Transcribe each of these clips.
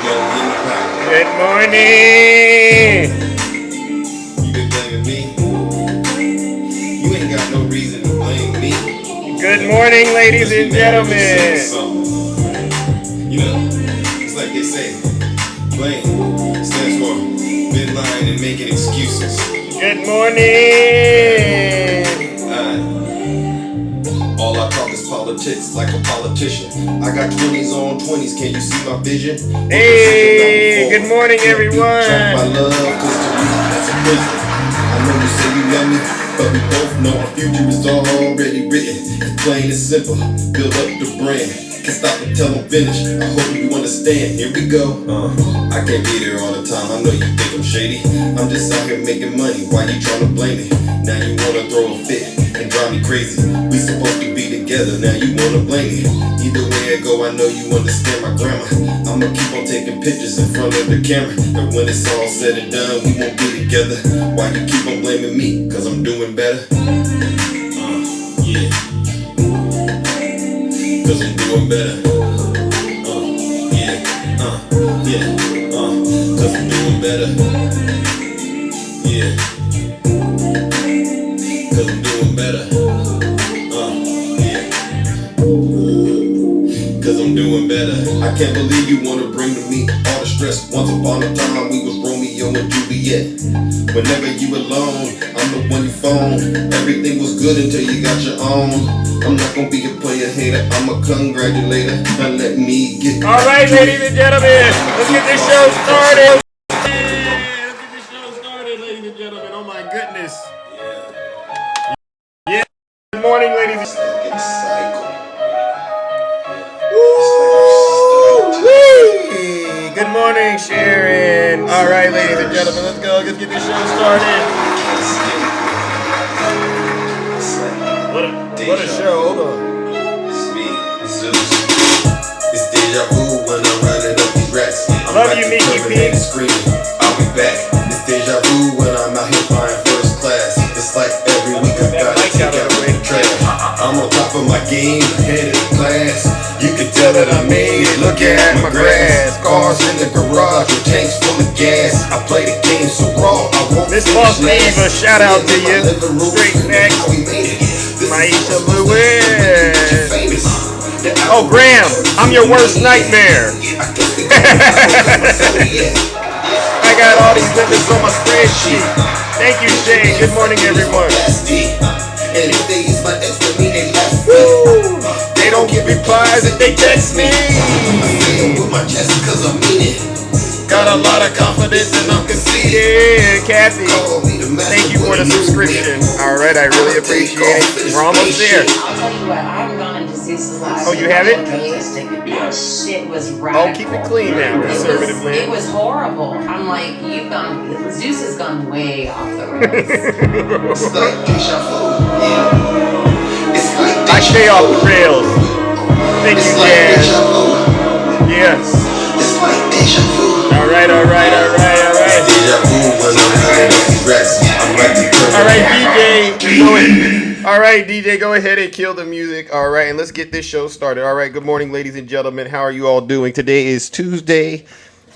Good morning. You been blaming me? You ain't got no reason to blame me. Good morning, ladies and gentlemen. You know, it's like they say, blame stands for been lying and making excuses. Good morning. All I talk is politics like a politician. I got 20s on 20s, can you see my vision? Hey, good morning, everyone. My love, cause to me, that's a prison. I know you say you love me, but we both know our future is already written. It's plain and simple, build up the brand. Can't stop until I'm finished, I hope you understand. Here we go. I can't be there all the time, I know you think I'm shady. I'm just out here making money, why you tryna blame me? Now you wanna throw a fit and drive me crazy. We supposed to be together, now you wanna blame me. Either way I go, I know you understand my grammar. I'ma keep on taking pictures in front of the camera, but when it's all said and done, we won't be together. Why you keep on blaming me? Cause I'm doing better. Yeah. Cause I'm doing better. Yeah. Cause I'm doing better. Yeah. Cause I'm doing better. Yeah. Cause I'm doing better. I can't believe you wanna bring to me all the stress. Once upon a time we was Romeo and Juliet. Whenever you alone, I'm the one you phone. Everything was good until you got your own. I'm not gonna be a player hater, I'm a congratulator. Now let me get. Alright, ladies and gentlemen, let's get this show started. Ladies and gentlemen. Oh my goodness. Yeah. Good morning, ladies and gentlemen. Good morning, Sharon. Alright, ladies and gentlemen, let's go. Let's get this show started. What a show. Hold on. It's me, Zeus. It's deja vu when I'm running up these racks. I'm Love you, Mickey P. Screaming, I'll be back. It's deja vu when I'm out here flying first class. It's like every week I gotta take out the trash. I'm on top of my game, head of class. You can tell that I made it. Look at my grass. Cars in the garage with tanks full of gas. I play the game so raw. I won't. Miss Boss Eva, shout out to you. Straight next. Maisha Lewis. Oh, Graham, I'm your worst nightmare. I got all these limits on my spreadsheet. Thank you, Shay. Good morning, everyone. Woo. They don't give replies if they text me. Got a lot of confidence and I'm conceited. Kathy, thank you for the subscription. Alright, I really appreciate it. We're almost there. I'll tell you what, I've gone into Zeus's life. Oh, you have it? Shit was radical. Oh, keep it clean now, conservative It man. was horrible. I'm like, Zeus has gone way off the rails. I stay off the rails. Thank you, Jazz. Yeah. Alright. Alright, DJ, go ahead and kill the music. Alright, and let's get this show started. Alright, good morning, ladies and gentlemen. How are you all doing? Today is Tuesday,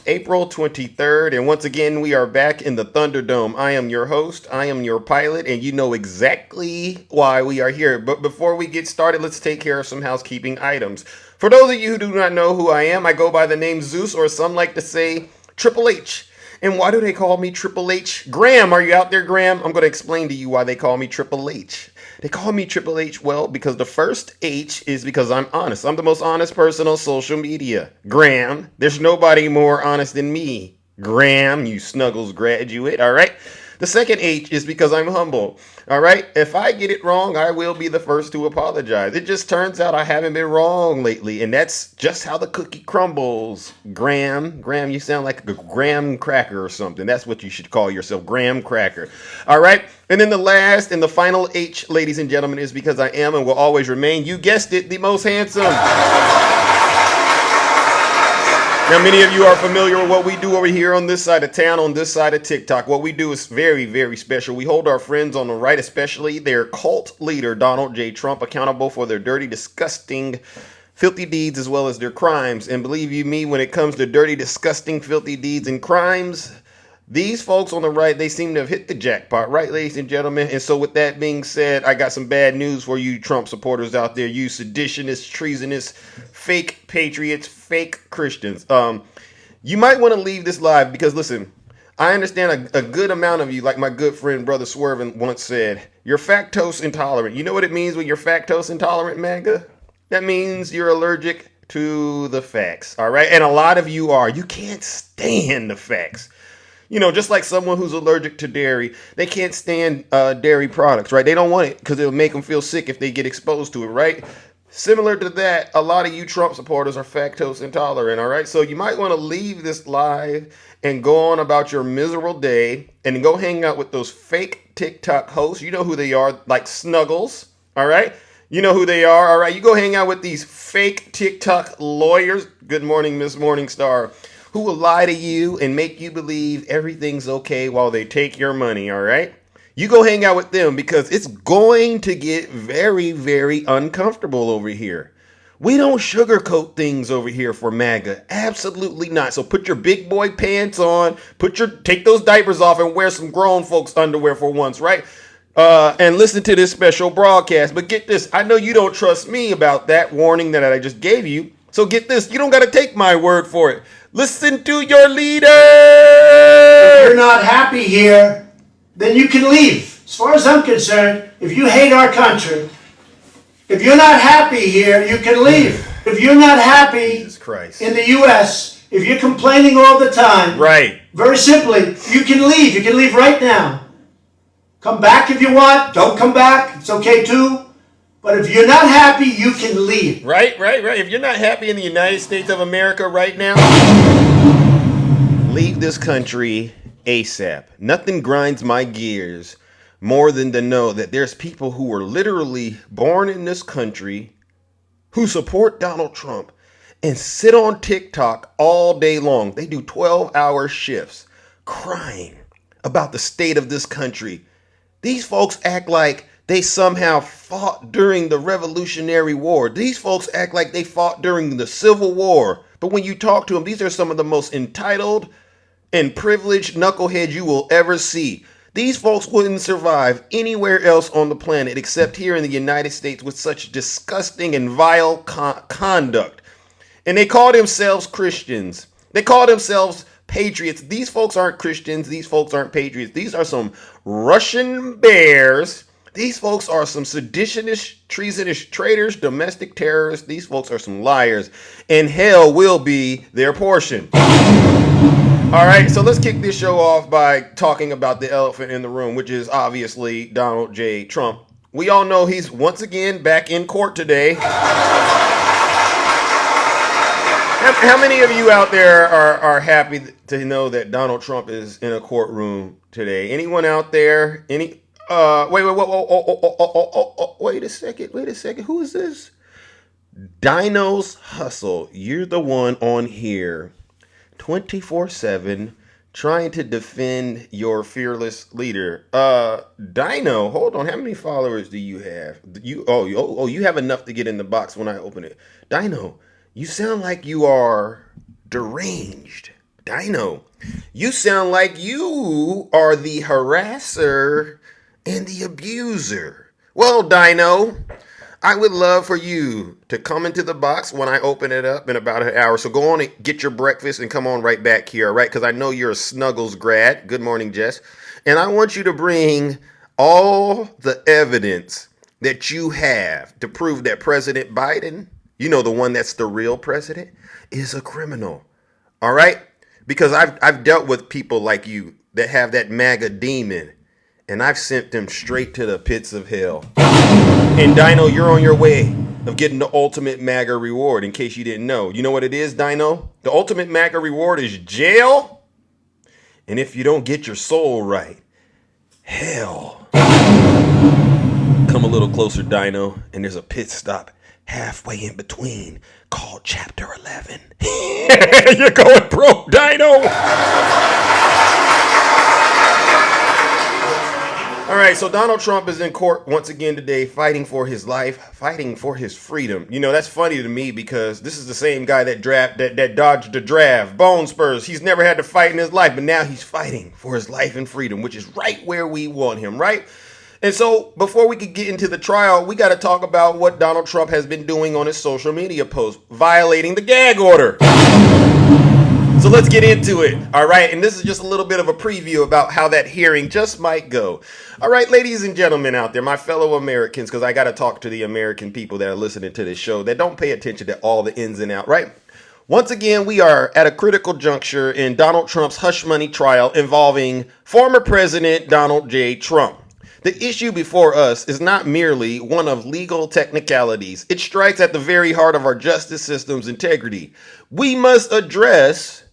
April 23rd, and once again, we are back in the Thunderdome. I am your host, I am your pilot, and you know exactly why we are here. But before we get started, let's take care of some housekeeping items. For those of you who do not know who I am, I go by the name Zeus, or some like to say Triple H. And why do they call me Triple H? Graham, are you out there, Graham? I'm going to explain to you why they call me Triple H. They call me Triple H, well, because the first H is because I'm honest. I'm the most honest person on social media. Graham, there's nobody more honest than me. Graham, you Snuggles graduate, all right? The second H is because I'm humble. All right. If I get it wrong, I will be the first to apologize. It just turns out I haven't been wrong lately. And that's just how the cookie crumbles. Graham, you sound like a graham cracker or something. That's what you should call yourself. Graham cracker. All right. And then the last and the final H, ladies and gentlemen, is because I am and will always remain, you guessed it, the most handsome. Now, many of you are familiar with what we do over here on this side of town, on this side of TikTok. What we do is very, very special. We hold our friends on the right, especially their cult leader, Donald J. Trump, accountable for their dirty, disgusting filthy deeds as well as their crimes. And believe you me, when it comes to dirty, disgusting, filthy deeds and crimes, these folks on the right, they seem to have hit the jackpot, right, ladies and gentlemen? And so with that being said, I got some bad news for you Trump supporters out there, you seditionists, treasonous, fake patriots, fake Christians. You might want to leave this live because, listen, I understand a good amount of you, like my good friend Brother Swervin once said, you're lactose intolerant. You know what it means when you're lactose intolerant, MAGA? That means you're allergic to the facts, all right? And a lot of you are. You can't stand the facts. You know, just like someone who's allergic to dairy, they can't stand dairy products, right? They don't want it because it'll make them feel sick if they get exposed to it, right? Similar to that, a lot of you Trump supporters are lactose intolerant, all right? So you might want to leave this live and go on about your miserable day and go hang out with those fake TikTok hosts. You know who they are, like Snuggles, all right? You know who they are, all right? You go hang out with these fake TikTok lawyers. Good morning, Miss Morningstar, who will lie to you and make you believe everything's okay while they take your money, all right? You go hang out with them because it's going to get very, very uncomfortable over here. We don't sugarcoat things over here for MAGA. Absolutely not. So put your big boy pants on, take those diapers off and wear some grown folks underwear for once, right? And listen to this special broadcast. But get this, I know you don't trust me about that warning that I just gave you. So get this, you don't got to take my word for it. Listen to your leader. If you're not happy here, then you can leave. As far as I'm concerned, if you hate our country, if you're not happy here, you can leave. If you're not happy in the U.S., if you're complaining all the time, right? Very simply, you can leave. You can leave right now. Come back if you want. Don't come back. It's okay too. But if you're not happy, you can leave. Right. If you're not happy in the United States of America right now, leave this country ASAP. Nothing grinds my gears more than to know that there's people who were literally born in this country who support Donald Trump and sit on TikTok all day long. They do 12-hour shifts crying about the state of this country. These folks act like they somehow fought during the Revolutionary War. These folks act like they fought during the Civil War. But when you talk to them, these are some of the most entitled and privileged knuckleheads you will ever see. These folks wouldn't survive anywhere else on the planet except here in the United States with such disgusting and vile conduct. And they call themselves Christians. They call themselves patriots. These folks aren't Christians. These folks aren't patriots. These are some Russian bears. These folks are some seditionists, treasonous traitors, domestic terrorists. These folks are some liars. And hell will be their portion. All right, so let's kick this show off by talking about the elephant in the room, which is obviously Donald J. Trump. We all know he's once again back in court today. How many of you out there are happy to know that Donald Trump is in a courtroom today? Anyone out there? Wait a second. Who is this? Dino's Hustle. You're the one on here 24/7 trying to defend your fearless leader. Dino, hold on. How many followers do you have? You have enough to get in the box when I open it. Dino, you sound like you are deranged. Dino, you sound like you are the harasser and the abuser. Well, Dino, I would love for you to come into the box when I open it up in about an hour. So go on and get your breakfast and come on right back here, all right? Because I know you're a Snuggles grad. Good morning, Jess. And I want you to bring all the evidence that you have to prove that President Biden, you know, the one that's the real president, is a criminal, all right? Because I've dealt with people like you that have that MAGA demon, and I've sent them straight to the pits of hell. And Dino, you're on your way of getting the ultimate MAGA reward, in case you didn't know. You know what it is, Dino? The ultimate MAGA reward is jail. And if you don't get your soul right, hell. Come a little closer, Dino, and there's a pit stop halfway in between called Chapter 11. You're going broke, Dino. All right, so Donald Trump is in court once again today, fighting for his life, fighting for his freedom. You know, that's funny to me because this is the same guy that dodged the draft, bone spurs. He's never had to fight in his life, but now he's fighting for his life and freedom, which is right where we want him, right? And so before we could get into the trial, we got to talk about what Donald Trump has been doing on his social media posts, violating the gag order. So let's get into it. All right. And this is just a little bit of a preview about how that hearing just might go. All right, ladies and gentlemen out there, my fellow Americans, because I got to talk to the American people that are listening to this show that don't pay attention to all the ins and outs, right? Once again, we are at a critical juncture in Donald Trump's hush money trial involving former President Donald J. Trump. The issue before us is not merely one of legal technicalities. It strikes at the very heart of our justice system's integrity. We must address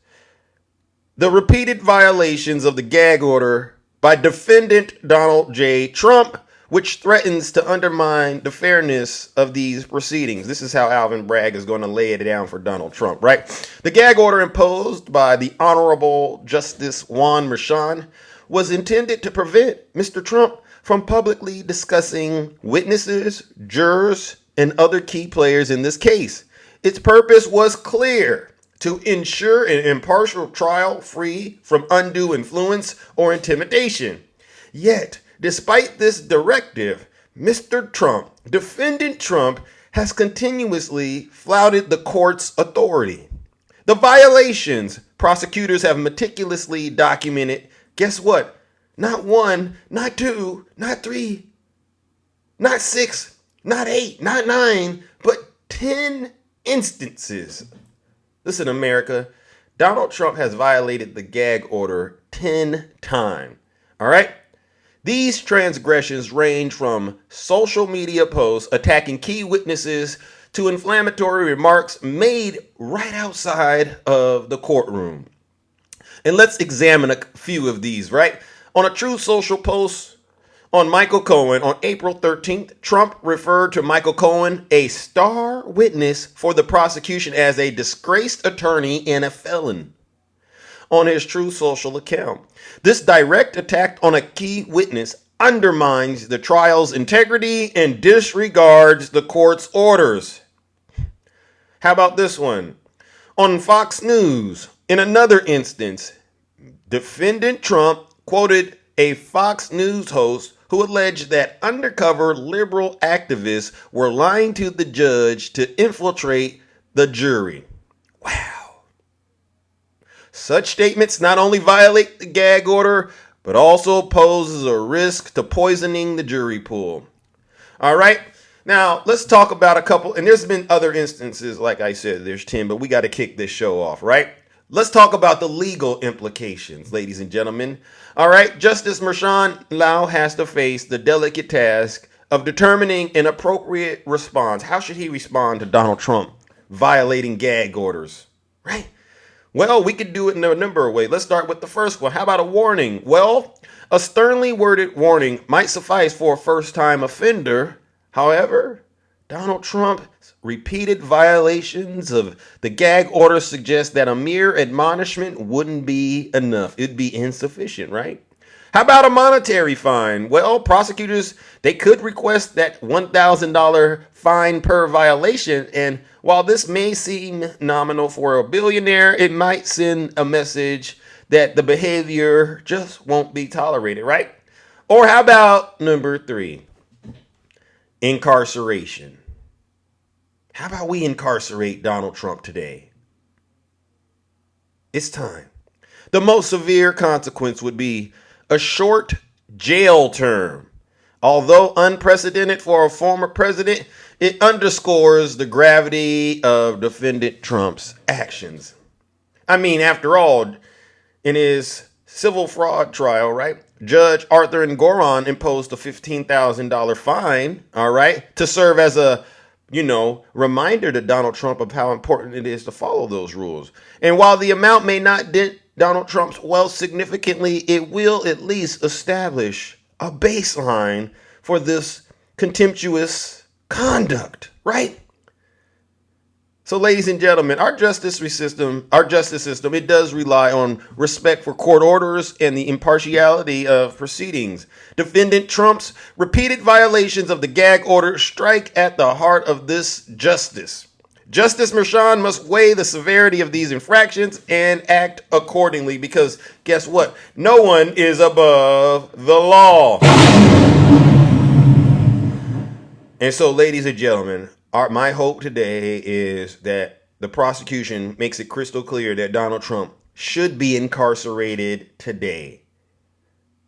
the repeated violations of the gag order by defendant Donald J. Trump, which threatens to undermine the fairness of these proceedings. This is how Alvin Bragg is going to lay it down for Donald Trump, right? The gag order imposed by the Honorable Justice Juan Merchan was intended to prevent Mr. Trump from publicly discussing witnesses, jurors, and other key players in this case. Its purpose was clear: to ensure an impartial trial free from undue influence or intimidation. Yet, despite this directive, Mr. Trump, defendant Trump, has continuously flouted the court's authority. The violations prosecutors have meticulously documented, guess what? Not one, not two, not three, not six, not eight, not nine, but 10 instances. Listen, America, Donald Trump has violated the gag order 10 times. All right? These transgressions range from social media posts attacking key witnesses to inflammatory remarks made right outside of the courtroom. And let's examine a few of these, right? On a True Social post on Michael Cohen on April 13th, Trump referred to Michael Cohen, a star witness for the prosecution, as a disgraced attorney and a felon on his True Social account. This direct attack on a key witness undermines the trial's integrity and disregards the court's orders. How about this one? On Fox News, in another instance, defendant Trump quoted a Fox News host who alleged that undercover liberal activists were lying to the judge to infiltrate the jury. Wow. Such statements not only violate the gag order, but also poses a risk to poisoning the jury pool. All right. Now, let's talk about a couple, and there's been other instances, like I said, there's 10, but we got to kick this show off, right? Let's talk about the legal implications, ladies and gentlemen. All right, Justice Merchan now has to face the delicate task of determining an appropriate response. How should he respond to Donald Trump violating gag orders, right? Well, we could do it in a number of ways. Let's start with the first one. How about a warning? Well, a sternly worded warning might suffice for a first-time offender. However, Donald Trump's repeated violations of the gag order suggest that a mere admonishment wouldn't be enough. It'd be insufficient, right? How about a monetary fine? Well, prosecutors, they could request that $1,000 fine per violation. And while this may seem nominal for a billionaire, it might send a message that the behavior just won't be tolerated, right? Or how about number 3? Incarceration. How about we incarcerate Donald Trump today? It's time. The most severe consequence would be a short jail term. Although unprecedented for a former president, it underscores the gravity of defendant Trump's actions. I mean, after all, in his civil fraud trial, right? Judge Arthur Engoron imposed a $15,000 fine, all right, to serve as a, reminder to Donald Trump of how important it is to follow those rules. And while the amount may not dent Donald Trump's wealth significantly, it will at least establish a baseline for this contemptuous conduct, right? So, ladies and gentlemen, our justice system, it does rely on respect for court orders and the impartiality of proceedings. Defendant Trump's repeated violations of the gag order strike at the heart of this justice. Justice Merchan must weigh the severity of these infractions and act accordingly because guess what? No one is above the law. And so, ladies and gentlemen, my hope today is that the prosecution makes it crystal clear that Donald Trump should be incarcerated today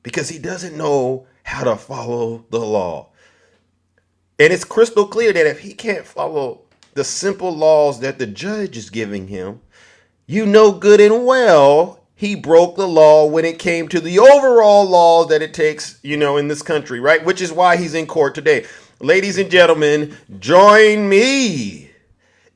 because he doesn't know how to follow the law. And it's crystal clear that if he can't follow the simple laws that the judge is giving him, you know good and well he broke the law when it came to the overall laws that it takes, in this country, right? Which is why he's in court today. Ladies and gentlemen, join me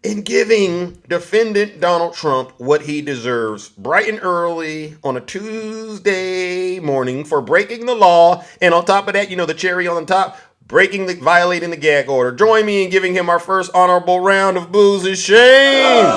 in giving defendant Donald Trump what he deserves bright and early on a Tuesday morning for breaking the law. And on top of that, the cherry on top, violating the gag order. Join me in giving him our first honorable round of booze and shame.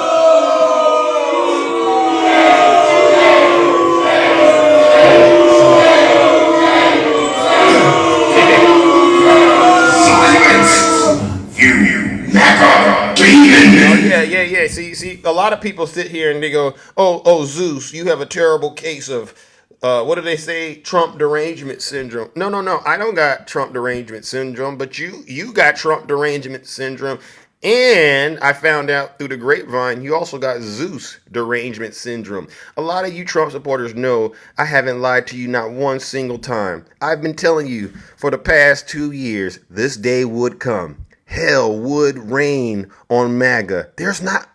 Yeah. See, a lot of people sit here and they go, oh, Zeus, you have a terrible case of, what do they say? Trump derangement syndrome. No. I don't got Trump derangement syndrome, but you got Trump derangement syndrome. And I found out through the grapevine, you also got Zeus derangement syndrome. A lot of you Trump supporters know I haven't lied to you not one single time. I've been telling you for the past 2 years, this day would come. Hell would rain on MAGA. There's not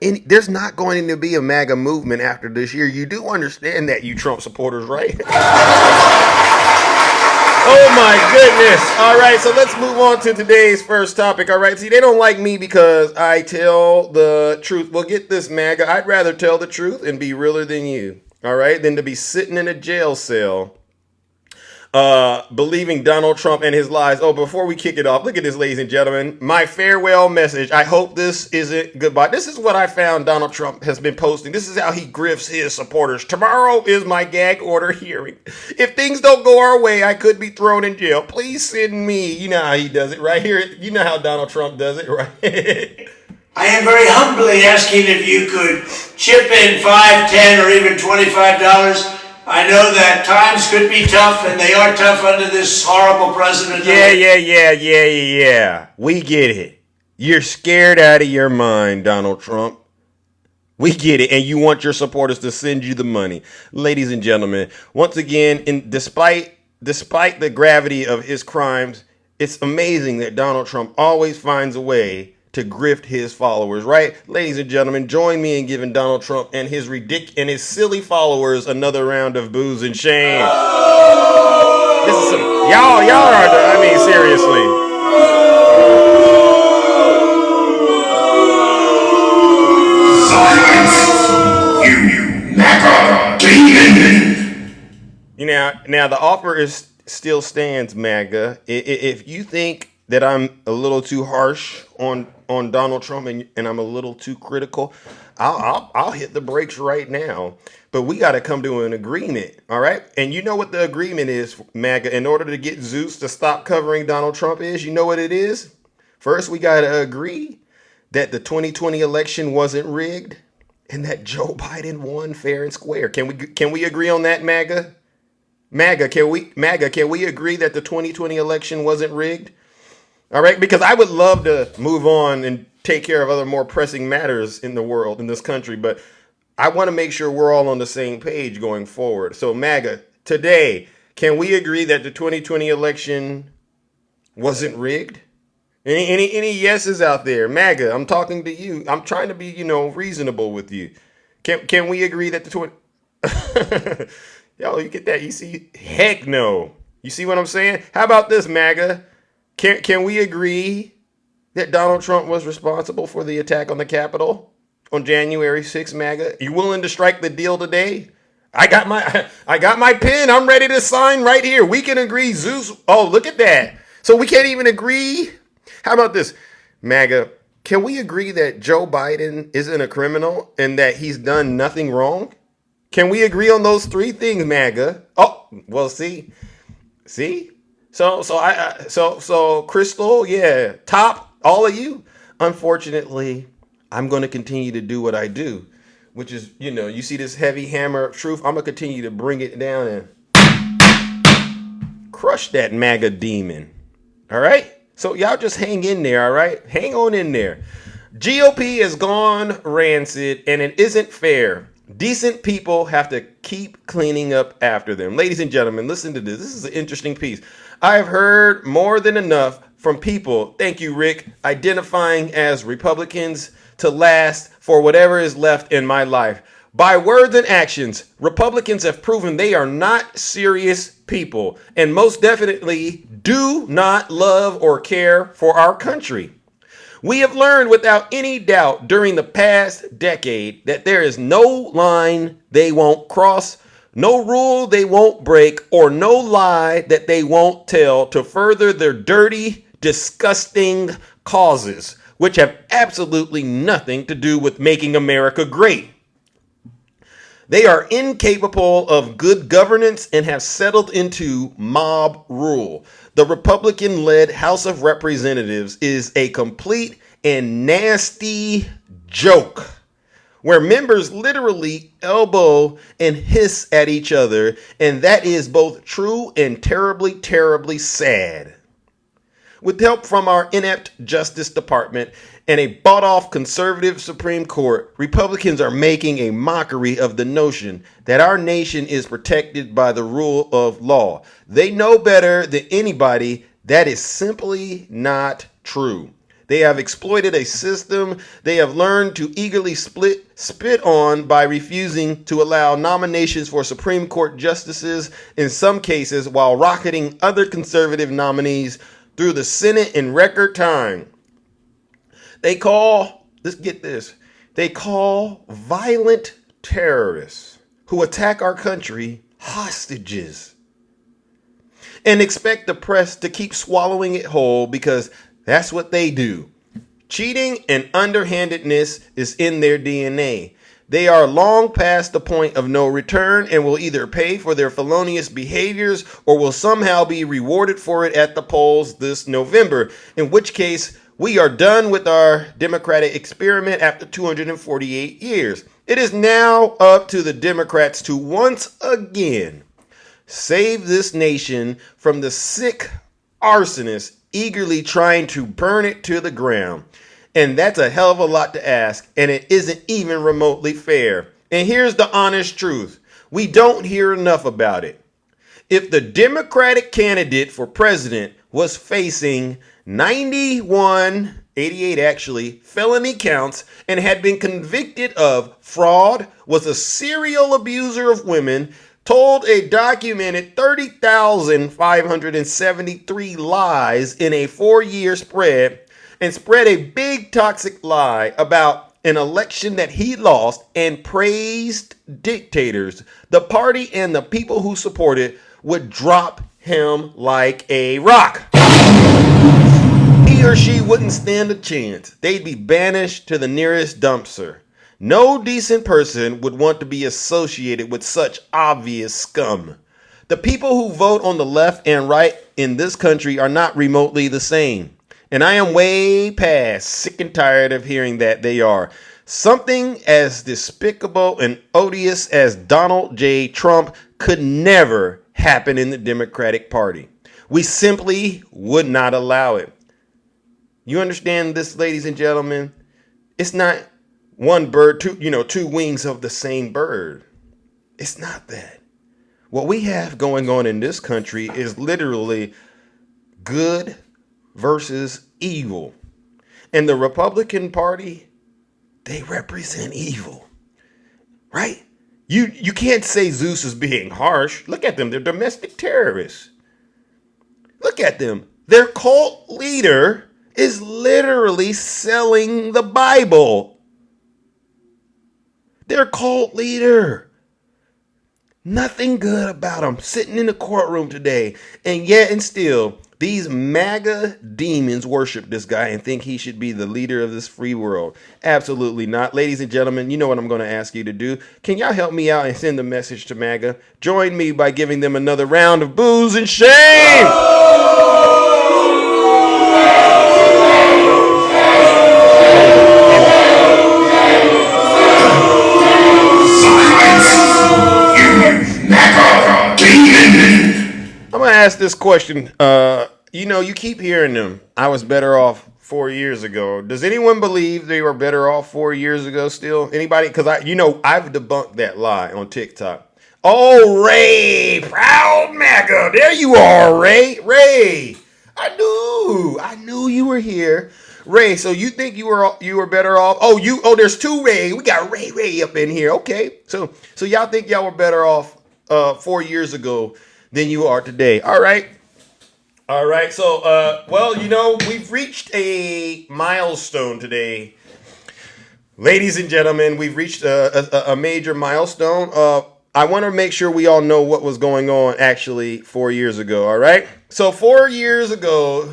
going to be a MAGA movement after this year. You do understand that, you Trump supporters, right? Oh my goodness. All right, so let's move on to today's first topic. All right, see, they don't like me because I tell the truth. Well, get this, MAGA. I'd rather tell the truth and be realer than you, all right, than to be sitting in a jail cell believing Donald Trump and his lies. Oh, before we kick it off, look at this, ladies and gentlemen. My farewell message. I hope this isn't goodbye. This is what I found Donald Trump has been posting. This is how he grifts his supporters. Tomorrow is my gag order hearing. If things don't go our way, I could be thrown in jail. Please send me. You know how he does it right here. You know how Donald Trump does it, right? I am very humbly asking if you could chip in $5, $10, or even $25. I know that times could be tough, and they are tough under this horrible president. Yeah. We get it. You're scared out of your mind, Donald Trump. We get it, and you want your supporters to send you the money. Ladies and gentlemen, once again, despite the gravity of his crimes, it's amazing that Donald Trump always finds a way to grift his followers, right? Ladies and gentlemen, join me in giving Donald Trump and his silly followers another round of booze and shame. This is some y'all are. I mean, seriously. Silence, you MAGA demon. Now the offer still stands, MAGA. If you think that I'm a little too harsh on Donald Trump and I'm a little too critical, I'll hit the brakes right now. But we got to come to an agreement, all right? And you know what the agreement is, MAGA, in order to get Zeus to stop covering Donald Trump is? You know what it is? First, we got to agree that the 2020 election wasn't rigged and that Joe Biden won fair and square. Can we agree on that, MAGA? MAGA, can we agree that the 2020 election wasn't rigged? All right, because I would love to move on and take care of other more pressing matters in the world, in this country, but I want to make sure we're all on the same page going forward. So MAGA, today, can we agree that the 2020 election wasn't rigged? Any yeses out there? MAGA, I'm talking to you. I'm trying to be, reasonable with you. Can we agree that the 20... Yo, you get that? You see? Heck no. You see what I'm saying? How about this, MAGA? Can we agree that Donald Trump was responsible for the attack on the Capitol on January 6th, MAGA? You willing to strike the deal today? I got my pen. I'm ready to sign right here. We can agree. Zeus. Oh, look at that. So we can't even agree. How about this, MAGA? Can we agree that Joe Biden isn't a criminal and that he's done nothing wrong? Can we agree on those three things, MAGA? Oh, well, see. So Crystal, yeah, top all of you. Unfortunately, I'm going to continue to do what I do, which is, you see this heavy hammer of truth. I'm gonna continue to bring it down and crush that MAGA demon. All right. So y'all just hang in there. All right. Hang on in there. GOP has gone rancid and it isn't fair. Decent people have to keep cleaning up after them. Ladies and gentlemen, listen to this. This is an interesting piece. I have heard more than enough from people, thank you, Rick, identifying as Republicans to last for whatever is left in my life. By words and actions, Republicans have proven they are not serious people and most definitely do not love or care for our country. We have learned without any doubt during the past decade that there is no line they won't cross, no rule they won't break, or no lie that they won't tell to further their dirty, disgusting causes, which have absolutely nothing to do with making America great. They are incapable of good governance and have settled into mob rule. The Republican-led House of Representatives is a complete and nasty joke, where members literally elbow and hiss at each other, and that is both true and terribly, terribly sad. With help from our inept Justice Department and a bought-off conservative Supreme Court, Republicans are making a mockery of the notion that our nation is protected by the rule of law. They know better than anybody that is simply not true. They have exploited a system they have learned to eagerly spit on by refusing to allow nominations for Supreme Court justices, in some cases while rocketing other conservative nominees through the Senate in record time. They call violent terrorists who attack our country hostages and expect the press to keep swallowing it whole because that's what they do. Cheating and underhandedness is in their DNA. They are long past the point of no return and will either pay for their felonious behaviors or will somehow be rewarded for it at the polls this November, in which case we are done with our democratic experiment after 248 years. It is now up to the Democrats to once again save this nation from the sick arsonists eagerly trying to burn it to the ground. And that's a hell of a lot to ask, and it isn't even remotely fair. And here's the honest truth. We don't hear enough about it. If the Democratic candidate for president was facing 88 actually, felony counts and had been convicted of fraud, was a serial abuser of women, told a documented 30,573 lies in a 4-year spread, and spread a big toxic lie about an election that he lost and praised dictators, the party and the people who support it would drop him like a rock. He or she wouldn't stand a chance. They'd be banished to the nearest dumpster. No decent person would want to be associated with such obvious scum. The people who vote on the left and right in this country are not remotely the same. And I am way past sick and tired of hearing that they are. Something as despicable and odious as Donald J. Trump could never happen in the Democratic Party. We simply would not allow it. You understand this, ladies and gentlemen? It's not one bird, two wings of the same bird. It's not that. What we have going on in this country is literally good versus evil. And the Republican Party, they represent evil. Right? You can't say Zeus is being harsh. Look at them. They're domestic terrorists. Look at them. Their cult leader is literally selling the Bible. Their cult leader. Nothing good about him sitting in the courtroom today. And yet and still, these MAGA demons worship this guy and think he should be the leader of this free world. Absolutely not. Ladies and gentlemen, you know what I'm going to ask you to do. Can y'all help me out and send a message to MAGA? Join me by giving them another round of boos and shame. I'm going to ask this question. You keep hearing them. I was better off 4 years ago. Does anyone believe they were better off 4 years ago still? Anybody? Because I've debunked that lie on TikTok. Oh, Ray, proud MAGA. There you are, Ray. Ray, I knew you were here. Ray, so you think you were better off? Oh, there's two Ray. We got Ray up in here. Okay, so y'all think y'all were better off 4 years ago than you are today. All right. So, we've reached a milestone today. Ladies and gentlemen, we've reached a major milestone. I want to make sure we all know what was going on actually 4 years ago. All right. So 4 years ago,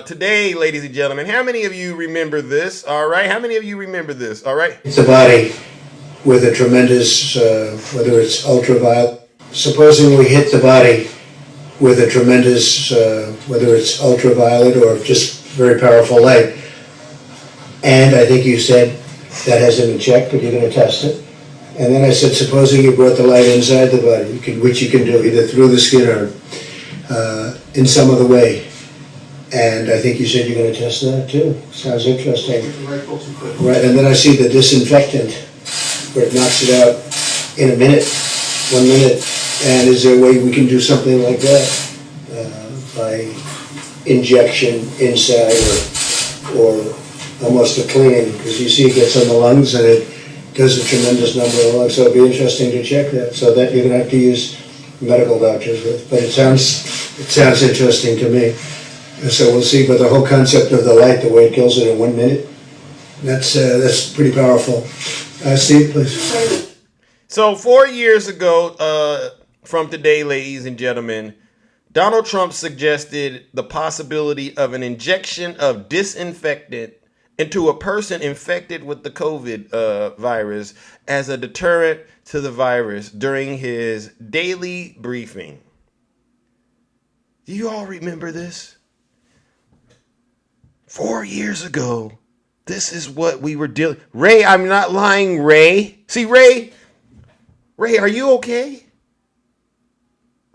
today, ladies and gentlemen, how many of you remember this? All right. How many of you remember this? All right. It's a body with a tremendous, whether it's ultraviolet. Supposing we hit the body with a tremendous, whether it's ultraviolet or just very powerful light. And I think you said that hasn't been checked, but you're going to test it. And then I said, supposing you brought the light inside the body, which you can do either through the skin or in some other way. And I think you said you're going to test that too. Sounds interesting. Right, and then I see the disinfectant, where it knocks it out in a minute, 1 minute. And is there a way we can do something like that by injection inside or almost a cleaning? Because you see it gets on the lungs and it does a tremendous number of lungs. So it'd be interesting to check that. So that you're going to have to use medical doctors with. But it sounds interesting to me. And so we'll see. But the whole concept of the light, the way it kills it in 1 minute, that's pretty powerful. Steve, please. So 4 years ago, from today, ladies and gentlemen, Donald Trump suggested the possibility of an injection of disinfectant into a person infected with the COVID virus as a deterrent to the virus during his daily briefing. Do you all remember this? 4 years ago, this is what we were dealing. Ray, I'm not lying, Ray. See, Ray, are you okay?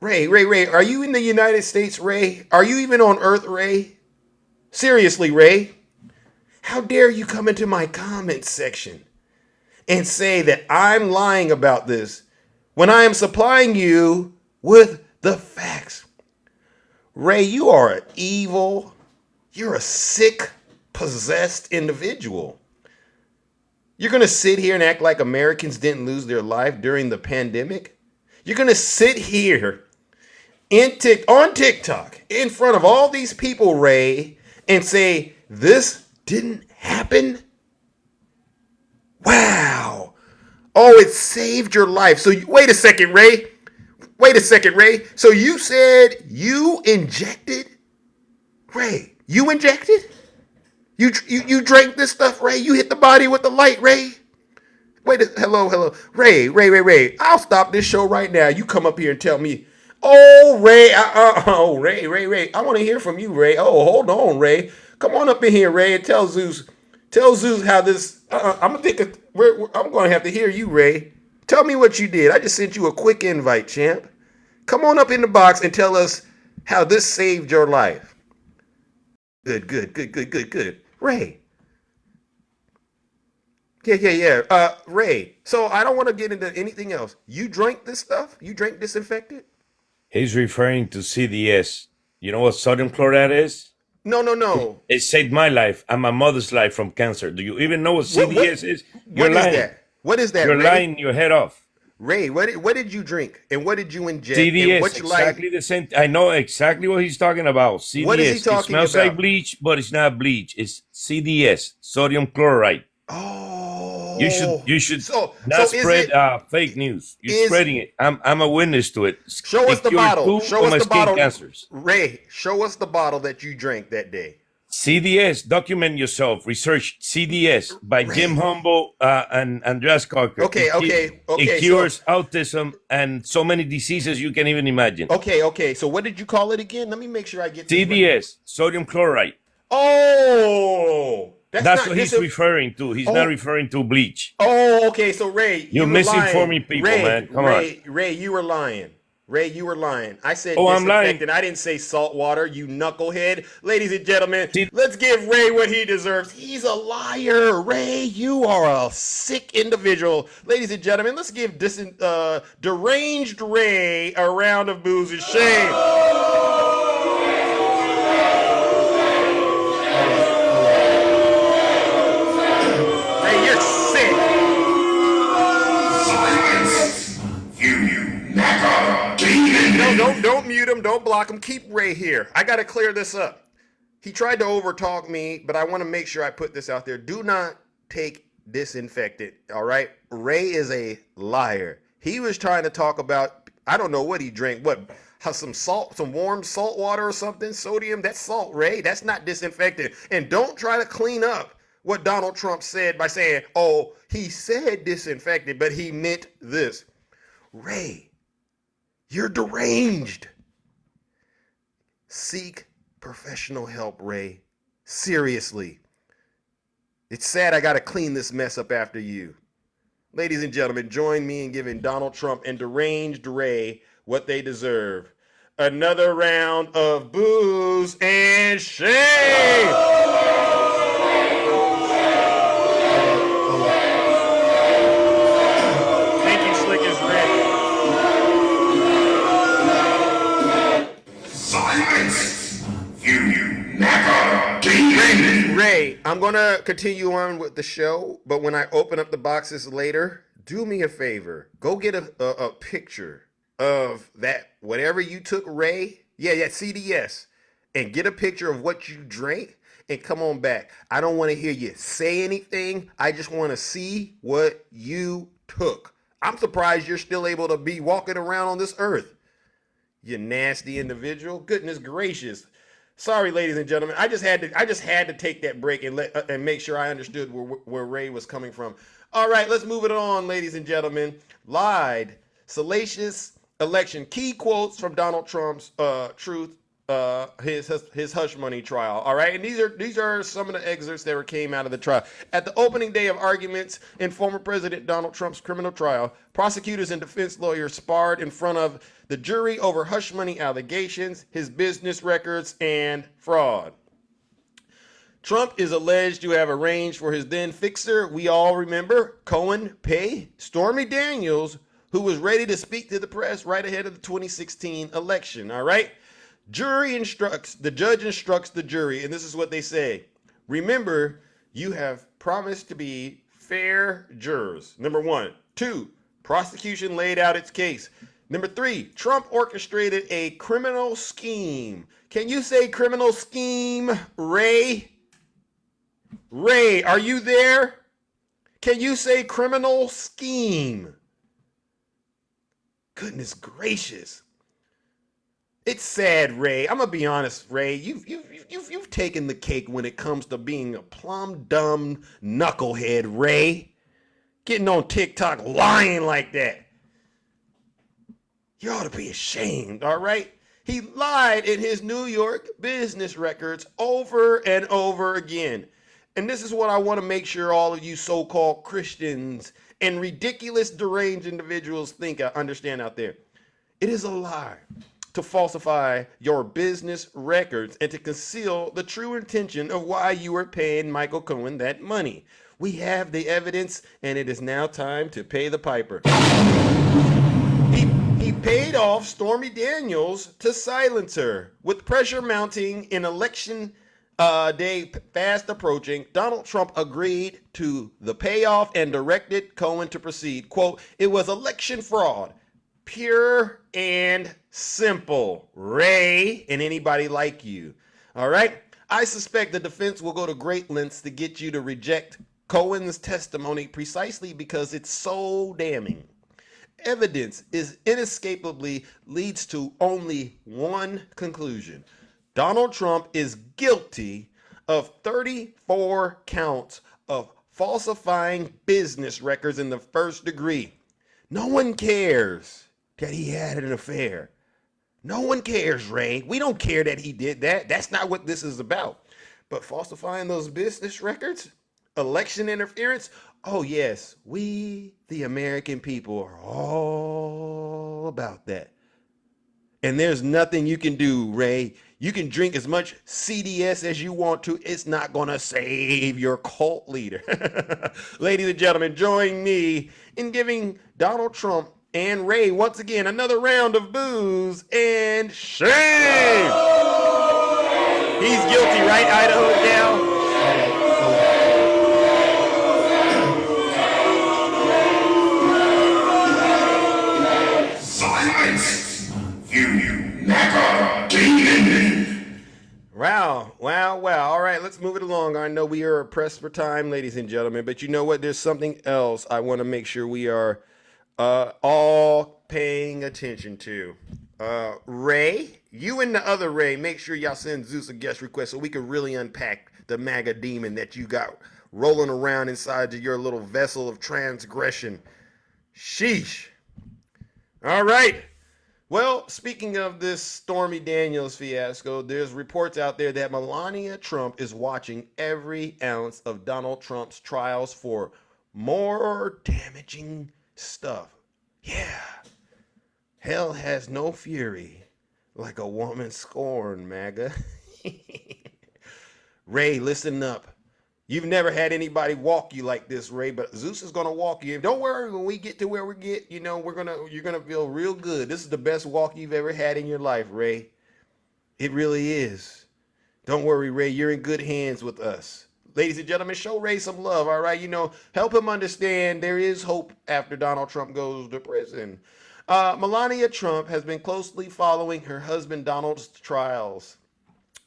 Ray, are you in the United States, Ray? Are you even on Earth, Ray? Seriously, Ray? How dare you come into my comments section and say that I'm lying about this when I am supplying you with the facts? Ray, you are an evil, you're a sick, possessed individual. You're going to sit here and act like Americans didn't lose their life during the pandemic? You're going to sit here on TikTok in front of all these people, Ray, and say, this didn't happen? Wow. Oh, it saved your life. So wait a second, Ray. So you said you injected? Ray, you injected? You drank this stuff, Ray? You hit the body with the light, Ray? Hello. Ray. I'll stop this show right now. You come up here and tell me, oh, Ray, Ray. I want to hear from you, Ray. Oh, hold on, Ray. Come on up in here, Ray, and tell Zeus how this, I'm going to have to hear you, Ray. Tell me what you did. I just sent you a quick invite, champ. Come on up in the box and tell us how this saved your life. Good. Ray. Yeah. Ray, so I don't want to get into anything else. You drank this stuff? You drank disinfectant? He's referring to CDS. You know what sodium chloride is? No. It saved my life and my mother's life from cancer. Do you even know what CDS is? You're lying. What is that? You're Ray? lying your head off. Ray, what did you drink? And what did you inject? CDS, exactly the same. I know exactly what he's talking about. CDS. What is he talking it smells about? like bleach, but it's not bleach. It's CDS, sodium chloride. Oh. You should so not is spread it fake news. You're is spreading it. I'm a witness to it. show us It the cures bottle. 2 Show of us my the skin bottle. cancers. Ray, show us the bottle that you drank that day. CDS, document yourself. Research CDS by Jim Humble and Andreas Carker. Okay. It cures autism and so many diseases you can even imagine. Okay. So what did you call it again? Let me make sure I get this right. CDS, sodium chloride. Oh, That's what he's referring to. He's not referring to bleach. Oh, okay. So Ray, You're were misinforming lying. people, Ray, man. Come on. Ray, you were lying. Ray, you were lying. I said I'm lying. disinfectant. I didn't say salt water, you knucklehead. Ladies and gentlemen, See- let's give Ray what he deserves. He's a liar. Ray, you are a sick individual. Ladies and gentlemen, let's give deranged Ray a round of boos and shame. Ray, you're sick. No, don't mute him. Don't block him. Keep Ray here. I got to clear this up. He tried to overtalk me, but I want to make sure I put this out there. Do not take disinfectant, all right? Ray is a liar. He was trying to talk about, I don't know what he drank. Some salt, some warm salt water or something? Sodium? That's salt, Ray. That's not disinfectant. And don't try to clean up what Donald Trump said by saying, oh, he said disinfectant, but he meant this. Ray, you're deranged. Seek professional help, Ray. Seriously. It's sad I got to clean this mess up after you. Ladies and gentlemen, join me in giving Donald Trump and deranged Ray what they deserve. Another round of boos and shame. Thank you, Slick as Rick. Silence! You never demon! Ray, I'm going to continue on with the show, but when I open up the boxes later, do me a favor. Go get a picture of that, whatever you took, Ray. Yeah, CDS. And get a picture of what you drank and come on back. I don't want to hear you say anything. I just want to see what you took. I'm surprised you're still able to be walking around on this earth. You nasty individual. Goodness gracious. Sorry, ladies and gentlemen. I just had to take that break and make sure I understood where Ray was coming from. All right, let's move it on, ladies and gentlemen. Lied, salacious election. Key quotes from Donald Trump's his hush money trial. All right, and these are some of the excerpts that came out of the trial. At the opening day of arguments in former President Donald Trump's criminal trial, prosecutors and defense lawyers sparred in front of the jury over hush money allegations, his business records, and fraud. Trump is alleged to have arranged for his then fixer, we all remember, Cohen pay Stormy Daniels, who was ready to speak to the press right ahead of the 2016 election. All right. The judge instructs the jury, and this is what they say. Remember, you have promised to be fair jurors. Number 1. 2, prosecution laid out its case. Number 3, Trump orchestrated a criminal scheme. Can you say criminal scheme, Ray? Ray, are you there? Can you say criminal scheme? Goodness gracious. It's sad, Ray. I'm gonna be honest, Ray. You've taken the cake when it comes to being a plumb dumb knucklehead, Ray. Getting on TikTok lying like that. You ought to be ashamed, all right? He lied in his New York business records over and over again. And this is what I want to make sure all of you so-called Christians and ridiculous deranged individuals understand out there. It is a lie to falsify your business records and to conceal the true intention of why you are paying Michael Cohen that money. We have the evidence, and it is now time to pay the piper. He paid off Stormy Daniels to silence her. With pressure mounting in election day fast approaching, Donald Trump agreed to the payoff and directed Cohen to proceed. Quote, it was election fraud. Pure and simple, Ray, and anybody like you. All right? I suspect the defense will go to great lengths to get you to reject Cohen's testimony precisely because it's so damning. Evidence is inescapably leads to only one conclusion. Donald Trump is guilty of 34 counts of falsifying business records in the first degree. No one cares that he had an affair. No one cares, Ray. We don't care that he did that. That's not what this is about. But falsifying those business records, election interference, oh yes, we, the American people, are all about that. And there's nothing you can do, Ray. You can drink as much CDS as you want to. It's not going to save your cult leader. Ladies and gentlemen, join me in giving Donald Trump and Ray once again another round of booze and shame. He's guilty, right, Idaho Gal? Silence! You never demon! Wow. All right, let's move it along. I know we are pressed for time, ladies and gentlemen, but you know what? There's something else I want to make sure we are all paying attention to. Ray, you and the other Ray, make sure y'all send Zeus a guest request so we can really unpack the MAGA demon that you got rolling around inside your little vessel of transgression. Sheesh. All right. Well, speaking of this Stormy Daniels fiasco, there's reports out there that Melania Trump is watching every ounce of Donald Trump's trials for more damaging stuff. Yeah. Hell has no fury like a woman scorned, MAGA. Ray, listen up. You've never had anybody walk you like this, Ray, but Zeus is gonna walk you. Don't worry, when we get to where we get, you're gonna feel real good. This is the best walk you've ever had in your life, Ray. It really is. Don't worry, Ray, you're in good hands with us. Ladies and gentlemen, show Ray some love, all right? Help him understand there is hope after Donald Trump goes to prison. Melania Trump has been closely following her husband Donald's trials.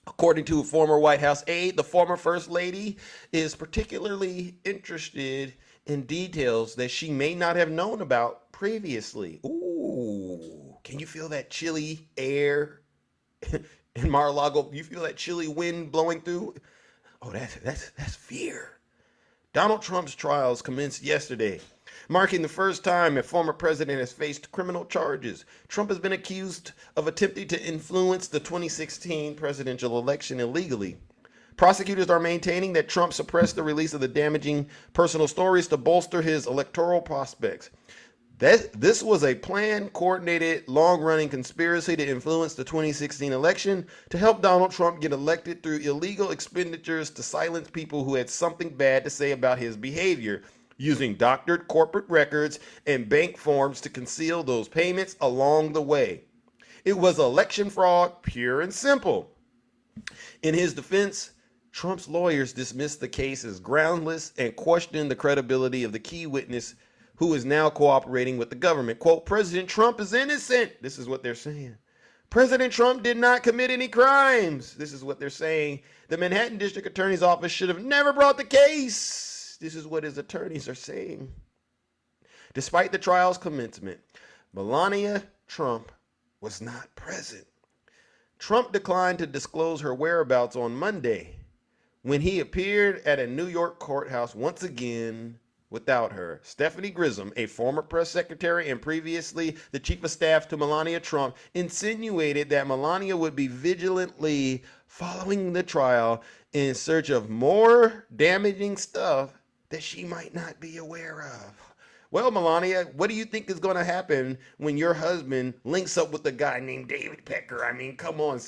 According to a former White House aide, the former First Lady is particularly interested in details that she may not have known about previously. Ooh, can you feel that chilly air in Mar-a-Lago? You feel that chilly wind blowing through? Oh, that's fear. Donald Trump's trials commenced yesterday, marking the first time a former president has faced criminal charges. Trump has been accused of attempting to influence the 2016 presidential election illegally. Prosecutors are maintaining that Trump suppressed the release of the damaging personal stories to bolster his electoral prospects. This was a planned, coordinated, long-running conspiracy to influence the 2016 election to help Donald Trump get elected through illegal expenditures to silence people who had something bad to say about his behavior, using doctored corporate records and bank forms to conceal those payments along the way. It was election fraud, pure and simple. In his defense, Trump's lawyers dismissed the case as groundless and questioned the credibility of the key witness who is now cooperating with the government. Quote, President Trump is innocent. This is what they're saying. President Trump did not commit any crimes. This is what they're saying. The Manhattan District Attorney's Office should have never brought the case. This is what his attorneys are saying. Despite the trial's commencement, Melania Trump was not present. Trump declined to disclose her whereabouts on Monday when he appeared at a New York courthouse once again without her. Stephanie Grissom, a former press secretary and previously the chief of staff to Melania Trump, insinuated that Melania would be vigilantly following the trial in search of more damaging stuff that she might not be aware of. Well, Melania, what do you think is going to happen when your husband links up with a guy named David Pecker? I mean, come on.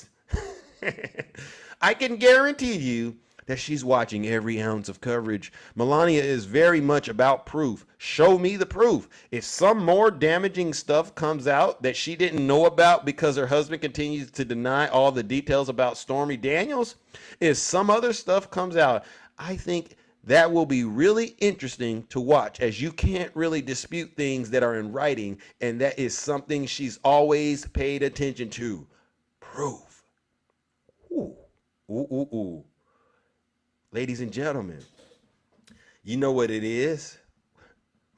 I can guarantee you that she's watching every ounce of coverage. Melania is very much about proof. Show me the proof. If some more damaging stuff comes out that she didn't know about because her husband continues to deny all the details about Stormy Daniels, if some other stuff comes out, I think that will be really interesting to watch, as you can't really dispute things that are in writing, and that is something she's always paid attention to. Proof. Ooh. Ooh, ooh, ooh. Ladies and gentlemen, You know what it is?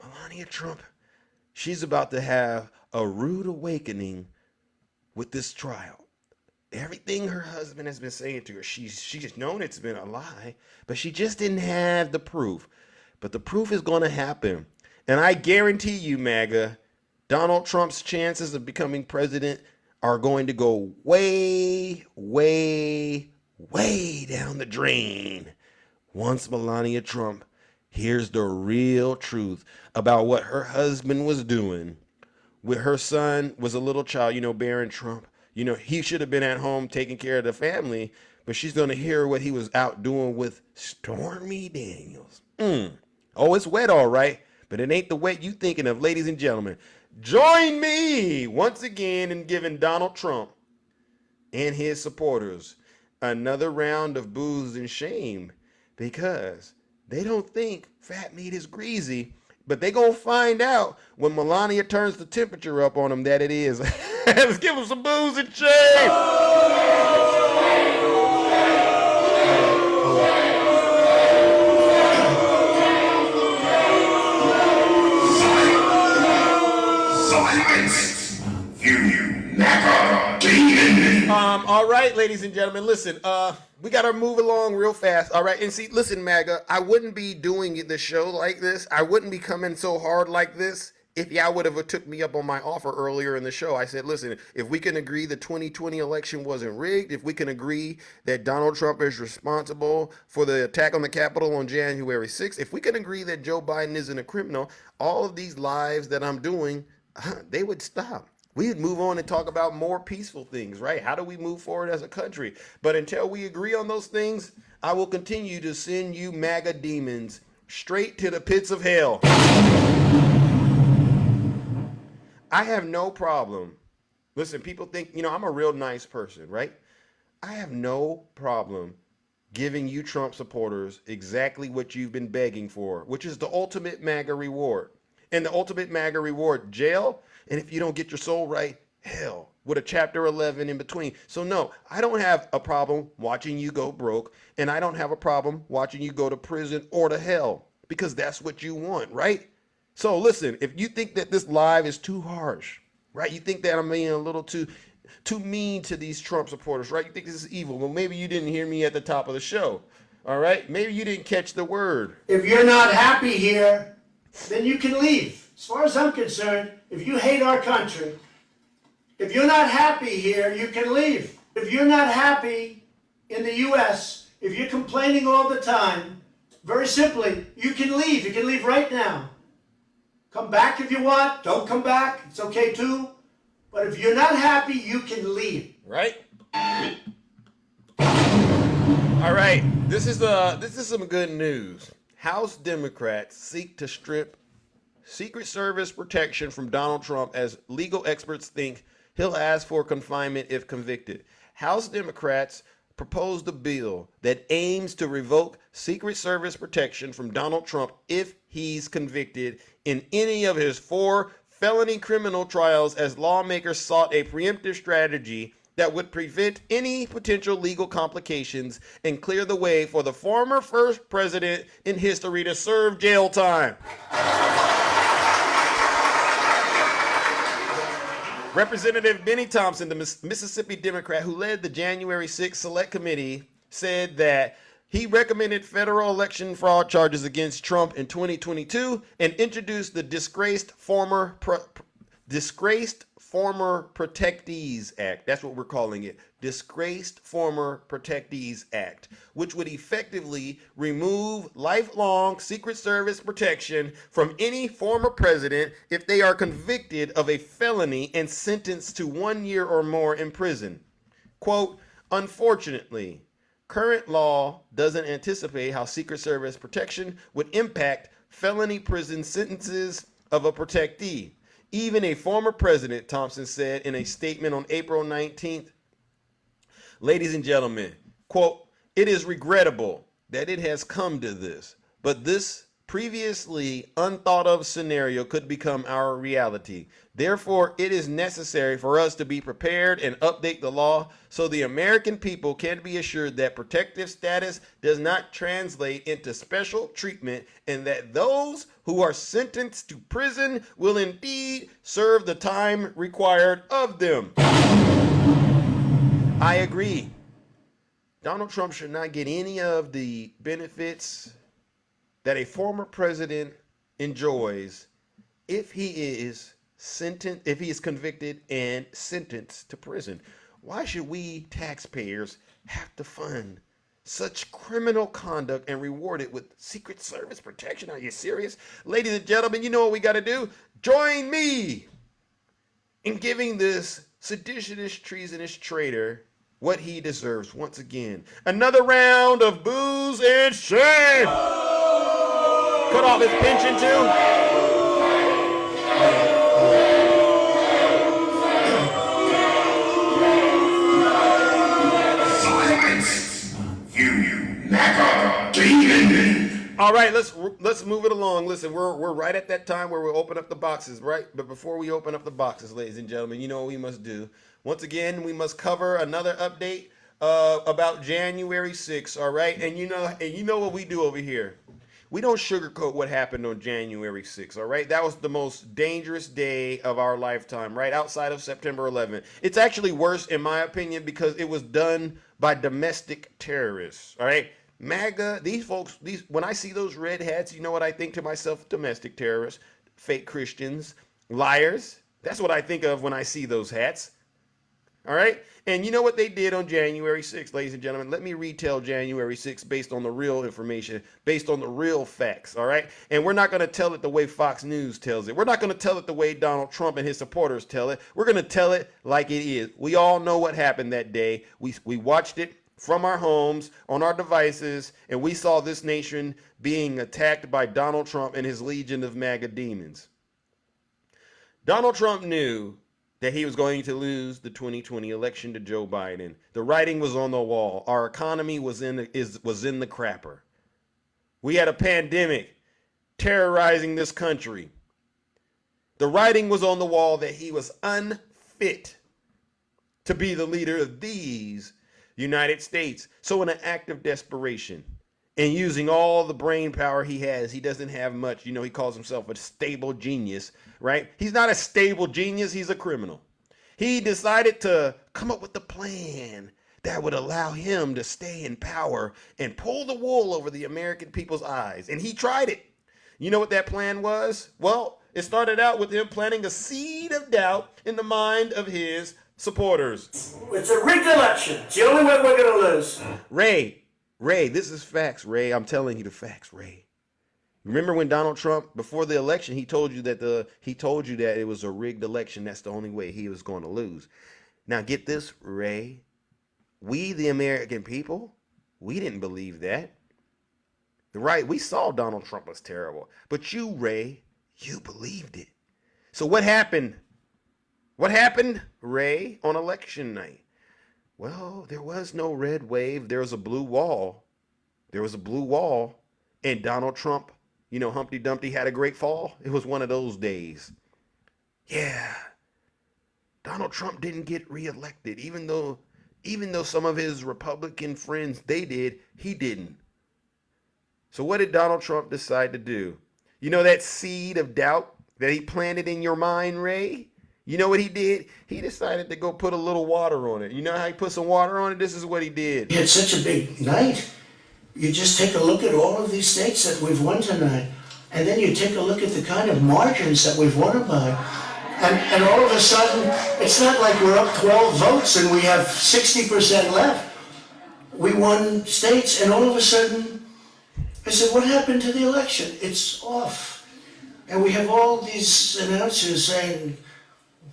Melania Trump, she's about to have a rude awakening with this trial. Everything her husband has been saying to her, she's known it's been a lie, but she just didn't have the proof. But the proof is going to happen. And I guarantee you, MAGA, Donald Trump's chances of becoming president are going to go way, way, way down the drain once Melania Trump hears the real truth about what her husband was doing with her son was a little child, Barron Trump. He should have been at home taking care of the family, but she's going to hear what he was out doing with Stormy Daniels. Oh, it's wet, all right, but it ain't the wet you thinking of, ladies and gentlemen. Join me once again in giving Donald Trump and his supporters another round of booze and shame, because they don't think fat meat is greasy, but they gonna find out when Melania turns the temperature up on them that it is. Let's give them some booze and shame. All right, ladies and gentlemen, listen, we got to move along real fast. All right. And see, listen, MAGA, I wouldn't be doing the show like this. I wouldn't be coming so hard like this if y'all would have took me up on my offer earlier in the show. I said, listen, if we can agree the 2020 election wasn't rigged, if we can agree that Donald Trump is responsible for the attack on the Capitol on January 6th, if we can agree that Joe Biden isn't a criminal, all of these lives that I'm doing, they would stop. We'd move on and talk about more peaceful things, right? How do we move forward as a country? But until we agree on those things, I will continue to send you MAGA demons straight to the pits of hell. I have no problem. Listen, people think, I'm a real nice person, right? I have no problem giving you Trump supporters exactly what you've been begging for, which is the ultimate MAGA reward. And the ultimate MAGA reward, jail. And if you don't get your soul right, hell, with a chapter 11 in between. So no, I don't have a problem watching you go broke. And I don't have a problem watching you go to prison or to hell, because that's what you want, right? So listen, if you think that this live is too harsh, right? You think that I'm being a little too mean to these Trump supporters, right? You think this is evil. Well, maybe you didn't hear me at the top of the show. All right? Maybe you didn't catch the word. If you're not happy here, then you can leave. As far as I'm concerned, if you hate our country, if you're not happy here, you can leave. If you're not happy in the U.S., if you're complaining all the time, very simply, you can leave. You can leave right now. Come back if you want. Don't come back. It's okay too. But if you're not happy, you can leave. Right? All right. This is some good news. House Democrats seek to strip Secret Service protection from Donald Trump as legal experts think he'll ask for confinement if convicted. House Democrats proposed a bill that aims to revoke Secret Service protection from Donald Trump if he's convicted in any of his 4 felony criminal trials, as lawmakers sought a preemptive strategy that would prevent any potential legal complications and clear the way for the former first president in history to serve jail time. Representative Bennie Thompson, the Mississippi Democrat who led the January 6th Select Committee, said that he recommended federal election fraud charges against Trump in 2022 and introduced the Disgraced Former Protectees Act. That's what we're calling it. Disgraced Former Protectees Act, which would effectively remove lifelong Secret Service protection from any former president if they are convicted of a felony and sentenced to 1 year or more in prison. Quote, unfortunately, current law doesn't anticipate how Secret Service protection would impact felony prison sentences of a protectee. Even a former president, Thompson said in a statement on April 19th. Ladies and gentlemen, quote, it is regrettable that it has come to this, but this previously unthought of scenario could become our reality. Therefore, it is necessary for us to be prepared and update the law so the American people can be assured that protective status does not translate into special treatment and that those who are sentenced to prison will indeed serve the time required of them. I agree. Donald Trump should not get any of the benefits that a former president enjoys if he is convicted and sentenced to prison. Why should we taxpayers have to fund such criminal conduct and reward it with Secret Service protection? Are you serious? Ladies and gentlemen, you know what we got to do? Join me in giving this seditious, treasonous traitor what he deserves once again. Another round of booze and shame. Cut off his pension too. Silence, you MAGA demon. All right, let's move it along. Listen, we're right at that time where we'll open up the boxes, right? But before we open up the boxes, ladies and gentlemen, you know what we must do. Once again, we must cover another update about January 6th, all right? And you know what we do over here. We don't sugarcoat what happened on January 6th, all right? That was the most dangerous day of our lifetime, right? Outside of September 11th. It's actually worse, in my opinion, because it was done by domestic terrorists, all right? MAGA, these folks, when I see those red hats, you know what I think to myself? Domestic terrorists, fake Christians, liars. That's what I think of when I see those hats. All right. And you know what they did on January 6th, ladies and gentlemen? Let me retell January 6th based on the real information, based on the real facts. All right. And we're not going to tell it the way Fox News tells it. We're not going to tell it the way Donald Trump and his supporters tell it. We're going to tell it like it is. We all know what happened that day. We watched it from our homes, on our devices, and we saw this nation being attacked by Donald Trump and his legion of MAGA demons. Donald Trump knew that he was going to lose the 2020 election to Joe Biden. The writing was on the wall. Our economy was in the crapper. We had a pandemic terrorizing this country. The writing was on the wall that he was unfit to be the leader of these United States. So in an act of desperation and using all the brain power he has, he doesn't have much. You know, he calls himself a stable genius, right? He's not a stable genius. He's a criminal. He decided to come up with a plan that would allow him to stay in power and pull the wool over the American people's eyes. And he tried it. You know what that plan was? Well, it started out with him planting a seed of doubt in the mind of his supporters. It's a rigged election. It's the only way we're going to lose. Ray, this is facts, Ray. I'm telling you the facts, Ray. Remember when Donald Trump, before the election, he told you that it was a rigged election. That's the only way he was going to lose. Now get this, Ray. We, the American people, we didn't believe that. Right? We saw Donald Trump was terrible. But you, Ray, you believed it. So what happened? What happened, Ray, on election night? Well, there was no red wave. There was a blue wall. There was a blue wall. And Donald Trump, you know, Humpty Dumpty had a great fall. It was one of those days. Yeah. Donald Trump didn't get reelected. Even though some of his Republican friends, they did, he didn't. So what did Donald Trump decide to do? You know that seed of doubt that he planted in your mind, Ray? You know what he did? He decided to go put a little water on it. You know how he put some water on it? This is what he did. We had such a big night. You just take a look at all of these states that we've won tonight, and then you take a look at the kind of margins that we've won by. And all of a sudden, it's not like we're up 12 votes and we have 60% left. We won states, and all of a sudden, I said, what happened to the election? It's off. And we have all these announcers saying,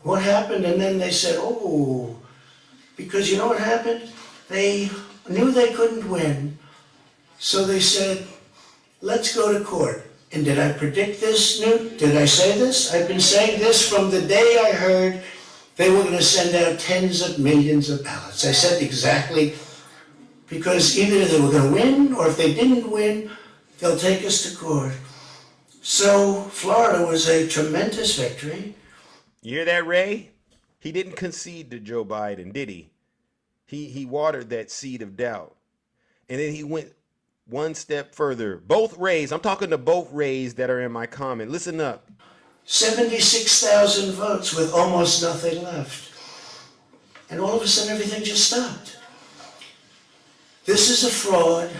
what happened? And then they said, oh, because you know what happened? They knew they couldn't win. So they said, let's go to court. And did I predict this, Newt? Did I say this? I've been saying this from the day I heard they were going to send out tens of millions of ballots. I said exactly, because either they were going to win, or if they didn't win, they'll take us to court. So Florida was a tremendous victory. You hear that, Ray? He didn't concede to Joe Biden, did he? He watered that seed of doubt. And then he went one step further. Both Rays, I'm talking to both Rays that are in my comment. Listen up. 76,000 votes with almost nothing left. And all of a sudden everything just stopped. This is a fraud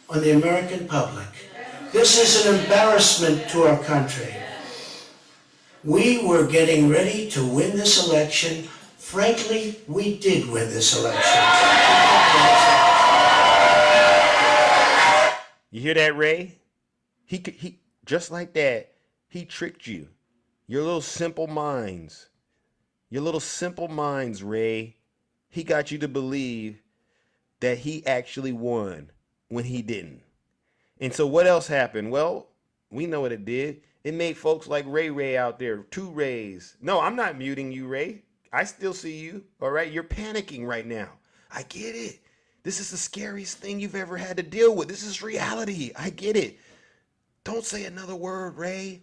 on the American public. This is an embarrassment to our country. We were getting ready to win this election. Frankly, we did win this election. You hear that, Ray? He just like that, he tricked you. Your little simple minds. Your little simple minds, Ray. He got you to believe that he actually won when he didn't. And so what else happened? Well, we know what it did. It made folks like Ray out there, two Rays. No, I'm not muting you, Ray. I still see you. All right. You're panicking right now. I get it. This is the scariest thing you've ever had to deal with. This is reality. I get it. Don't say another word, Ray.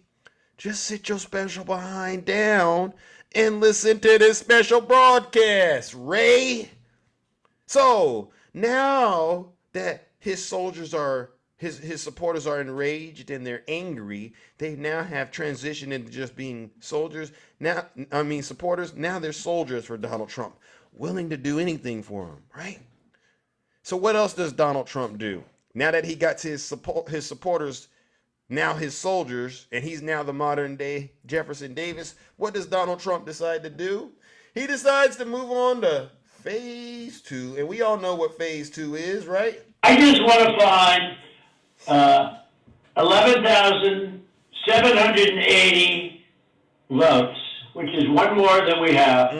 Just sit your special behind down and listen to this special broadcast, Ray. So now that his soldiers are, his supporters are enraged and they're angry, they now have transitioned into just being soldiers. Supporters. Now they're soldiers for Donald Trump, willing to do anything for him, right? So what else does Donald Trump do? Now that he got his supporters, now his soldiers, and he's now the modern day Jefferson Davis, what does Donald Trump decide to do? He decides to move on to phase 2, and we all know what phase 2 is, right? I just want to find 11,780 votes, which is one more than we have.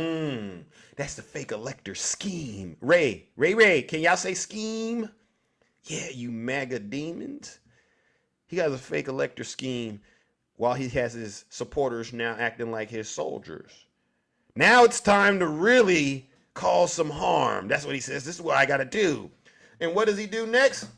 That's the fake elector scheme. Ray, can y'all say scheme? Yeah, you MAGA demons. He has a fake elector scheme while he has his supporters now acting like his soldiers. Now it's time to really cause some harm. That's what he says. This is what I got to do. And what does he do next?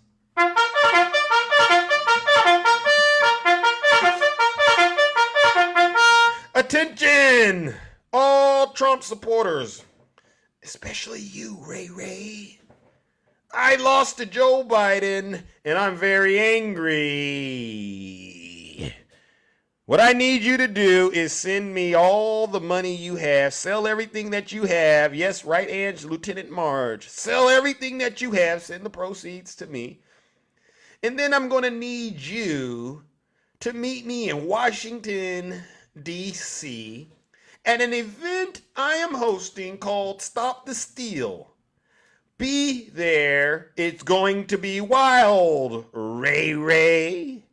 Attention, all Trump supporters, especially you, Ray. I lost to Joe Biden, and I'm very angry. What I need you to do is send me all the money you have. Sell everything that you have. Yes, right, Ange, Lieutenant Marge. Sell everything that you have. Send the proceeds to me. And then I'm going to need you to meet me in Washington, D.C. at an event I am hosting called Stop the Steal. Be there. It's going to be wild. Ray.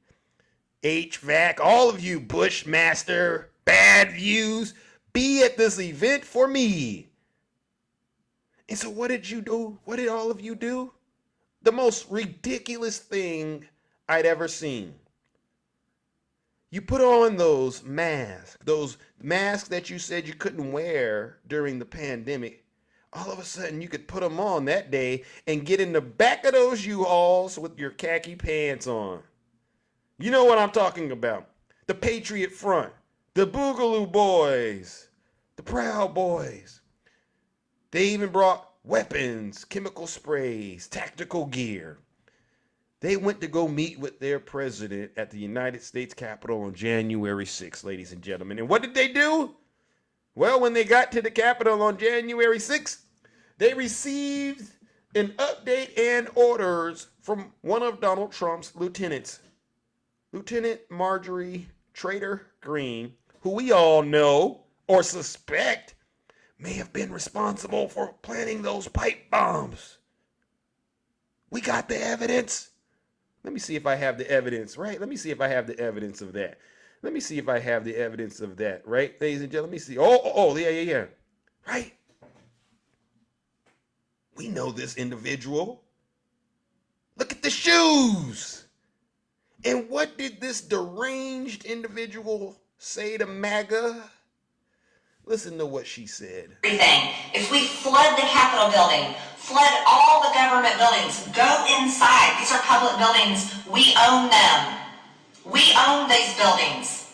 HVAC, all of you Bushmaster, Bad Views, be at this event for me. And so what did you do? What did all of you do? The most ridiculous thing I'd ever seen. You put on those masks that you said you couldn't wear during the pandemic. All of a sudden, you could put them on that day and get in the back of those U-Hauls with your khaki pants on. You know what I'm talking about. The Patriot Front, the Boogaloo Boys, the Proud Boys. They even brought weapons, chemical sprays, tactical gear. They went to go meet with their president at the United States Capitol on January 6th, ladies and gentlemen. And what did they do? Well, when they got to the Capitol on January 6th, they received an update and orders from one of Donald Trump's lieutenants, Lieutenant Marjorie Taylor Greene, who we all know or suspect may have been responsible for planting those pipe bombs. We got the evidence. Let me see if I have the evidence, right? Let me see if I have the evidence of that. Let me see if I have the evidence of that, right? Ladies and gentlemen, let me see. Yeah. Right? We know this individual. Look at the shoes. And what did this deranged individual say to MAGA? Listen to what she said. Everything. If we flood the Capitol building, flood all the government buildings, go inside. These are public buildings. We own them. We own these buildings.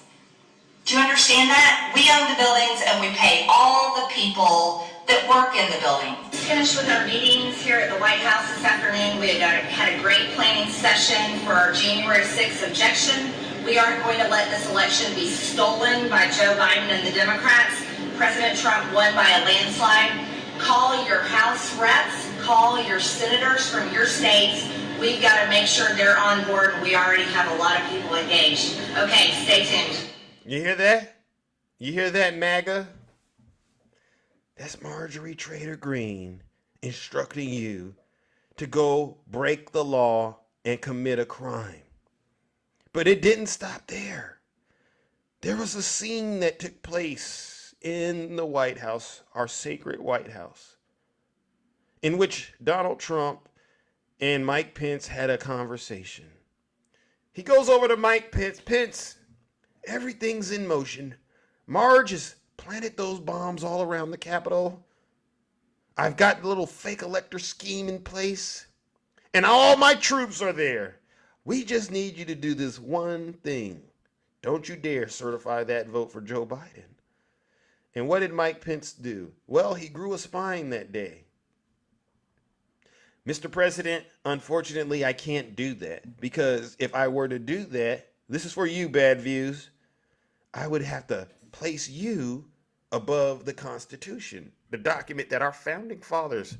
Do you understand that? We own the buildings and we pay all the people that work in the building. Finished with our meetings here at the White House this afternoon. We had a great planning session for our January 6th objection. We aren't going to let this election be stolen by Joe Biden and the Democrats. President Trump won by a landslide. Call your House reps, call your senators from your states. We've got to make sure they're on board. We already have a lot of people engaged. Okay, stay tuned. You hear that? You hear that, MAGA? That's Marjorie Taylor Greene instructing you to go break the law and commit a crime. But it didn't stop there. There was a scene that took place in the White House, our sacred White House, in which Donald Trump and Mike Pence had a conversation. He goes over to Mike Pence. Pence, everything's in motion. Marge has planted those bombs all around the Capitol. I've got the little fake elector scheme in place. And all my troops are there. We just need you to do this one thing. Don't you dare certify that vote for Joe Biden. And what did Mike Pence do? Well, he grew a spine that day. Mr. President, unfortunately, I can't do that, because if I were to do that, this is for you, Bad Views, I would have to place you above the Constitution, the document that our founding fathers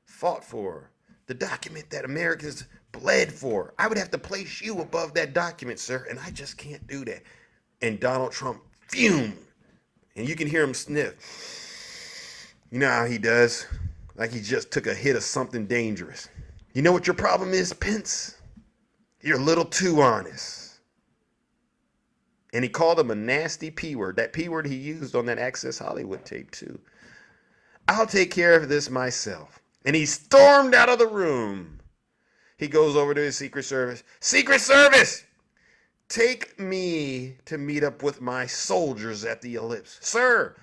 fought for, the document that Americans bled for. I would have to place you above that document, sir, and I just can't do that. And Donald Trump fumed, and you can hear him sniff. You know how he does? Like he just took a hit of something dangerous. You know what your problem is, Pence? You're a little too honest. And he called him a nasty P word. That P word he used on that Access Hollywood tape too. I'll take care of this myself. And he stormed out of the room. He goes over to his Secret Service. Secret Service! Take me to meet up with my soldiers at the Ellipse. Sir,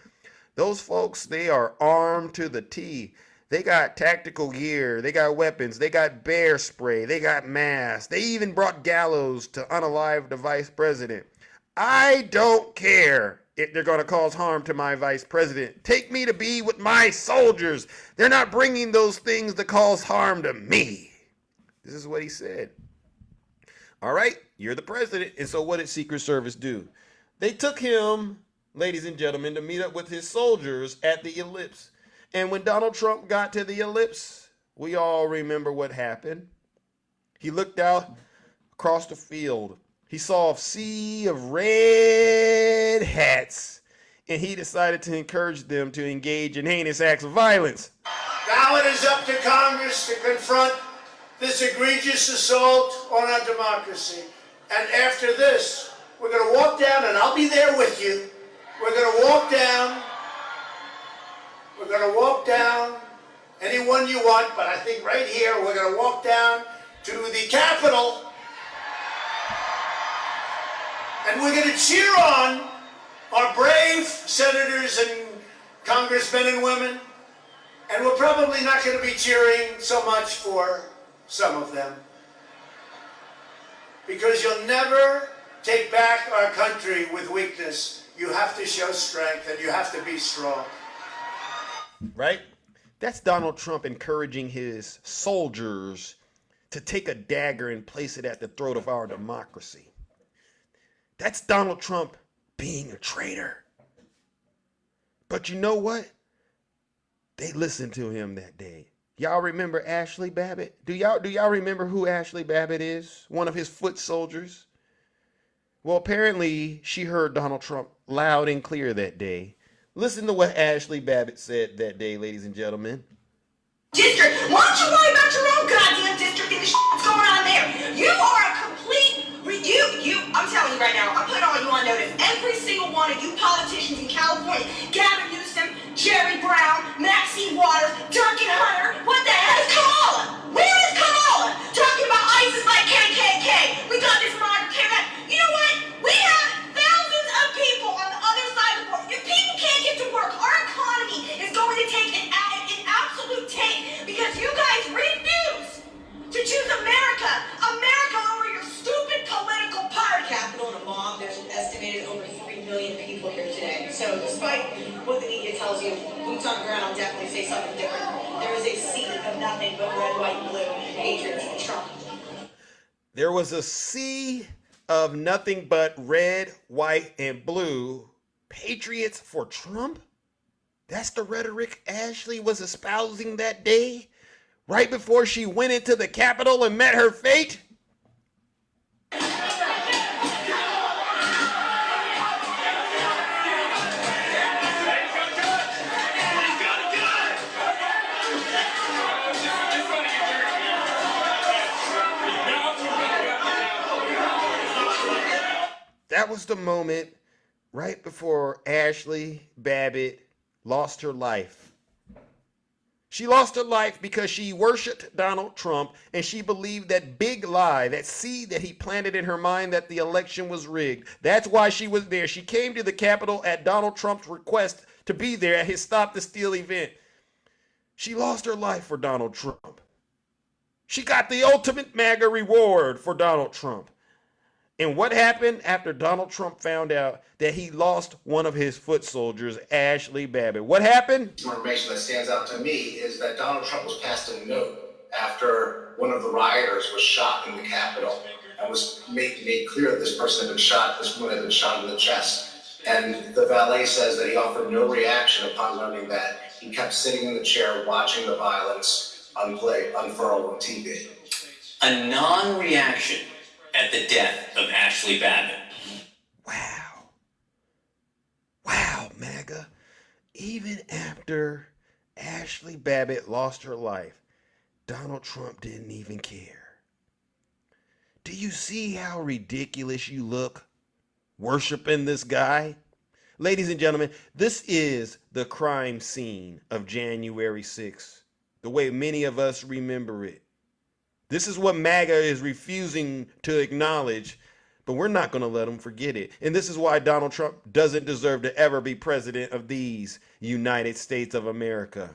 those folks, they are armed to the T. They got tactical gear, they got weapons, they got bear spray, they got masks. They even brought gallows to unalive the vice president. I don't care if they're going to cause harm to my vice president. Take me to be with my soldiers. They're not bringing those things to cause harm to me. This is what he said. All right, you're the president. And so what did Secret Service do? They took him, ladies and gentlemen, to meet up with his soldiers at the Ellipse. And when Donald Trump got to the Ellipse, we all remember what happened. He looked out across the field. He saw a sea of red hats, and he decided to encourage them to engage in heinous acts of violence. Now it is up to Congress to confront this egregious assault on our democracy. And after this, we're going to walk down, and I'll be there with you. We're going to walk down. We're going to walk down anyone you want, but I think right here we're going to walk down to the Capitol. And we're going to cheer on our brave senators and congressmen and women. And we're probably not going to be cheering so much for some of them. Because you'll never take back our country with weakness. You have to show strength, and you have to be strong. Right? That's Donald Trump encouraging his soldiers to take a dagger and place it at the throat of our democracy. That's Donald Trump being a traitor. But you know what? They listened to him that day. Y'all remember Ashley Babbitt? Do y'all remember who Ashley Babbitt is? One of his foot soldiers? Well, apparently she heard Donald Trump loud and clear that day. Listen to what Ashley Babbitt said that day, ladies and gentlemen. District, why don't you worry about your own goddamn district and the shit that's going on there? You are a complete, I'm telling you right now, I'm putting all you on notice. Every single one of you politicians in California, Gavin Newsom, Jerry Brown, Maxine Waters, Duncan Hunter, what the hell is Kamala? Where is Kamala? Talking about ISIS like KKK. We got this from our parents. You know what? We have thousands of people on the other side of the border. If people can't get to work, our economy is going to take an absolute tank because you guys refuse to choose America over your stupid political party cap. estimated over 3 million people here today. So despite what the media tells you, boots on the ground, I'll definitely say something different. There is a sea of nothing but red, white, and blue, patriots and Trump. There was a sea of nothing but red, white, and blue. Patriots for Trump? That's the rhetoric Ashley was espousing that day, right before she went into the Capitol and met her fate? That was the moment right before Ashley Babbitt lost her life. She lost her life because she worshiped Donald Trump and she believed that big lie, that seed that he planted in her mind that the election was rigged. That's why she was there. She came to the Capitol at Donald Trump's request to be there at his Stop the Steal event. She lost her life for Donald Trump. She got the ultimate MAGA reward for Donald Trump. And what happened after Donald Trump found out that he lost one of his foot soldiers, Ashley Babbitt? What happened? Some information that stands out to me is that Donald Trump was passed a note after one of the rioters was shot in the Capitol and was made clear that this person had been shot, this woman had been shot in the chest. And the valet says that he offered no reaction upon learning that. He kept sitting in the chair watching the violence unfurl on TV. A non-reaction at the death of Ashley Babbitt. Wow. Wow, MAGA. Even after Ashley Babbitt lost her life, Donald Trump didn't even care. Do you see how ridiculous you look worshiping this guy? Ladies and gentlemen, this is the crime scene of January 6th, the way many of us remember it. This is what MAGA is refusing to acknowledge, but we're not going to let them forget it. And this is why Donald Trump doesn't deserve to ever be president of these United States of America.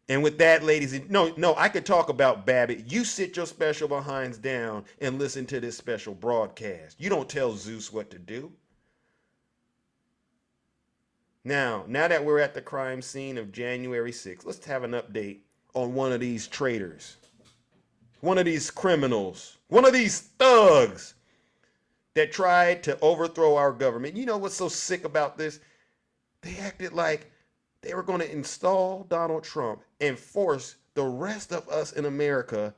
And with that, ladies, I could talk about Babbitt. You sit your special behinds down and listen to this special broadcast. You don't tell Zeus what to do. Now that we're at the crime scene of January 6th, let's have an update on one of these traitors, one of these criminals, one of these thugs that tried to overthrow our government. You know what's so sick about this? They acted like they were going to install Donald Trump and force the rest of us in America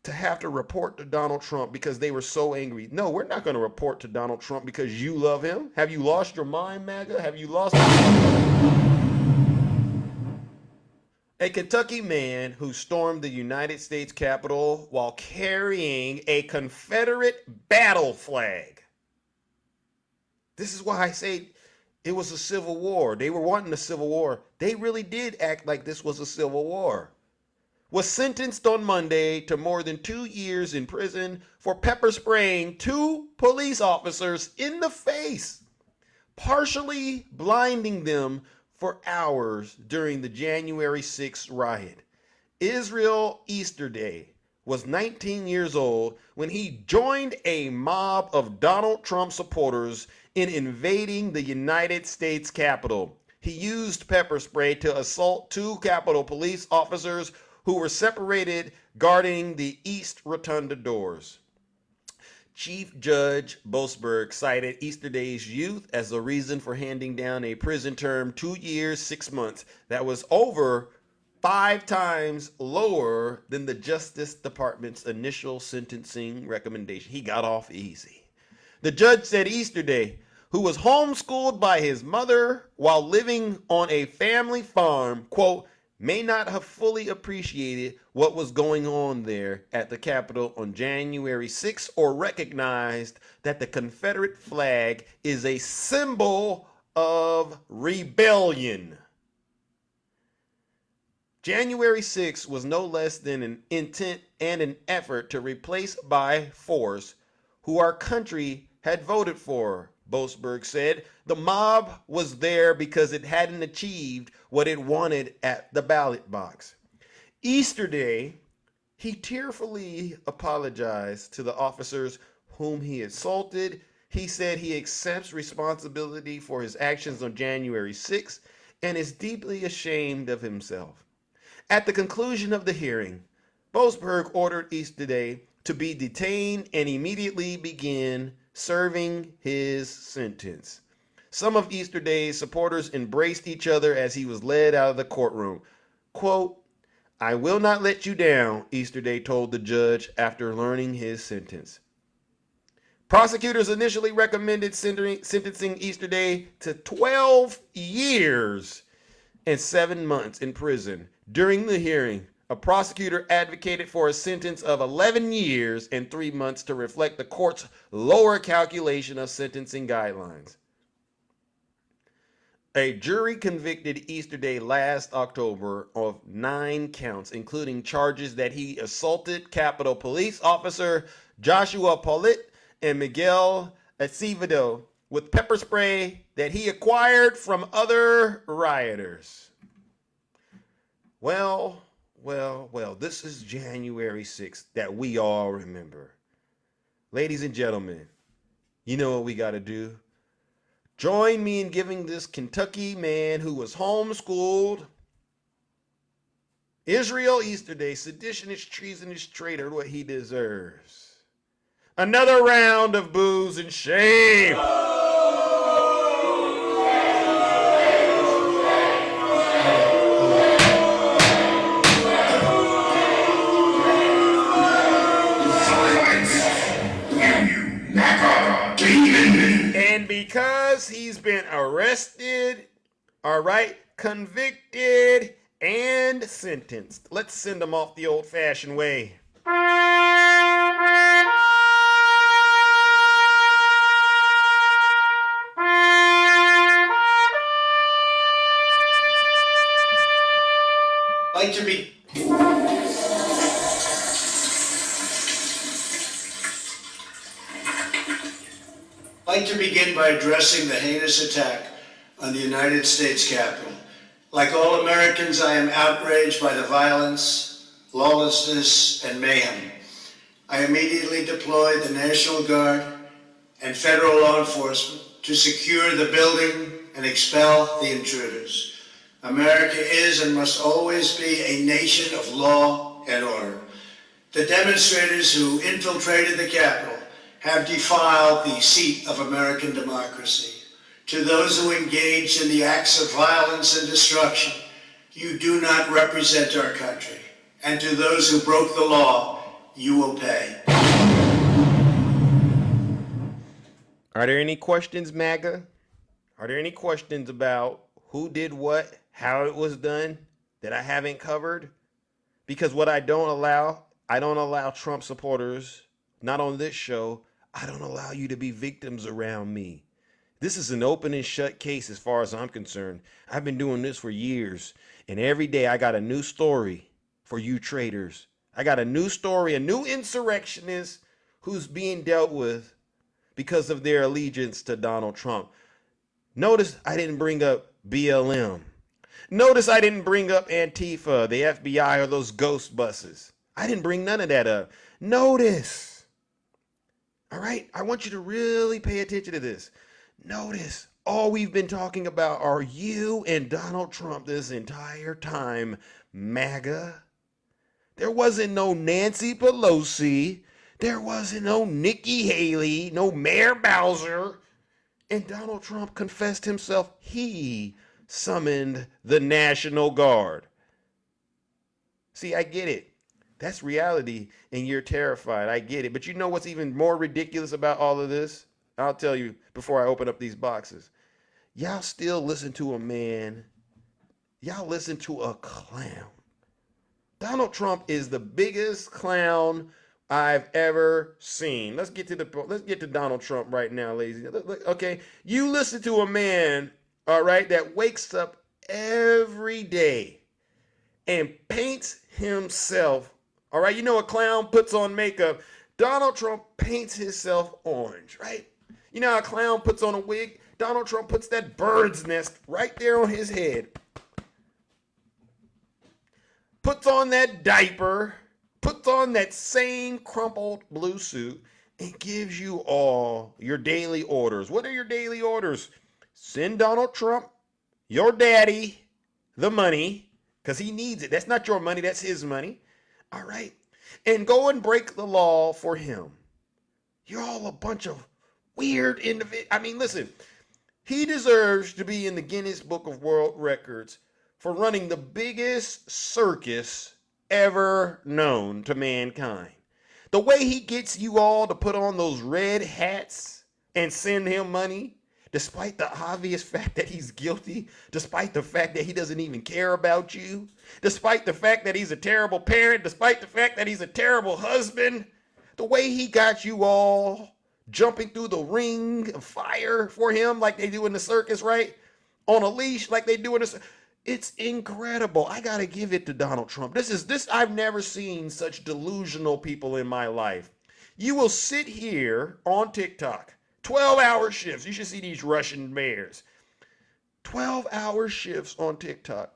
to have to report to Donald Trump because they were so angry. No, we're not going to report to Donald Trump because you love him. Have you lost your mind, MAGA? Have you lost? A Kentucky man who stormed the United States Capitol while carrying a Confederate battle flag. This is why I say it was a civil war. They were wanting a civil war. They really did act like this was a civil war. Was sentenced on Monday to more than 2 years in prison for pepper spraying 2 police officers in the face, partially blinding them for hours during the January 6th riot. Israel Easterday was 19 years old when he joined a mob of Donald Trump supporters in invading the United States Capitol. He used pepper spray to assault 2 Capitol police officers who were separated guarding the East Rotunda doors. Chief Judge Boasberg cited Easterday's youth as a reason for handing down a prison term 2 years, 6 months that was over 5 times lower than the Justice Department's initial sentencing recommendation. He got off easy. The judge said Easterday, who was homeschooled by his mother while living on a family farm, quote, may not have fully appreciated what was going on there at the Capitol on January 6th or recognized that the Confederate flag is a symbol of rebellion. January 6th was no less than an intent and an effort to replace by force who our country had voted for, Boasberg said. The mob was there because it hadn't achieved what it wanted at the ballot box. Easterday, he tearfully apologized to the officers whom he assaulted. He said he accepts responsibility for his actions on January 6th and is deeply ashamed of himself. At the conclusion of the hearing, Boasberg ordered Easterday to be detained and immediately begin serving his sentence. Some of Easterday's supporters embraced each other as he was led out of the courtroom. Quote, "I will not let you down," Easterday told the judge after learning his sentence. Prosecutors initially recommended sentencing Easterday to 12 years and 7 months in prison. During the hearing, a prosecutor advocated for a sentence of 11 years and 3 months to reflect the court's lower calculation of sentencing guidelines. A jury convicted Easterday last October of 9 counts, including charges that he assaulted Capitol Police Officer Joshua Pollitt and Miguel Acevedo with pepper spray that he acquired from other rioters. Well, this is January 6th that we all remember. Ladies and gentlemen, you know what we got to do? Join me in giving this Kentucky man who was homeschooled, Israel Easterday, seditionist, treasonous traitor, what he deserves. Another round of boos and shame. And because he's been arrested, all right, convicted, and sentenced, let's send him off the old-fashioned way. I'd like to begin by addressing the heinous attack on the United States Capitol. Like all Americans, I am outraged by the violence, lawlessness, and mayhem. I immediately deployed the National Guard and federal law enforcement to secure the building and expel the intruders. America is and must always be a nation of law and order. The demonstrators who infiltrated the Capitol have defiled the seat of American democracy. To those who engaged in the acts of violence and destruction, you do not represent our country. And to those who broke the law, you will pay. Are there any questions, MAGA? Are there any questions about who did what, how it was done that I haven't covered? Because what I don't allow Trump supporters, not on this show, I don't allow you to be victims around me. This is an open and shut case as far as I'm concerned. I've been doing this for years, and every day I got a new story for you traitors. I got a new story, a new insurrectionist who's being dealt with because of their allegiance to Donald Trump. Notice I didn't bring up BLM. Notice I didn't bring up Antifa, the FBI, or those ghost buses. I didn't bring none of that up. Notice. All right, I want you to really pay attention to this. Notice all we've been talking about are you and Donald Trump this entire time, MAGA. There wasn't no Nancy Pelosi. There wasn't no Nikki Haley, no Mayor Bowser. And Donald Trump confessed himself he summoned the National Guard. See, I get it. That's reality, and you're terrified. I get it. But you know what's even more ridiculous about all of this? I'll tell you before I open up these boxes. Y'all still listen to a man. Y'all listen to a clown. Donald Trump is the biggest clown I've ever seen. Let's get to Donald Trump right now, ladies. Okay, you listen to a man, all right, that wakes up every day and paints himself. All right, you know a clown puts on makeup. Donald Trump paints himself orange, right? You know how a clown puts on a wig? Donald Trump puts that bird's nest right there on his head. Puts on that diaper. Puts on that same crumpled blue suit. and gives you all your daily orders. What are your daily orders? Send Donald Trump, your daddy, the money, because he needs it. That's not your money, that's his money. All right. And go and break the law for him. You're all a bunch of weird individuals. I mean, listen, he deserves to be in the Guinness Book of World Records for running the biggest circus ever known to mankind. The way he gets you all to put on those red hats and send him money, despite the obvious fact that he's guilty, despite the fact that he doesn't even care about you, despite the fact that he's a terrible parent, despite the fact that he's a terrible husband, the way he got you all jumping through the ring of fire for him like they do in the circus, right? On a leash like they do in the it's incredible. I gotta give it to Donald Trump. I've never seen such delusional people in my life. You will sit here on TikTok, 12-hour shifts. You should see these Russian mayors. 12-hour shifts on TikTok.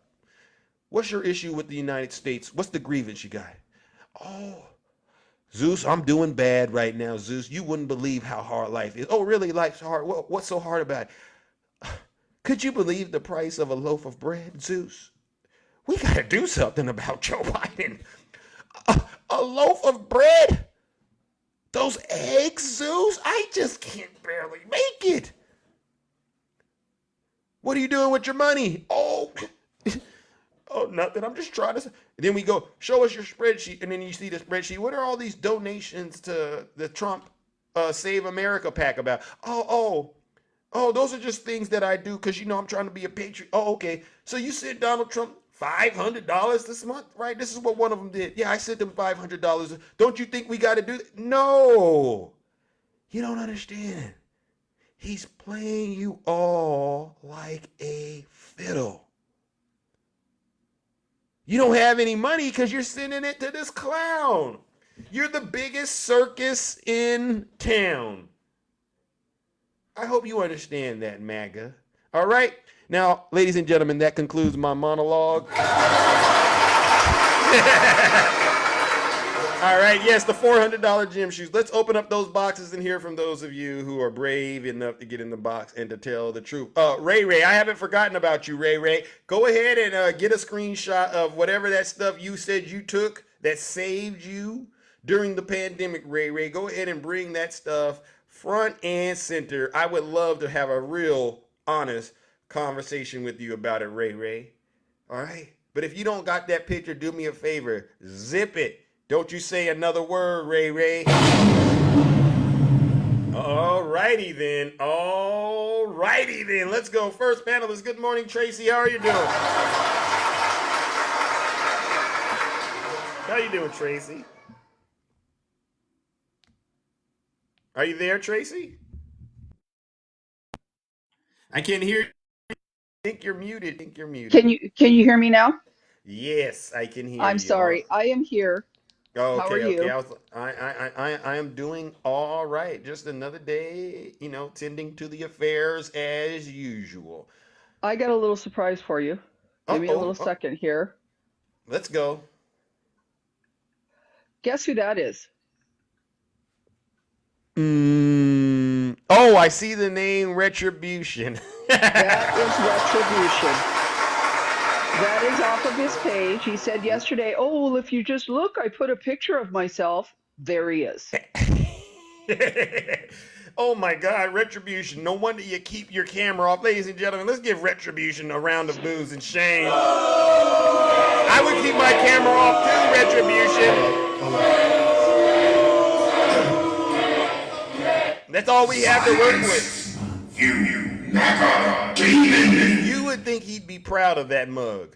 What's your issue with the United States? What's the grievance you got? Oh, Zeus, I'm doing bad right now, Zeus. You wouldn't believe how hard life is. Oh, really? Life's hard? What's so hard about it? Could you believe the price of a loaf of bread, Zeus? We got to do something about Joe Biden. A loaf of bread? Those eggs, Zeus? I just can't barely make it. What are you doing with your money? Oh, nothing. I'm just trying to. And then we go, show us your spreadsheet. And then you see the spreadsheet. What are all these donations to the Trump Save America PAC about? Oh, those are just things that I do because, I'm trying to be a patriot. Oh, okay. So you sent Donald Trump $500 this month, right? This is what one of them did. Yeah, I sent him $500. Don't you think we got to do that? No. You don't understand. He's playing you all like a fiddle. You don't have any money because you're sending it to this clown. You're the biggest circus in town. I hope you understand that, MAGA. All right? Now, ladies and gentlemen, that concludes my monologue. All right, yes, the $400 gym shoes. Let's open up those boxes and hear from those of you who are brave enough to get in the box and to tell the truth. Ray, I haven't forgotten about you, Ray. Go ahead and get a screenshot of whatever that stuff you said you took that saved you during the pandemic, Ray. Go ahead and bring that stuff front and center. I would love to have a real honest conversation with you about it, Ray. All right? But if you don't got that picture, do me a favor. Zip it. Don't you say another word, Ray. All righty then. Let's go. First panelist. Good morning, Tracy. How are you doing? How you doing, Tracy? Are you there, Tracy? I can't hear you. I think you're muted. Can you hear me now? Yes, I can hear you. I'm sorry. I am here. Oh, How are you? I am doing all right. Just another day, tending to the affairs as usual. I got a little surprise for you. Give me a little second here. Let's go. Guess who that is? Oh, I see the name Retribution. That is Retribution. That is off of his page. He said yesterday, oh, well, if you just look, I put a picture of myself. There he is. Oh my God, Retribution. No wonder you keep your camera off. Ladies and gentlemen, let's give Retribution a round of boos and shame. I would keep my camera off too, Retribution. That's all we have to work with. You would think he'd be proud of that mug.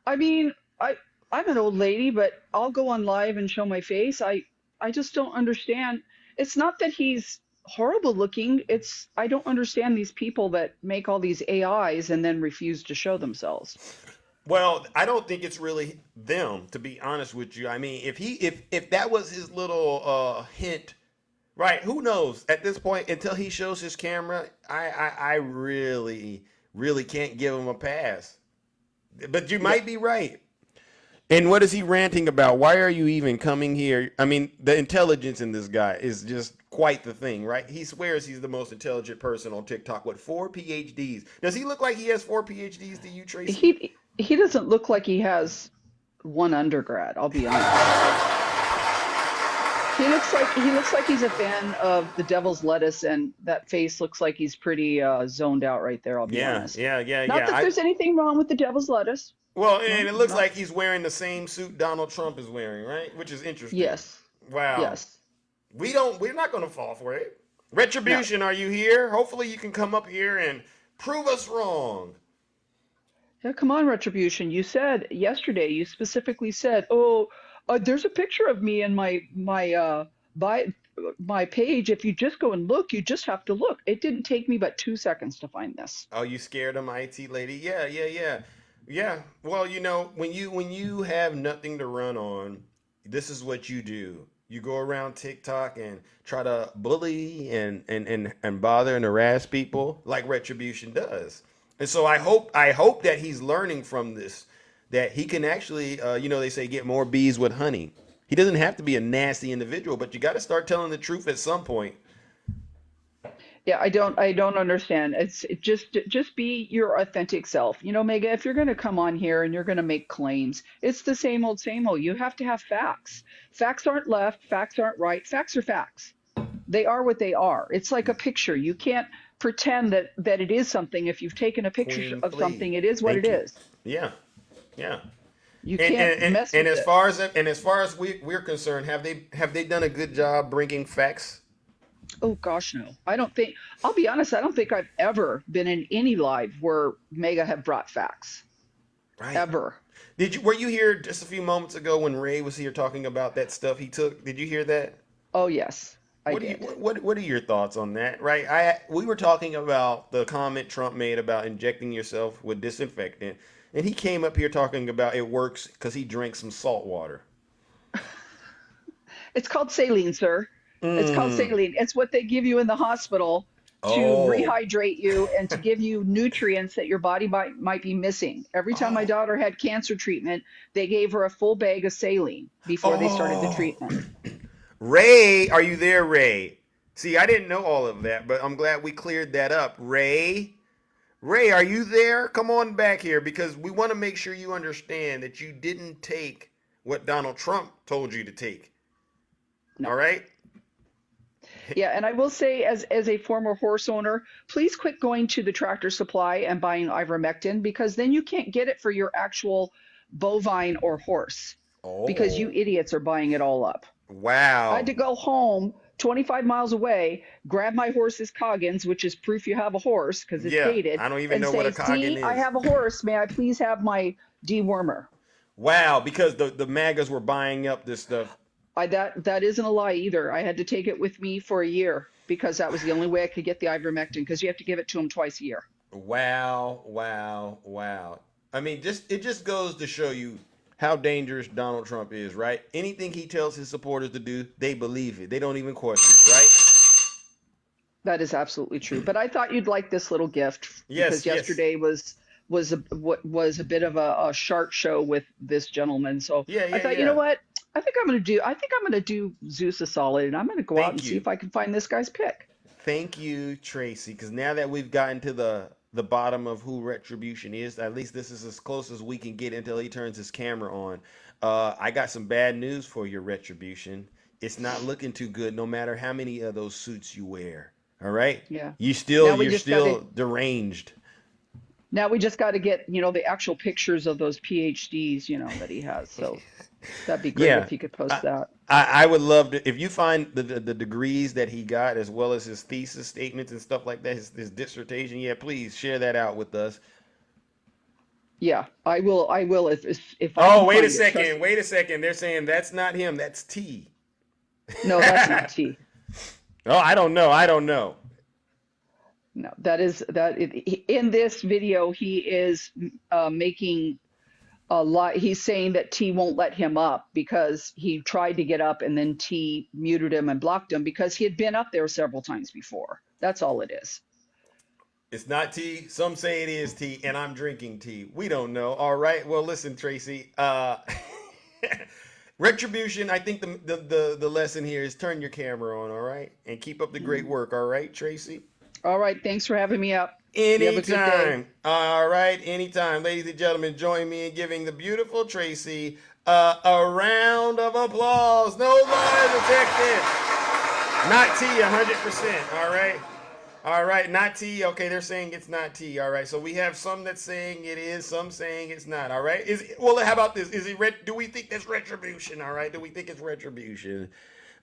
I mean, I'm an old lady, but I'll go on live and show my face. I just don't understand. It's not that he's horrible looking. I don't understand these people that make all these AIs and then refuse to show themselves. Well, I don't think it's really them, to be honest with you. I mean, if that was his little hint, right? Who knows? At this point, until he shows his camera, I really can't give him a pass. But you might be right. And what is he ranting about? Why are you even coming here? I mean, the intelligence in this guy is just quite the thing, right? He swears he's the most intelligent person on TikTok. What, 4 PhDs? Does he look like he has 4 PhDs to you, Tracy? He doesn't look like he has one undergrad, I'll be honest. He looks like he's a fan of the Devil's Lettuce, and that face looks like he's pretty zoned out right there, I'll be honest. Not that there's anything wrong with the Devil's Lettuce. Well, and it looks like he's wearing the same suit Donald Trump is wearing, right? Which is interesting. Yes. Wow. Yes. We're not going to fall for it. Retribution, Are you here? Hopefully you can come up here and prove us wrong. Yeah, come on, Retribution. You said yesterday, you specifically said, "Oh, there's a picture of me in my page. If you just go and look, you just have to look." It didn't take me but 2 seconds to find this. Oh, you scared him, IT lady? Yeah. Well, when you have nothing to run on, this is what you do. You go around TikTok and try to bully and bother and harass people like Retribution does. And so I hope that he's learning from this, that he can actually, they say get more bees with honey. He doesn't have to be a nasty individual, but you got to start telling the truth at some point. Yeah, I don't understand. Just be your authentic self. Mega, if you're going to come on here and you're going to make claims, it's the same old, same old. You have to have facts. Facts aren't left, facts aren't right. Facts are facts. They are what they are. It's like a picture. You can't pretend that it is something. If you've taken a picture of something, it is what it is. Yeah. You can't mess with it. As far as we're concerned, have they done a good job bringing facts? Oh gosh, no. I'll be honest, I don't think I've ever been in any live where Mega have brought facts. Right. Ever. Were you here just a few moments ago when Ray was here talking about that stuff he took? Did you hear that? Oh yes, I did. What are your thoughts on that? Right. We were talking about the comment Trump made about injecting yourself with disinfectant, and he came up here talking about it works because he drank some salt water. It's called saline, sir. It's called saline. It's what they give you in the hospital to rehydrate you and to give you nutrients that your body might be missing. Every time my daughter had cancer treatment, they gave her a full bag of saline before they started the treatment. Ray, are you there, Ray? See, I didn't know all of that, but I'm glad we cleared that up. Ray, are you there? Come on back here, because we want to make sure you understand that you didn't take what Donald Trump told you to take. No. All right? Yeah, and I will say, as a former horse owner, please quit going to the Tractor Supply and buying ivermectin, because then you can't get it for your actual bovine or horse, because you idiots are buying it all up. Wow. I had to go home 25 miles away, grab my horse's coggins, which is proof you have a horse because it's dated. I don't even know what a coggin is. I have a horse. May I please have my dewormer? Wow, because the MAGAs were buying up this stuff. That isn't a lie either. I had to take it with me for a year because that was the only way I could get the ivermectin, because you have to give it to them twice a year. Wow. I mean, it just goes to show you how dangerous Donald Trump is, right? Anything he tells his supporters to do, they believe it. They don't even question it, right? That is absolutely true. But I thought you'd like this little gift because yesterday was a bit of a shark show with this gentleman. So I thought, you know what? I think I'm gonna do Zeus a solid, and I'm gonna go out and see if I can find this guy's pick. Thank you, Tracy, because now that we've gotten to the bottom of who Retribution is, at least this is as close as we can get until he turns his camera on. I got some bad news for your Retribution. It's not looking too good, no matter how many of those suits you wear. All right? Yeah. You're still deranged. Now we just got to get, the actual pictures of those PhDs, that he has. So that'd be great if you could post that. I would love to, if you find the degrees that he got, as well as his thesis statements and stuff like that, his dissertation. Yeah, please share that out with us. Yeah, I will. If I wait a second. They're saying that's not him. That's T. No, that's not T. Oh, I don't know. No, in this video, he is making a lot. He's saying that T won't let him up because he tried to get up and then T muted him and blocked him because he had been up there several times before. That's all it is. It's not tea. Some say it is tea, and I'm drinking tea. We don't know. All right. Well, listen, Tracy. Retribution. I think the lesson here is turn your camera on, all right, and keep up the great work, all right, Tracy. All right. Thanks for having me up. You have a good day. Anytime. All right, anytime. Ladies and gentlemen, join me in giving the beautiful Tracy a round of applause. No lie detected. Not T, 100%. All right. All right, not T. Okay, they're saying it's not T. All right, so we have some that's saying it is, some saying it's not. All right, well, how about this? Do we think that's retribution? All right, do we think it's retribution?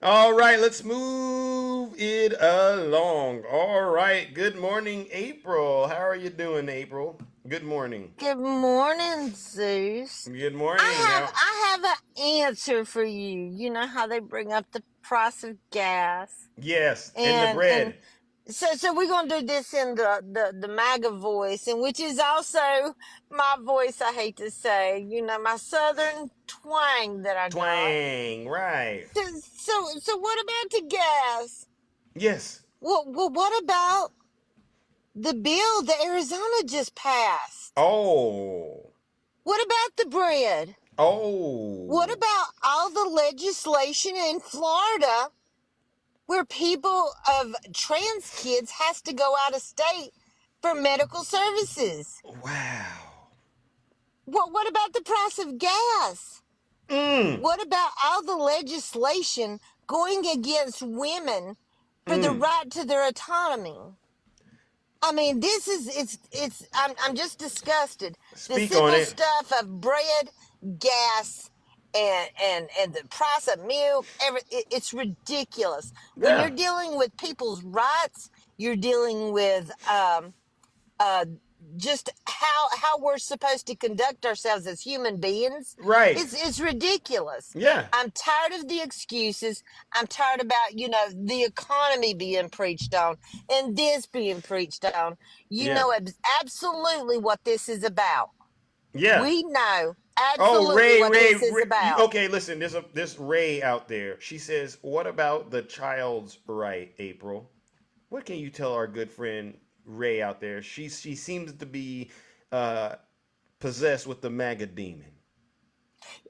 All right, let's move it along. All right, good morning, April. How are you doing, April? Good morning. Good morning, Zeus. Good morning. I have an answer for you. You know how they bring up the price of gas, Yes, and the and bread. so we're gonna do this in the MAGA voice, and which is also my voice. I hate to say, my southern twang that I got. Twang, right. So what about the gas? Yes. Well, what about the bill that Arizona just passed? Oh. What about the bread? Oh. What about all the legislation in Florida where people of trans kids has to go out of state for medical services? Wow. What about the price of gas? What about all the legislation going against women for the right to their autonomy? I mean, I'm just disgusted. The Speak on simple it. stuff of bread, gas, and the price of milk, it's ridiculous. When you're Yeah. dealing with people's rights, you're dealing with uh just how we're supposed to conduct ourselves as human beings. Right. It's ridiculous. Yeah. I'm tired of the excuses. I'm tired about, the economy being preached on and this being preached on. You Yeah. know absolutely what this is about. Yeah. We know Oh, absolutely what this is about. Okay, listen. There's this Ray out there. She says, "What about the child's right, April? What can you tell our good friend Ray out there? She seems to be uh, possessed with the MAGA demon."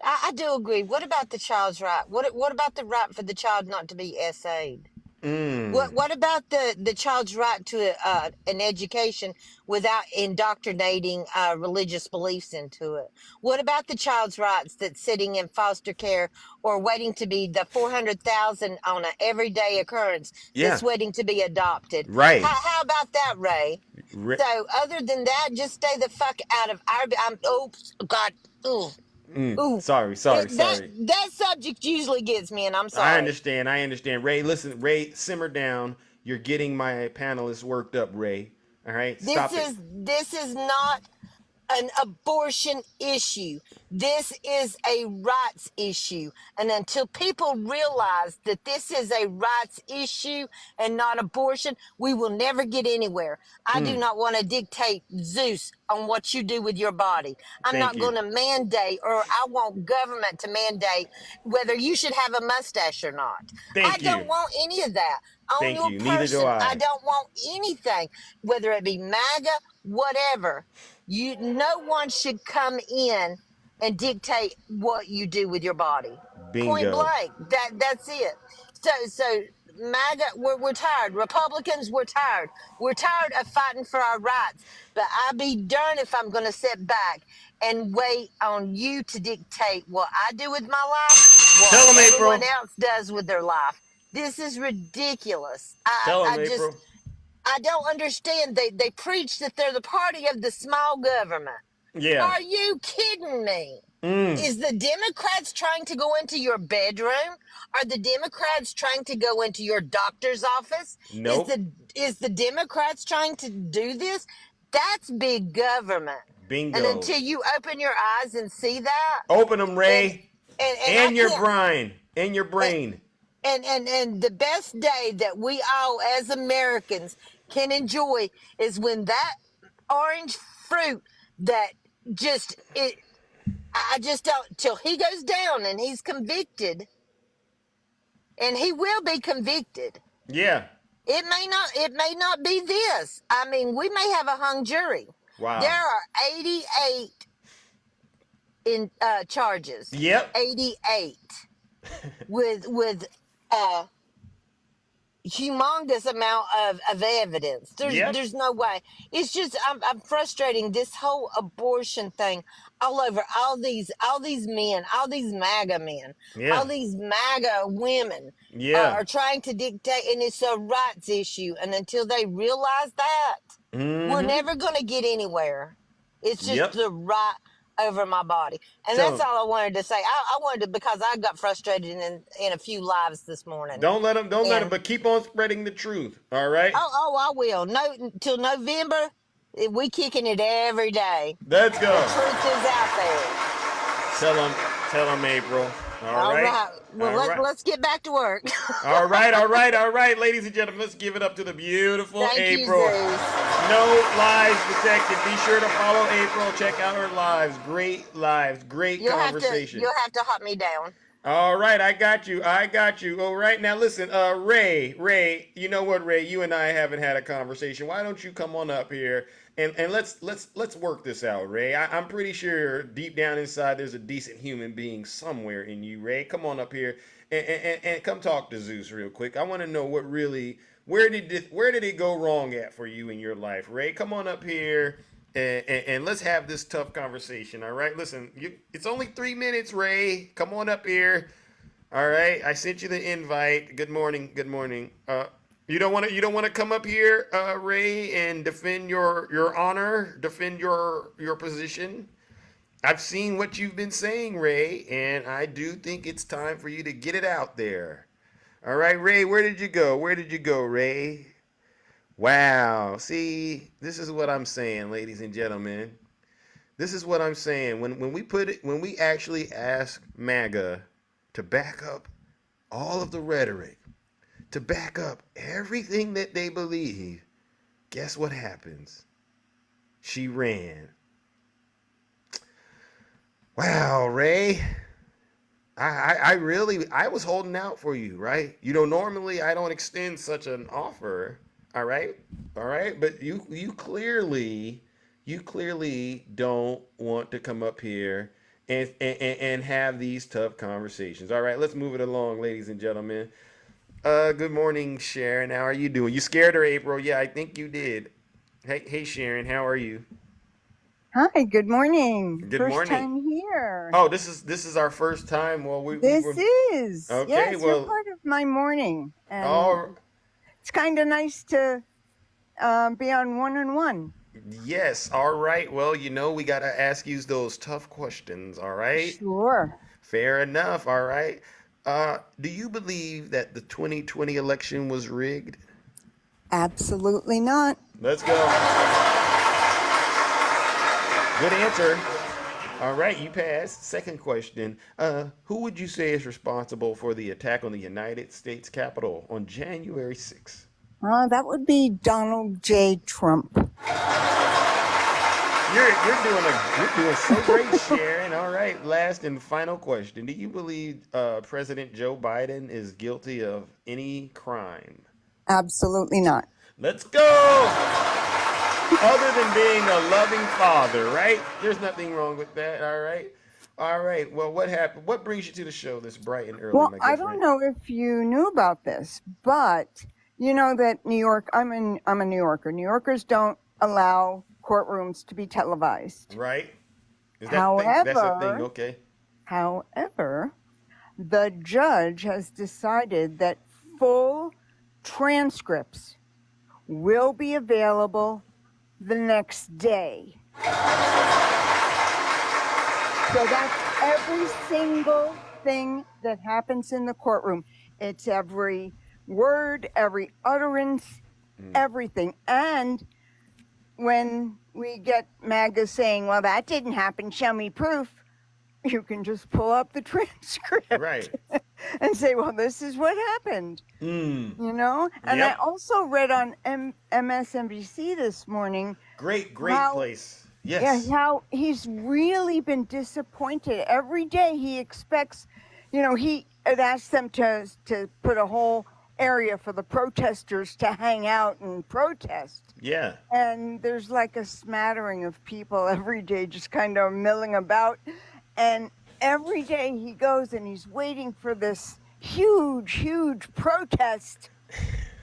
I do agree. What about the child's right? What about the right for the child not to be SA'd? What about the child's right to an education without indoctrinating religious beliefs into it? What about the child's rights that's sitting in foster care or waiting to be the 400,000 on an everyday occurrence that's Yeah. waiting to be adopted? Right. How about that, Ray? Ra- So other than that, just stay the fuck out of our. Oops, God, ooh, ooh. sorry. That subject usually gets me, and I'm I sorry. understand. I understand. Ray, listen. Ray, simmer down. You're getting my panelists worked up, Ray. All right, This stop it. is this is not an abortion issue. This is a rights issue. And until people realize that this is a rights issue and not abortion, we will never get anywhere. I do not want to dictate Zeus on what you do with your body. I'm Thank not you. going to mandate, or I want government to mandate whether you should have a mustache or not. I Thank don't you. want any of that on Thank your you. Neither do person. I I. don't want anything, whether it be MAGA, whatever. No one should come in and dictate what you do with your body. Point Bingo. blank. That's it. So MAGA, we're tired. Republicans, we're tired. We're tired of fighting for our rights. But I'll be darned if I'm going to sit back and wait on you to dictate what I do with my life, what Tell him, everyone April. else does with their life. This is ridiculous. I, Tell him, I just April. I don't understand. They preach that they're the party of the small government. Yeah. Are you kidding me? Is the Democrats trying to go into your bedroom? Are the Democrats trying to go into your doctor's office? Nope. Is the Democrats trying to do this? That's big government. And Bingo. until you open your eyes and see that, Open them, and Ray. and I And your can't. brain. And your brain. And the best day that we all as Americans can enjoy is when that orange fruit that just it I just don't till he goes down and he's convicted, and he will be convicted. Yeah. It may not be this. I mean, we may have a hung jury. There Wow. are 88 in charges. Yep. 88 with humongous amount of evidence. Yep. There's no way. It's just I'm frustrating this whole abortion thing all over. All these men, all these MAGA men, Yeah. all these MAGA women Yeah. are trying to dictate, and it's a rights issue. And until they realize that, we're never going to get anywhere. It's just Yep. the right over my body. And So- that's all I wanted to say. I wanted to, because I got frustrated in a few lives this morning. Don't let them, but keep on spreading the truth. All right. Oh, I will. No, till November, we kicking it every day. Let's go. The truth is out there. Tell them, April. All right. Well, let's get back to work. All right, ladies and gentlemen, let's give it up to the beautiful Thank April. you, Zeus. No lies detected. Be sure to follow April. Check out her lives. Great lives. Great conversation. You'll have to hop me down. All right, I got you. All right, now listen, Ray, you know what, Ray? You and I haven't had a conversation. Why don't you come on up here and let's work this out, Ray? I'm pretty sure deep down inside there's a decent human being somewhere in you, Ray. Come on up here and come talk to Zeus real quick. I want to know what really where did it go wrong at for you in your life, Ray? Come on up here. And let's have this tough conversation, all right? Listen, it's only 3 minutes, Ray. Come on up here. All right, I sent you the invite. Good morning. You don't want to come up here, Ray, and defend your honor, defend your position. I've seen what you've been saying, Ray, and I do think it's time for you to get it out there. All right, Ray, where did you go, Ray? Wow. See, this is what I'm saying, ladies and gentlemen. This is what I'm saying. When we actually ask MAGA to back up all of the rhetoric, to back up everything that they believe, guess what happens? She ran. Wow, Ray. I was holding out for you, right? Normally I don't extend such an offer. All right, but you clearly don't want to come up here and have these tough conversations. All right, let's move it along, ladies and gentlemen. Good morning, Sharon. How are you doing? You scared her, April? Yeah, I think you did. Hey, Sharon, how are you? Hi, good morning. Good first morning. Time here. Oh, this is our first time. Well, This is. Okay, yes, well, you're part of my morning. And oh, it's kind of nice to be on one-on-one. yes. All right. Well, we got to ask you those tough questions. All right. Sure. Fair enough. All right. Do you believe that the 2020 election was rigged? Absolutely not. Let's go. Good answer. All right, you passed. Second question. Who would you say is responsible for the attack on the United States Capitol on January 6th? That would be Donald J. Trump. You're doing so great, Sharon. All right, last and final question. Do you believe President Joe Biden is guilty of any crime? Absolutely not. Let's go! Other than being a loving father, right? There's nothing wrong with that, all right? All right, well, what happened? What brings you to the show this bright and early, Well, my good I don't know if you knew about this, but you know that New York, I'm a New Yorker. New Yorkers don't allow courtrooms to be televised. Right? Is that However, that's a thing, okay. However, the judge has decided that full transcripts will be available the next day. So that's every single thing that happens in the courtroom. It's every word, every utterance, everything. And when we get MAGA saying, well, that didn't happen, show me proof, you can just pull up the transcript. Right. And say, well, this is what happened. And I also read on MSNBC this morning. Great place. Yes. Yeah, how he's really been disappointed. Every day he expects, he had asked them to put a whole area for the protesters to hang out and protest. Yeah. And there's like a smattering of people every day just kind of milling about. And every day he goes and he's waiting for this huge protest.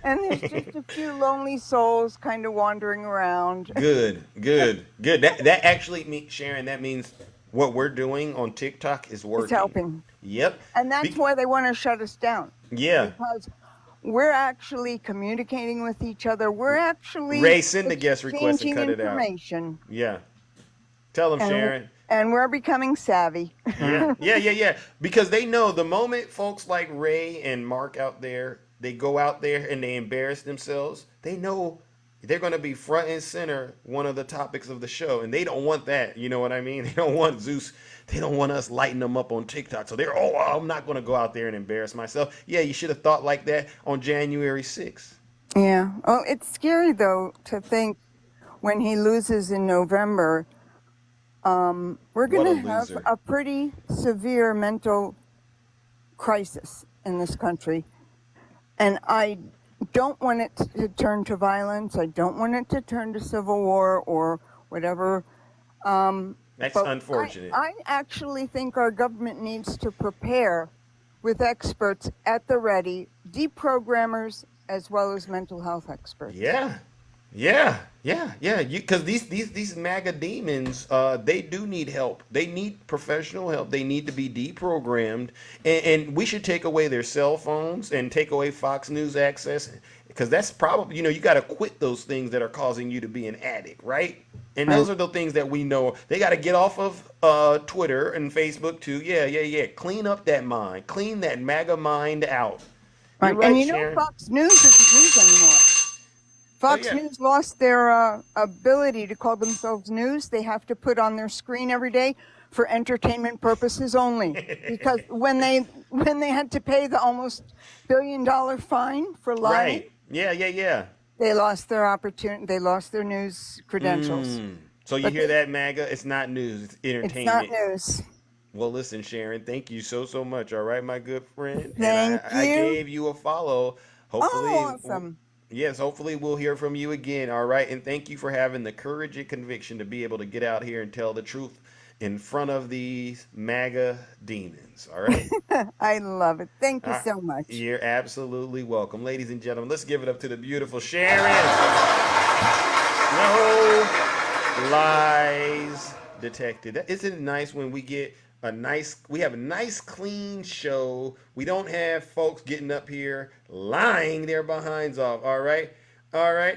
And there's just a few lonely souls kind of wandering around. Good. That actually means, Sharon, that means what we're doing on TikTok is It's working. helping. Yep. And that's why they want to shut us down. Yeah. Because we're actually communicating with each other. We're actually Ray, send the guest request and exchanging cut it out. information. Yeah. Tell them, Sharon. And we're becoming savvy. Yeah. Because they know the moment folks like Ray and Mark out there, they go out there and they embarrass themselves, they know they're going to be front and center one of the topics of the show. And they don't want that. You know what I mean? They don't want Zeus. They don't want us lighting them up on TikTok. So they're, I'm not going to go out there and embarrass myself. Yeah, you should have thought like that on January 6th. Yeah. Well, it's scary, though, to think when he loses in November, we're going to have a pretty severe mental crisis in this country. And I don't want it to turn to violence. I don't want it to turn to civil war or whatever. That's unfortunate. I actually think our government needs to prepare with experts at the ready, deprogrammers as well as mental health experts. Yeah. Because these MAGA demons, they do need help. They need professional help. They need to be deprogrammed, and we should take away their cell phones and take away Fox News access, because that's probably, you got to quit those things that are causing you to be an addict, right? And those are the things that we know. They got to get off of Twitter and Facebook too. Yeah. Clean up that mind. Clean that MAGA mind out. Right. And Sharon, Fox News isn't news anymore. Fox News lost their ability to call themselves news. They have to put on their screen every day for entertainment purposes only. Because when they had to pay the almost $1 billion fine for lying, right? Yeah. They lost their opportunity. They lost their news credentials. So you hear that, MAGA? It's not news. It's entertainment. It's not news. Well, listen, Sharon, thank you so much. All right, my good friend. Thank you. I gave you a follow. Hopefully, awesome. Yes, hopefully we'll hear from you again. All right, and thank you for having the courage and conviction to be able to get out here and tell the truth in front of these MAGA demons. All right. I love it. Thank you so much. You're absolutely welcome, ladies and gentlemen. Let's give it up to the beautiful Sharon. No lies detected. Isn't it nice when we get we have a nice clean show. We don't have folks getting up here lying their behinds off. All right.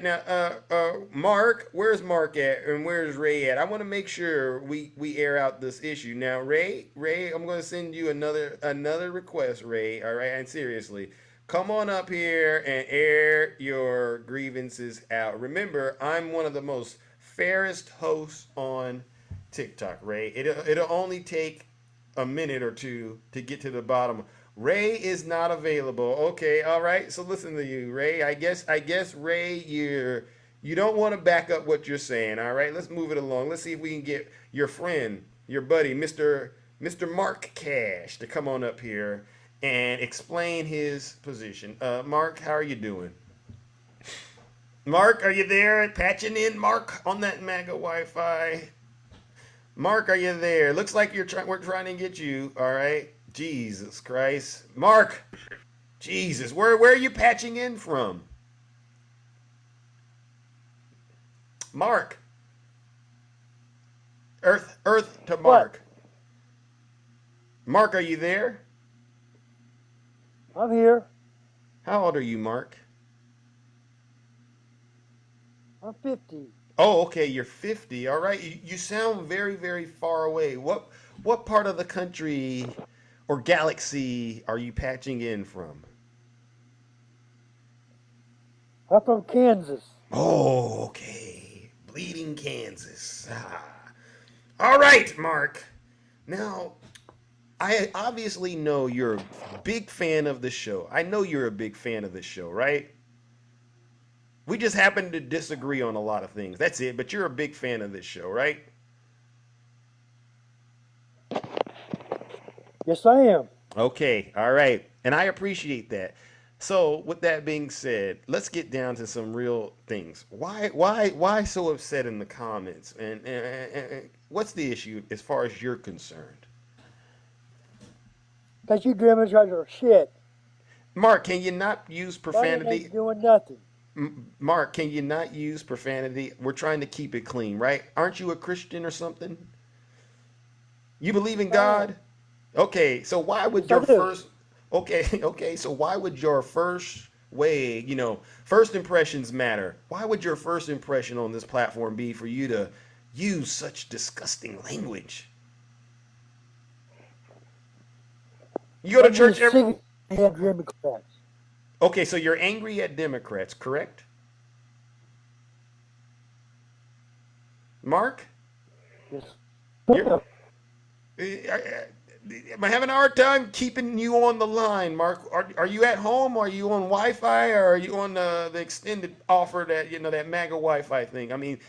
Now, Mark, where's Mark at and where's Ray at? I want to make sure we air out this issue. Now, Ray, I'm going to send you another request, Ray. All right. And seriously, come on up here and air your grievances out. Remember, I'm one of the most fairest hosts on TikTok, Ray. It'll only take a minute or two to get to the bottom. Ray is not available. Okay, all right. So listen to you, Ray. I guess Ray, you don't want to back up what you're saying. All right, let's move it along. Let's see if we can get your friend, your buddy, Mr. Mark Cash, to come on up here and explain his position. Mark, how are you doing? Mark, are you there? Patching in, Mark, on that MAGA Wi-Fi. Mark, are you there? Looks like we're trying to get you. All right. Jesus Christ. Mark. Jesus. Where are you patching in from? Mark. Earth to Mark. What? Mark, are you there? I'm here. How old are you, Mark? I'm 50. Oh, okay, you're 50. All right. You sound very, very far away. What part of the country or galaxy are you patching in from? I'm from Kansas. Oh, okay. Bleeding Kansas. All right, Mark. Now, I obviously know you're a big fan of the show. I know you're a big fan of this show, right? We just happen to disagree on a lot of things. That's it. But you're a big fan of this show, right? Yes, I am. Okay. All right. And I appreciate that. So with that being said, let's get down to some real things. Why so upset in the comments? And what's the issue as far as you're concerned? Because you Democrats are shit. Mark, can you not use Biden profanity? ain't doing nothing. Mark, can you not use profanity? We're trying to keep it clean, right? Aren't you a Christian or something? You believe in God? Okay, so why would Yes, I your do. first okay, so why would your first way, first impressions matter? Why would your first impression on this platform be for you to use such disgusting language? You go to I'm church just every sick of Democrats. Okay, so you're angry at Democrats, correct? Mark? Yes. You're, am I having a hard time keeping you on the line, Mark? Are you at home? Are you on Wi-Fi, or are you on the extended offer that that MAGA Wi-Fi thing? I mean,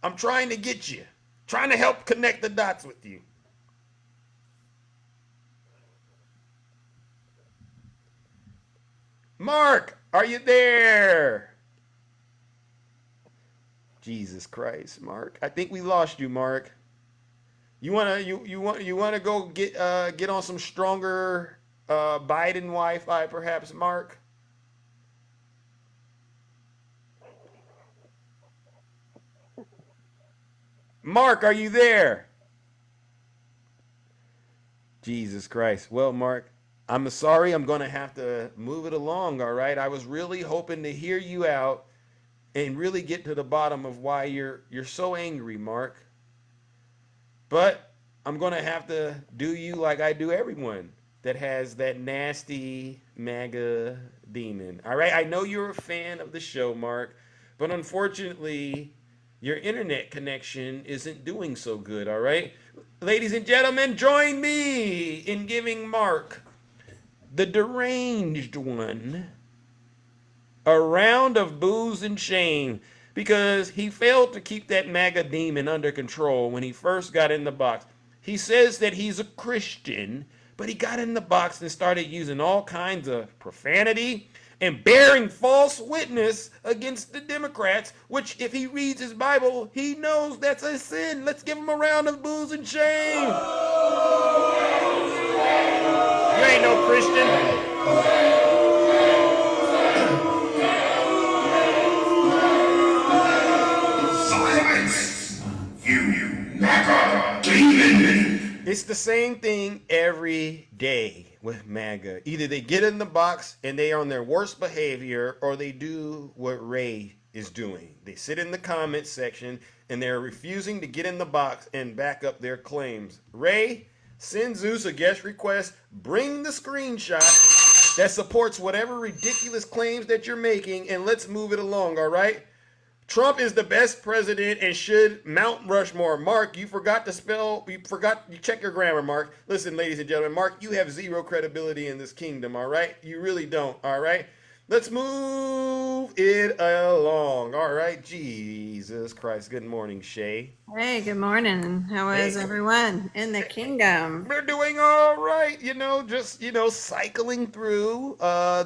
I'm trying to get you, trying to help connect the dots with you. Mark, are you there? Jesus Christ, Mark. I think we lost you, Mark. You wanna go get on some stronger Biden Wi-Fi, perhaps, Mark? Mark, are you there? Jesus Christ. Well, Mark, I'm sorry. I'm gonna have to move it along. All right. I was really hoping to hear you out and really get to the bottom of why you're so angry, Mark. But I'm going to have to do you like I do everyone that has that nasty MAGA demon. All right? I know you're a fan of the show, Mark, but unfortunately, your internet connection isn't doing so good, all right? Ladies and gentlemen, join me in giving Mark, the deranged one, a round of booze and shame because he failed to keep that MAGA demon under control when he first got in the box. He says that he's a Christian, but he got in the box and started using all kinds of profanity and bearing false witness against the Democrats, which if he reads his Bible, he knows that's a sin. Let's give him a round of booze and shame. You ain't no Christian. It's the same thing every day with MAGA. Either they get in the box and they are on their worst behavior, or they do what Ray is doing. They sit in the comments section and they're refusing to get in the box and back up their claims. Ray, send Zeus a guest request. Bring the screenshot that supports whatever ridiculous claims that you're making, and let's move it along, all right? Trump is the best president and should Mount Rushmore. Mark, you check your grammar, Mark. Listen, ladies and gentlemen, Mark, you have zero credibility in this kingdom, all right? You really don't, all right? Let's move it along, all right? Jesus Christ. Good morning, Shay. Hey, good morning. How is everyone in the kingdom? We're doing all right, just cycling through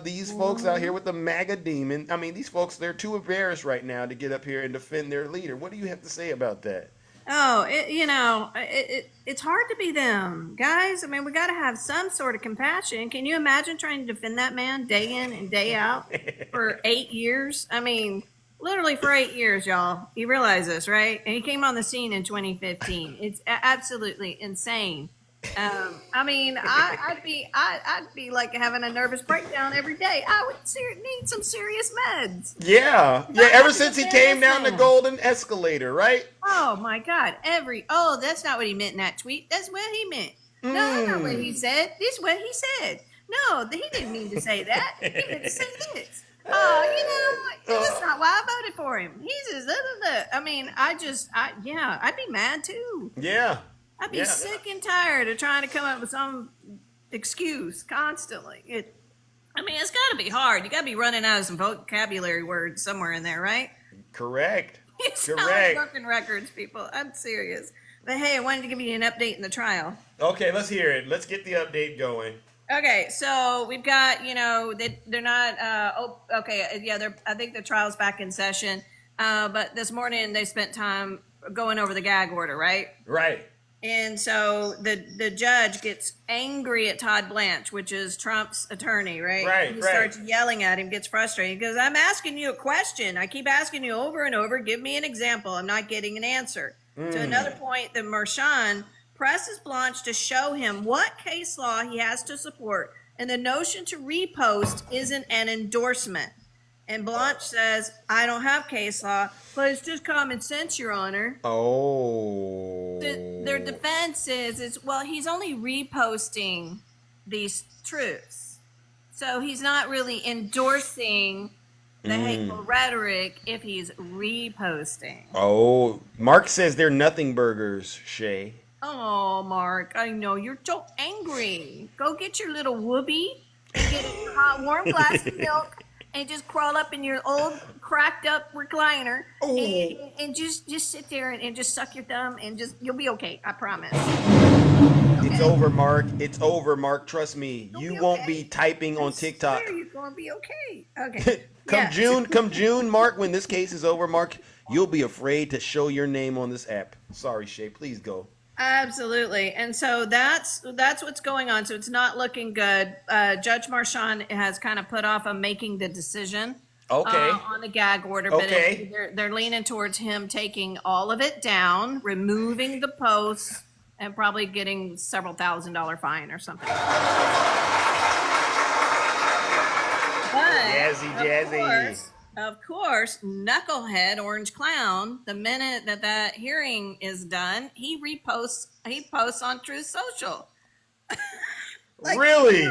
these folks out here with the MAGA demon. I mean, these folks, they're too embarrassed right now to get up here and defend their leader. What do you have to say about that? Oh, it's hard to be them, guys. I mean, we got to have some sort of compassion. Can you imagine trying to defend that man day in and day out for 8 years? I mean, literally for 8 years, y'all. You realize this, right? And he came on the scene in 2015. It's absolutely insane. I mean, I'd be like having a nervous breakdown every day. I would need some serious meds. Yeah. Ever since he came down the golden escalator, right? Oh my God! That's not what he meant in that tweet. That's what he meant. No, that's not what he said. This is what he said. No, he didn't mean to say that. He meant to say this. That's not why I voted for him. He's just, I mean, I'd be mad too. Yeah. I'd be sick and tired of trying to come up with some excuse constantly. It's got to be hard. You got to be running out of some vocabulary words somewhere in there, right? Correct. It's not like broken records, people. I'm serious. But hey, I wanted to give you an update in the trial. Okay, let's hear it. Let's get the update going. Okay, so we've got, they're not, I think the trial's back in session. But this morning they spent time going over the gag order, right? Right. And so the judge gets angry at Todd Blanche, which is Trump's attorney, right? Right, He right. starts yelling at him, gets frustrated. He goes, I'm asking you a question. I keep asking you over and over. Give me an example. I'm not getting an answer. To another point, the Mershon presses Blanche to show him what case law he has to support. And the notion to repost isn't an endorsement. And Blanche says, I don't have case law, but it's just common sense, Your Honor. Oh. Their defense is, well, he's only reposting these truths. So he's not really endorsing the hateful rhetoric if he's reposting. Oh, Mark says they're nothing burgers, Shay. Oh, Mark, I know you're so angry. Go get your little whoopee and get a hot, warm glass of milk and just crawl up in your old cracked up recliner and just sit there and just suck your thumb and just you'll be okay. I promise. Okay. It's over, Mark. It's over, Mark. Trust me. You won't be typing on TikTok. You're gonna be okay. Okay. Come June, Mark. When this case is over, Mark, you'll be afraid to show your name on this app. Sorry, Shay. Please go. Absolutely. And so that's what's going on. So it's not looking good. Judge Mershon has kind of put off on making the decision on the gag order, but they're leaning towards him taking all of it down, removing the posts, and probably getting several $1,000 fine or something. But Jazzy. Of course, knucklehead Orange Clown, the minute that hearing is done, he posts on Truth Social. Really?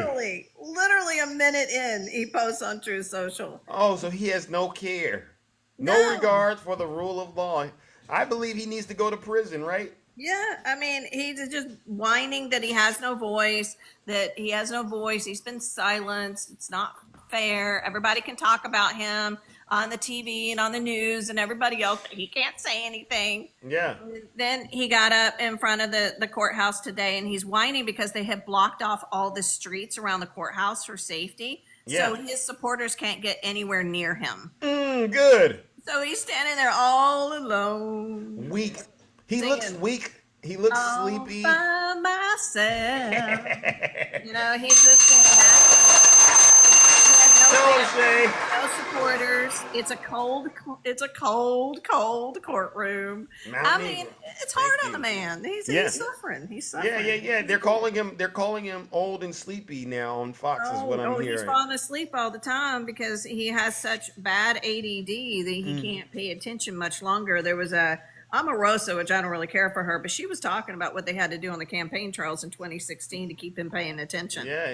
Literally a minute in, he posts on Truth Social. Oh, so he has no care. No regard for the rule of law. I believe he needs to go to prison, right? Yeah, I mean, he's just whining that he has no voice, He's been silenced. It's not fair. Everybody can talk about him on the TV and on the news and everybody else. He can't say anything. Yeah. Then he got up in front of the courthouse today and he's whining because they have blocked off all the streets around the courthouse for safety. Yeah. So his supporters can't get anywhere near him. Good. So he's standing there all alone. Weak. He looks weak. He looks sleepy. By myself. He's just no supporters. It's a cold courtroom. I mean, it's hard on the man. He's suffering. He's suffering. Yeah. They're calling him old and sleepy now on Fox is what I'm hearing. He's falling asleep all the time because he has such bad ADD that he can't pay attention much longer. There was a Omarosa, which I don't really care for her, but she was talking about what they had to do on the campaign trails in 2016 to keep him paying attention. Yeah.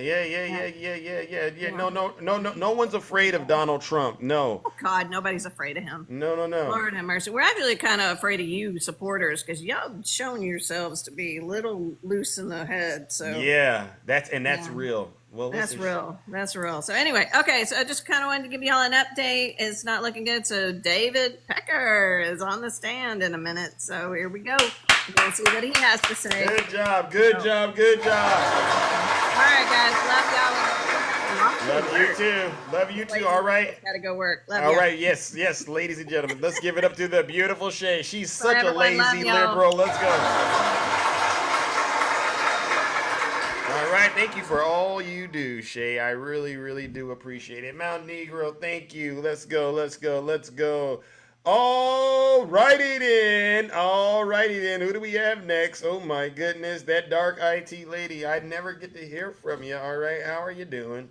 No one's afraid of Donald Trump. No. Oh God, nobody's afraid of him. No. Lord have mercy. We're actually kind of afraid of you supporters because y'all shown yourselves to be a little loose in the head. So yeah, that's real. Well, that's real. So anyway, okay. So I just kind of wanted to give y'all an update. It's not looking good. So David Pecker is on the stand in a minute. So here we go. We'll see what he has to say. Good job. All right, guys. Love you too. All right. Gotta go work. Love All ya. right. Yes, ladies and gentlemen. Let's give it up to the beautiful Shay. She's such a everyone. Love lazy y'all. liberal. Let's go. All right, thank you for all you do, Shay. I really, really do appreciate it. Mount Negro, thank you. Let's go. All righty then. Who do we have next? Oh my goodness, that dark IT lady. I never get to hear from you. All right, how are you doing?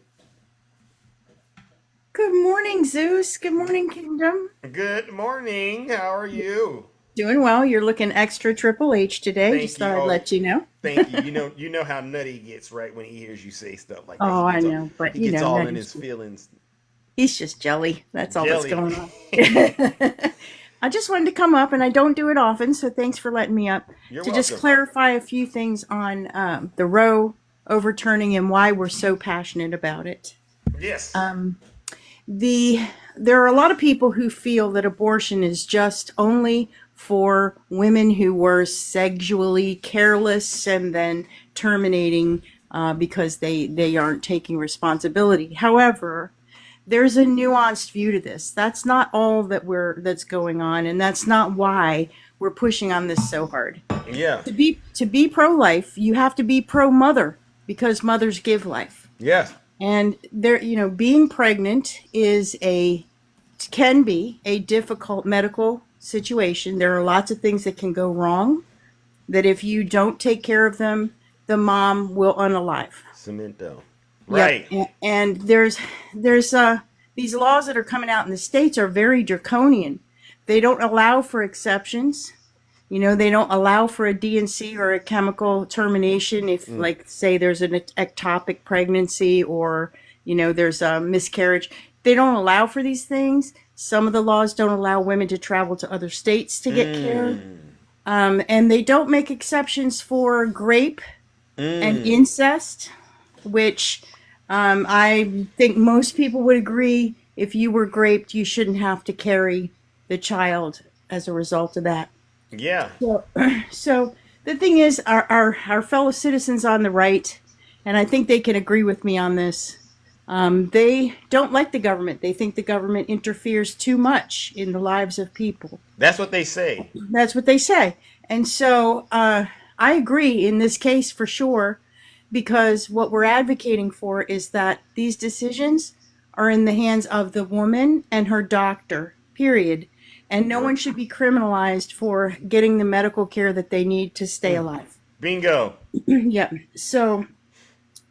Good morning, Zeus. Good morning, Kingdom. Good morning. How are you? Doing well. You're looking extra Triple H today. Thank Just you. thought I'd let you know. Thank you. You know how nutty he gets, right, when he hears you say stuff like that. Oh, I know, but he gets all in Nutty's- his feelings. He's just jelly. That's all that's Jelly. going on. I just wanted to come up, and I don't do it often, so thanks for letting me up. You're to just welcome. clarify a few things on the Roe overturning and why we're so passionate about it. Yes. There are a lot of people who feel that abortion is just only for women who were sexually careless and then terminating because they aren't taking responsibility. However, there's a nuanced view to this. That's not all that's going on, and that's not why we're pushing on this so hard. Yeah. To be pro-life, you have to be pro-mother because mothers give life. Yeah. And being pregnant can be a difficult medical situation. There are lots of things that can go wrong, that if you don't take care of them, the mom will unalive. Cemento. Right. Yep. And there's these laws that are coming out in the States are very draconian. They don't allow for exceptions. They don't allow for a D&C or a chemical termination if, like, say there's an ectopic pregnancy or, there's a miscarriage. They don't allow for these things. Some of the laws don't allow women to travel to other states to get care. And they don't make exceptions for grape and incest, which I think most people would agree if you were raped, you shouldn't have to carry the child as a result of that. Yeah. So the thing is, our fellow citizens on the right, and I think they can agree with me on this, they don't like the government. They think the government interferes too much in the lives of people. That's what they say. That's what they say. And so I agree in this case for sure, because what we're advocating for is that these decisions are in the hands of the woman and her doctor, period. And no one should be criminalized for getting the medical care that they need to stay alive. Bingo. Yeah. So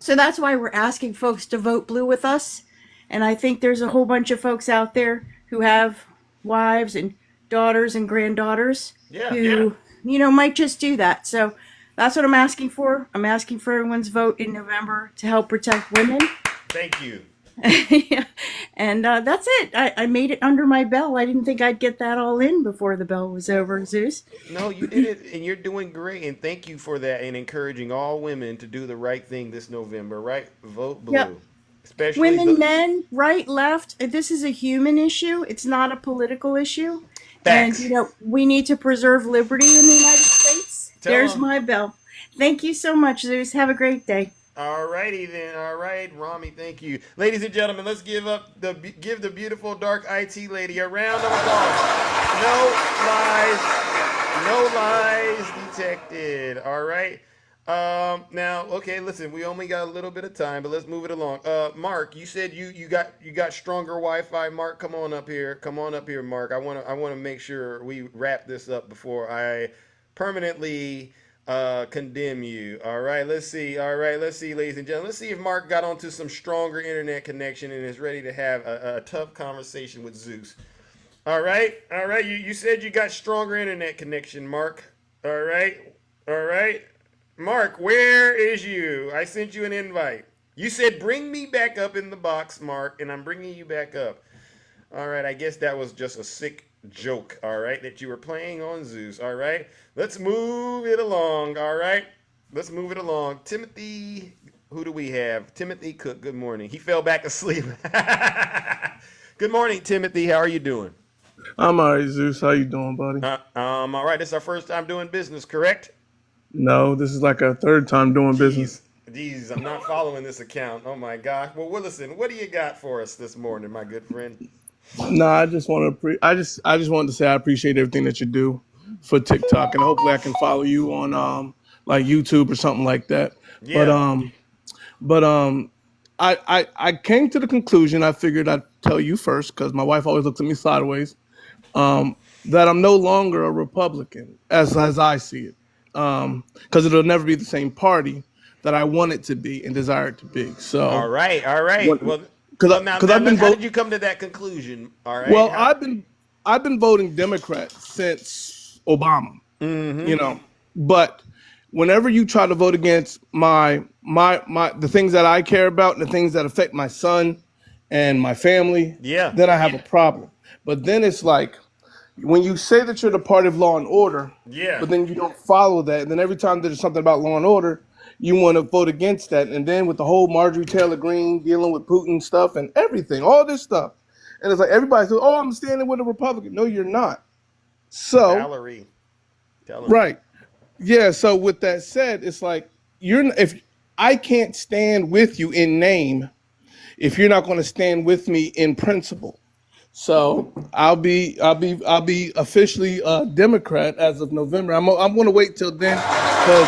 that's why we're asking folks to vote blue with us. And I think there's a whole bunch of folks out there who have wives and daughters and granddaughters who might just do that. So that's what I'm asking for. I'm asking for everyone's vote in November to help protect women. Thank you. Yeah. And that's it. I made it under my bell. I didn't think I'd get that all in before the bell was over, Zeus. No, you did it, and you're doing great. And thank you for that, and encouraging all women to do the right thing this November, right? Vote blue. Yep. Especially women, men, right, left. This is a human issue. It's not a political issue. Facts. And, we need to preserve liberty in the United States. There's my bell. Thank you so much, Zeus. Have a great day. All righty then. All right, Rami, thank you. Ladies and gentlemen, let's give the beautiful dark IT lady a round of applause. No lies detected. All right. Now, okay, listen, we only got a little bit of time, but let's move it along. Mark, you said you got stronger Wi-Fi. Mark, come on up here. Mark. I want to make sure we wrap this up before I permanently condemn you. All right, let's see, ladies and gentlemen. Let's see if Mark got onto some stronger internet connection and is ready to have a tough conversation with Zeus. All right. You said you got stronger internet connection, Mark. All right. Mark, where is you? I sent you an invite. You said bring me back up in the box, Mark, and I'm bringing you back up. All right, I guess that was just a sick joke, all right, that you were playing on Zeus, all right? Let's move it along, all right? Timothy, who do we have? Timothy Cook, good morning. He fell back asleep. Good morning, Timothy. How are you doing? I'm all right, Zeus. How you doing, buddy? All right. This is our first time doing business, correct? No, this is like our third time doing business. Jeez, I'm not following this account. Oh, my gosh. Well, listen, what do you got for us this morning, my good friend? No, I just want to I just wanted to say I appreciate everything that you do for TikTok, and hopefully I can follow you on like YouTube or something like that. Yeah. But I came to the conclusion, I figured I'd tell you first because my wife always looks at me sideways, that I'm no longer a Republican as I see it, because it'll never be the same party that I want it to be and desire it to be. So all right. Well, how did you come to that conclusion? All right. Well, I've been voting Democrat since Obama. Mm-hmm. But whenever you try to vote against my the things that I care about and the things that affect my son and my family, then I have a problem. But then it's like when you say that you're the party of law and order, but then you don't follow that, and then every time there's something about law and order, you want to vote against that. And then with the whole Marjorie Taylor Greene dealing with Putin stuff and everything, all this stuff. And it's like everybody says, oh, I'm standing with a Republican. No, you're not. So, Valerie, tell him. Right. Yeah. So with that said, it's like if I can't stand with you in name, if you're not going to stand with me in principle. So I'll be officially a Democrat as of November. I'm going to wait till then because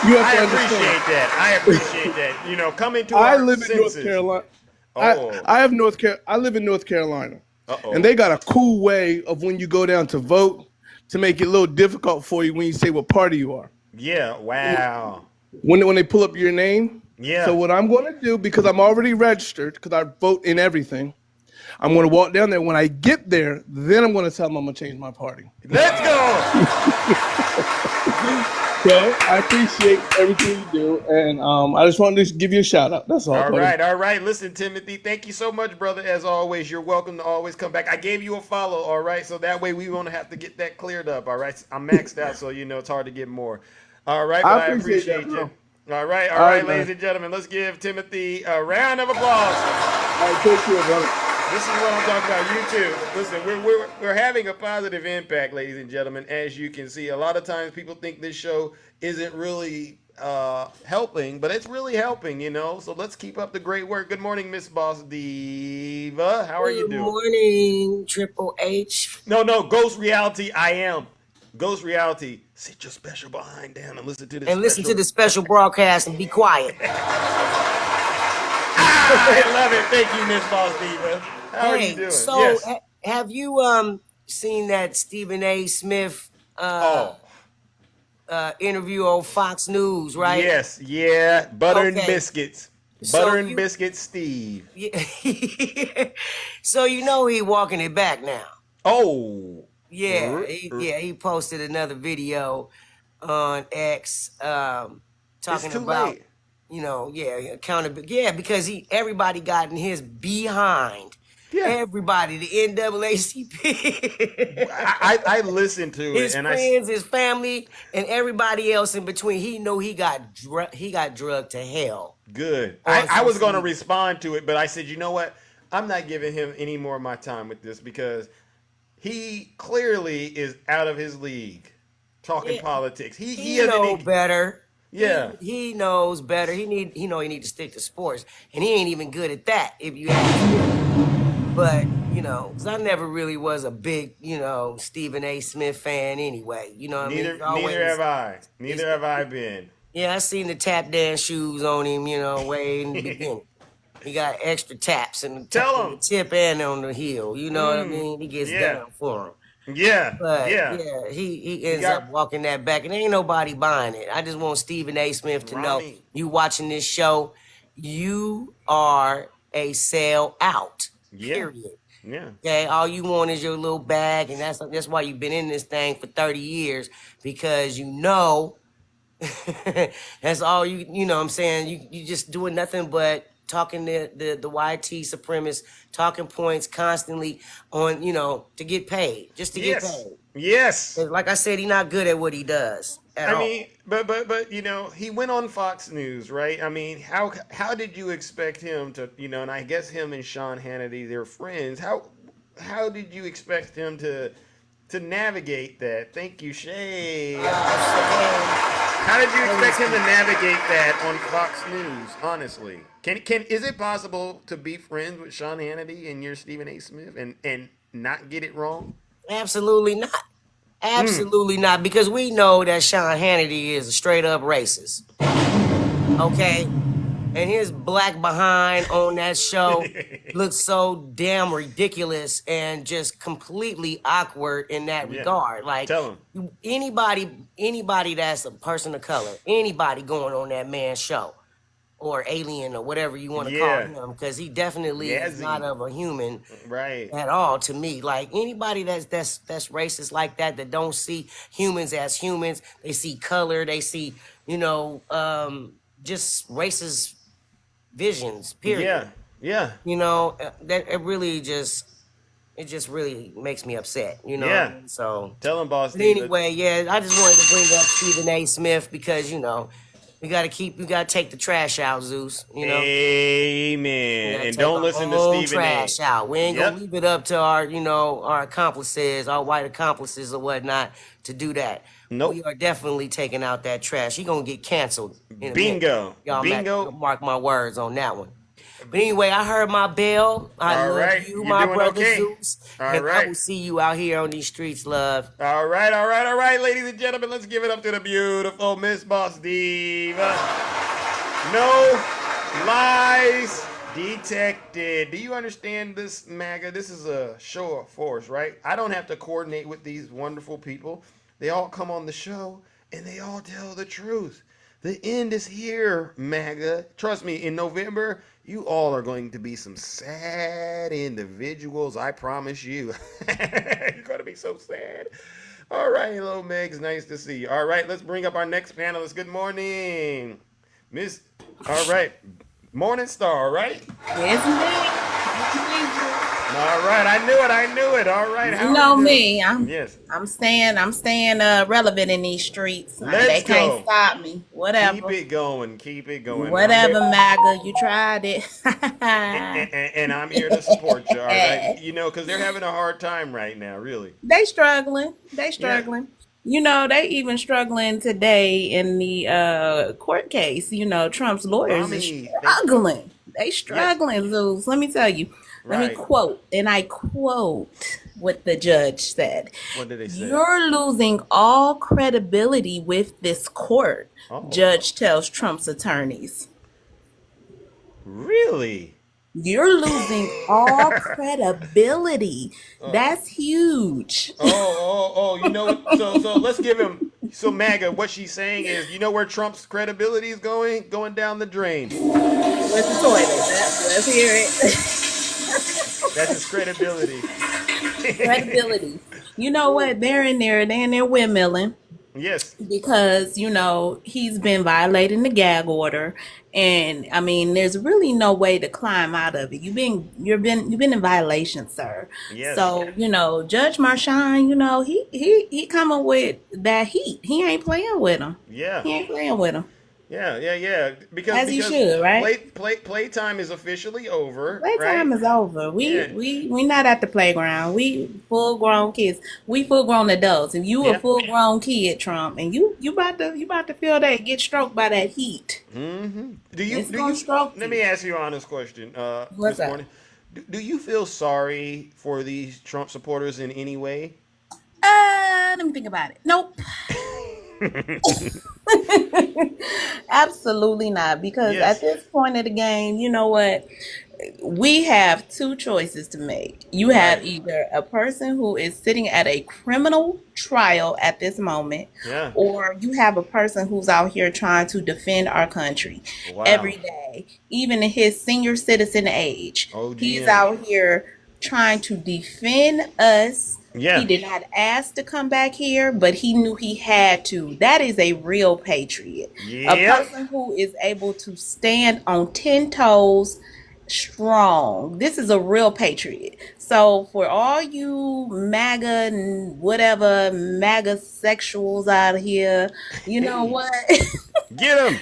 you have to understand. I appreciate that. You know, coming to I our live senses. in North Carolina. Oh. I live in North Carolina, and they got a cool way of when you go down to vote to make it a little difficult for you when you say what party you are. Yeah. Wow. When they pull up your name. Yeah. So what I'm going to do, because I'm already registered, because I vote in everything, I'm going to walk down there. When I get there, then I'm going to tell them I'm going to change my party. Let's go. So I appreciate everything you do, and I just wanted to give you a shout out. That's all. All right. Listen, Timothy, thank you so much, brother. As always, you're welcome to always come back. I gave you a follow, all right, so that way we won't have to get that cleared up, all right? I'm maxed out, so you know it's hard to get more. All right, but I appreciate you. All right, ladies and gentlemen, let's give Timothy a round of applause. All right, take care, brother. This is what I'm talking about. You too. Listen, we're having a positive impact, ladies and gentlemen. As you can see, a lot of times people think this show isn't really helping, but it's really helping, you know. So let's keep up the great work. Good morning, Miss Boss Diva. How are you doing? Good morning, Triple H. No, Ghost Reality. I am Ghost Reality. Sit your special behind down and listen to this. Listen to the special broadcast and be quiet. I love it. Thank you, Miss Boss Diva. How are you doing? So yes. Have you seen that Stephen A. Smith interview on Fox News, right? Yes, yeah. Butter and biscuits. Butter and biscuits, Steve. Yeah. So you know he walking it back now. Oh. Yeah, he posted another video on X talking about late. You know, accountability. Yeah, because everybody got in his behind. Yeah. Everybody, the NAACP. I listened to his friends, his family, and everybody else in between. He know he got drugged to hell. Good. I was going to respond to it, but I said, you know what? I'm not giving him any more of my time with this because he clearly is out of his league talking politics. He knows better. Yeah, he knows better. He need to stick to sports, and he ain't even good at that. If you ask me, but you know, because I never really was a big Stephen A. Smith fan anyway. You know what I mean? Neither have I. Neither have I been. Yeah, I seen the tap dance shoes on him. way in the beginning. He got extra taps and the tip and on the heel. You know what I mean? He gets down for him. Yeah, but he ends up walking that back, and ain't nobody buying it. I just want Stephen A. Smith to know, you watching this show, you are a sellout. Period. Yeah. Okay. All you want is your little bag, and that's why you've been in this thing for 30 years because you know. That's all you know. What I'm saying you just doing nothing but talking the YT supremacists, talking points constantly on, to get paid, just to get paid. Yes. Like I said, he's not good at what he does at all. I mean, but he went on Fox News, right? I mean, how did you expect him to, and I guess him and Sean Hannity, they're friends. How did you expect him to navigate that? Thank you, Shay. How did you expect him to navigate that on Fox News? Honestly, is it possible to be friends with Sean Hannity and you're Stephen A. Smith and not get it wrong? Absolutely not. Absolutely not, because we know that Sean Hannity is a straight up racist. Okay? And his black behind on that show looks so damn ridiculous and just completely awkward in that regard. Like, tell him. Anybody that's a person of color, anybody going on that man's show, or alien, or whatever you want to call him, because he definitely is not of a human at all to me. Like, anybody that's racist like that don't see humans as humans, they see color, they see, just racist visions, period. Yeah. That it really just really makes me upset, So tell him, boss. But anyway, I just wanted to bring up Stephen A. Smith because we gotta take the trash out, Zeus. Amen. And don't listen to Stephen trash out. We ain't gonna leave it up to our our accomplices, our white accomplices or whatnot to do that. Nope. We are definitely taking out that trash. He gonna get canceled. Bingo. Y'all mark my words on that one. But anyway, I heard my bell. I All love right. you, You're my doing brother okay. Zeus. All And I right. will see you out here on these streets, love. All right, ladies and gentlemen, let's give it up to the beautiful Miss Boss Diva. No lies detected. Do you understand this, MAGA? This is a show of force, right? I don't have to coordinate with these wonderful people. They all come on the show and they all tell the truth. The end is here, MAGA. Trust me, in November, you all are going to be some sad individuals. I promise you. You're going to be so sad. All right, hello, Megs. Nice to see you. All right, let's bring up our next panelist. Good morning, Miss. All right, Morning Star, right? Yes, indeed. All right, I knew it. All right, You know me. Yes. I'm staying relevant in these streets. Let's they can't go. stop me. Whatever. Keep it going. Whatever, MAGA. You tried it. and I'm here to support you. All right, because they're having a hard time right now. Really, They struggling. Yeah. They even struggling today in the court case. Trump's lawyers are struggling. They struggling, Zeus. Let me tell you. Let me quote, and I quote what the judge said. What did they say? You're losing all credibility with this court, judge tells Trump's attorneys. Really? You're losing all credibility. That's huge. So let's give him. So MAGA, what she's saying is, you know where Trump's credibility is going? Going down the drain. Where's the toilet? Let's hear it. That's his credibility. Credibility. You know what? They're in there windmilling. Yes. Because, he's been violating the gag order. And I mean, there's really no way to climb out of it. You've been in violation, sir. Yes. So, Judge Marchand, he coming with that heat. He ain't playing with him. Yeah. He ain't playing with him. Yeah. Because As he should, right? Playtime is officially over. Playtime is over. We not at the playground. We full grown kids. We full grown adults. And you a full grown kid, Trump, and you about to feel that get stroked by that heat. Mm-hmm. Let me ask you an honest question. What's that? Morning. Do you feel sorry for these Trump supporters in any way? Let me think about it. Nope. Absolutely not, because at this point of the game, you know what, we have two choices to make. You have either a person who is sitting at a criminal trial at this moment, or you have a person who's out here trying to defend our country every day, even in his senior citizen age. He's out here trying to defend us. He did not ask to come back here, but he knew he had to. That is a real patriot. A person who is able to stand on 10 toes strong. This is a real patriot. So for all you MAGA and whatever MAGA sexuals out of here, you know what? Get them.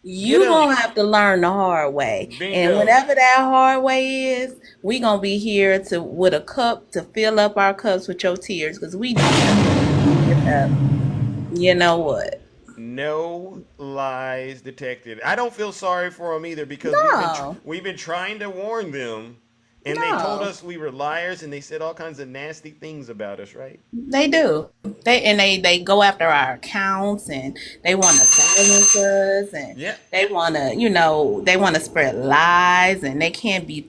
You're going to have to learn the hard way. Bingo. And whatever that hard way is, we going to be here with a cup to fill up our cups with your tears, because we you know what? No lies detected. I don't feel sorry for them either, because we've been trying to warn them, and they told us we were liars, and they said all kinds of nasty things about us, right? They do. They go after our accounts, and they want to silence us, and they want to spread lies, and they can't be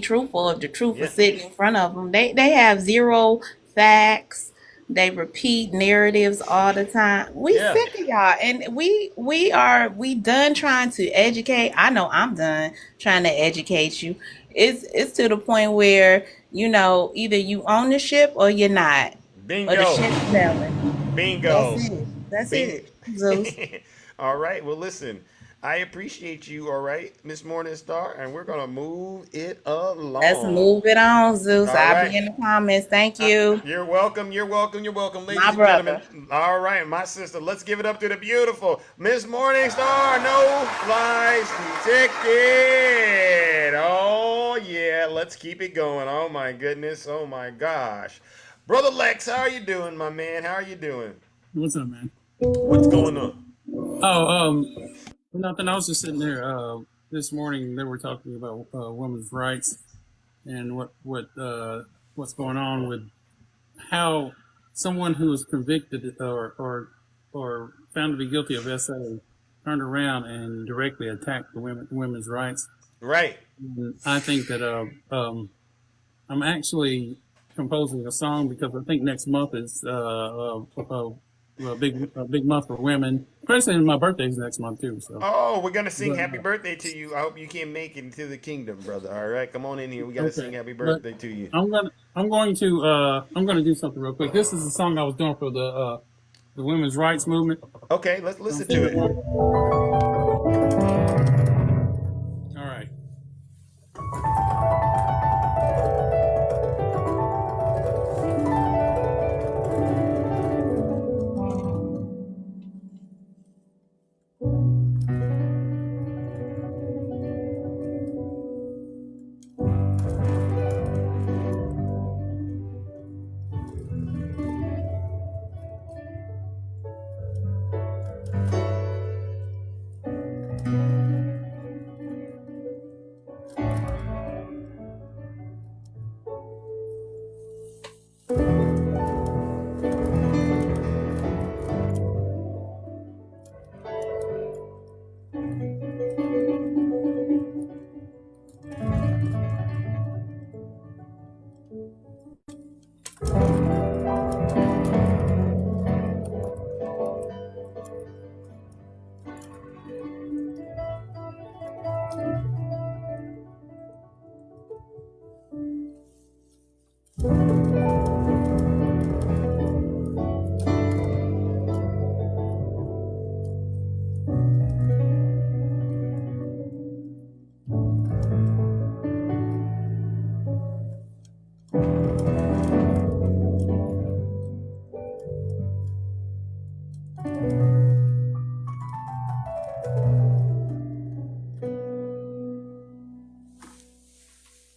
truthful if the truth is sitting in front of them. They have zero facts. They repeat narratives all the time. We sick of y'all, and we done trying to educate. I know I'm done trying to educate you. It's to the point where, either you own the ship or you're not. Bingo. Or the ship's sailing. Bingo. That's it. Zeus. All right. Well, listen, I appreciate you. All right, Miss Morningstar, and we're gonna move it along. Let's move it on, Zeus. I'll right. be in the comments. Thank you. You're welcome. You're welcome. You're welcome, ladies My and brother. gentlemen. All right, my sister. Let's give it up to the beautiful Miss Morningstar. No lies detected. Oh yeah, let's keep it going. Oh my goodness. Oh my gosh, brother Lex, how are you doing, my man? How are you doing? What's up, man? What's going on? Oh, nothing. I was just sitting there this morning they were talking about women's rights and what's going on with how someone who was convicted or found to be guilty of SA turned around and directly attacked the women's rights. Right. And I think that I'm actually composing a song because I think next month is a big month for women. President, my birthday's next month too. So. Oh, we're gonna sing "Happy Birthday" to you. I hope you can make it into the kingdom, brother. All right, come on in here. We gotta sing "Happy Birthday" to you. I'm going to do something real quick. This is the song I was doing for the women's rights movement. Okay, let's listen to it. All right.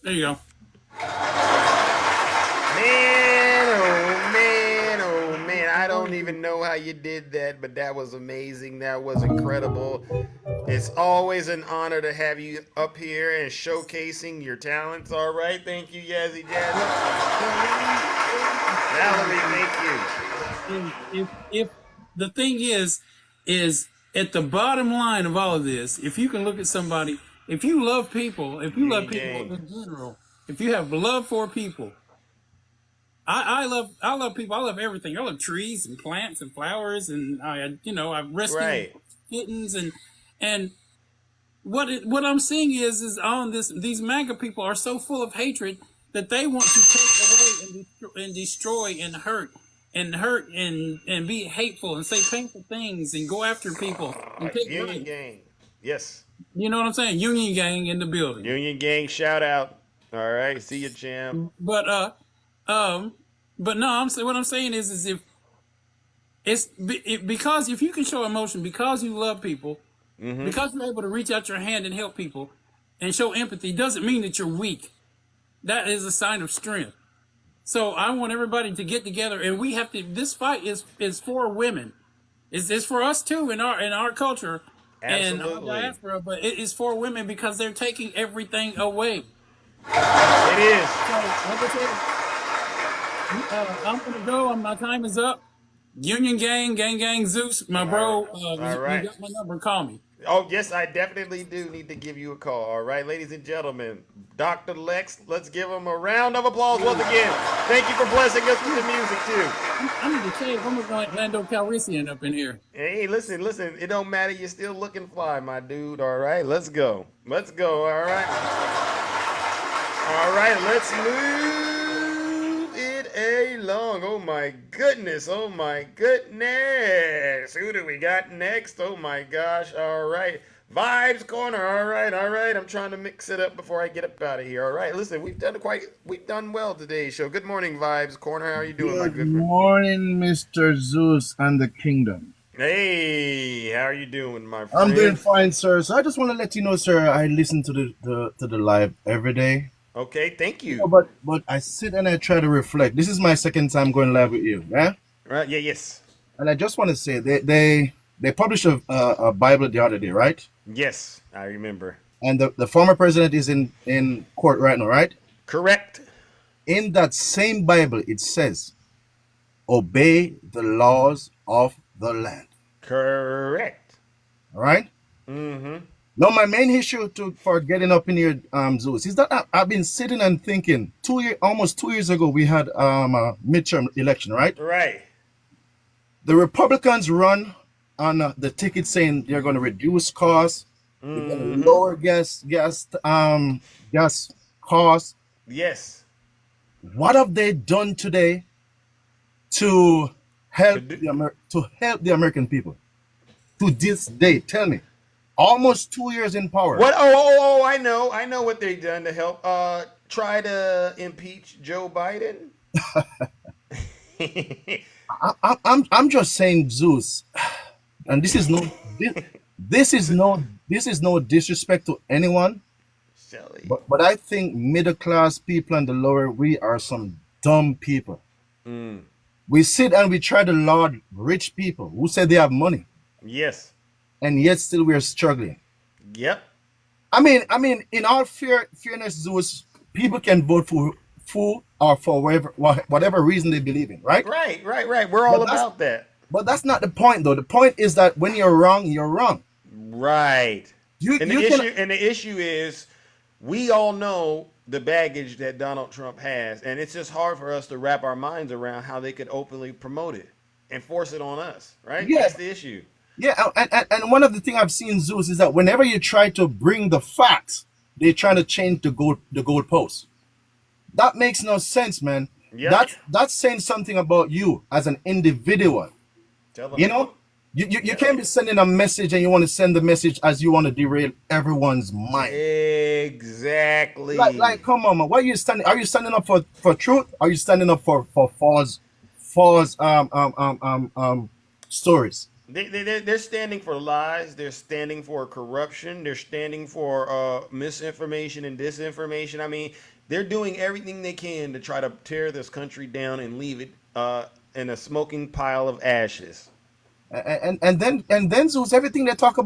There you go. Man, I don't even know how you did that, but that was amazing. That was incredible. It's always an honor to have you up here and showcasing your talents. All right, thank you, Yazzie Jazz. Valerie, thank you. If the thing is at the bottom line of all of this, if you can look at somebody, if you love people, in general, if you have love for people, I love people. I love everything. I love trees and plants and flowers, and I rescue kittens and what I'm seeing is on these MAGA people are so full of hatred that they want to take away and destroy and hurt and be hateful and say painful things and go after people and take Union Gang. Yes. You know what I'm saying? Union Gang in the building. Union Gang, shout out. All right, see you, champ. But no, what I'm saying is because if you can show emotion, because you love people, because you're able to reach out your hand and help people and show empathy, doesn't mean that you're weak. That is a sign of strength. So I want everybody to get together, and we have to. This fight is for women. It's for us too in our culture. Absolutely. And our diaspora, but it is for women because they're taking everything away. It is. So, like I said, I'm gonna go. My time is up. Union Gang, Zeus, my bro. All right. You got my number. Call me. Oh, yes, I definitely do need to give you a call. All right, ladies and gentlemen, Dr. Lex, let's give him a round of applause once again. Thank you for blessing us with the music, too. I need to say, I'm going to Lando Calrissian up in here. Hey, listen, it don't matter. You're still looking fly, my dude. All right, let's go. All right. All right, let's move it along. Oh, my goodness. Who do we got next? Oh, my gosh. All right. Vibes Corner. All right. I'm trying to mix it up before I get up out of here. All right. Listen, we've done well today's show. Good morning, Vibes Corner. How are you doing, my good friend? Good morning, Mr. Zeus and the Kingdom. Hey, how are you doing, my friend? I'm doing fine, sir. So I just want to let you know, sir, I listen to the live every day. Okay, thank you. But I sit and I try to reflect. This is my second time going live with you, yeah? Right. Yeah. Yes. And I just want to say they published a Bible the other day, right? Yes, I remember. And the former president is in court right now, right? Correct. In that same Bible, it says, obey the laws of the land. Correct. All right? Mm-hmm. Now, my main issue for getting up in here, Zeus, is that I've been sitting and thinking, almost 2 years ago, we had a midterm election, right? Right. The Republicans run on the ticket saying they're going to reduce costs, they're going to lower gas costs. Yes. What have they done today to help the American people to this day? Tell me. Almost 2 years in power. What? Oh, I know what they've done to help. Try to impeach Joe Biden. I'm just saying, Zeus, and this is no disrespect to anyone. Silly. But I think middle class people and the lower, we are some dumb people. We sit and we try to laud rich people who say they have money. Yes. And yet still we are struggling. Yep. I mean, in all fairness, Zeus, people can vote for or for whatever reason they believe in, right? Right. We're all about that. But that's not the point, though. The point is that when you're wrong, you're wrong. Right. The issue is, we all know the baggage that Donald Trump has, and it's just hard for us to wrap our minds around how they could openly promote it and force it on us, right? Yeah. That's the issue. Yeah, and one of the things I've seen, Zeus, is that whenever you try to bring the facts, they try to change the goalposts. That makes no sense, man. Yep. That's saying something about you as an individual. Tell them. You know, you can't be sending a message and you want to send the message as you want to derail everyone's mind. Exactly. Like, come on, man. What are you standing? Are you standing up for truth? Are you standing up for false stories? They're standing for lies. They're standing for corruption. They're standing for misinformation and disinformation. I mean, they're doing everything they can to try to tear this country down and leave it in a smoking pile of ashes. And then Zeus, everything they try to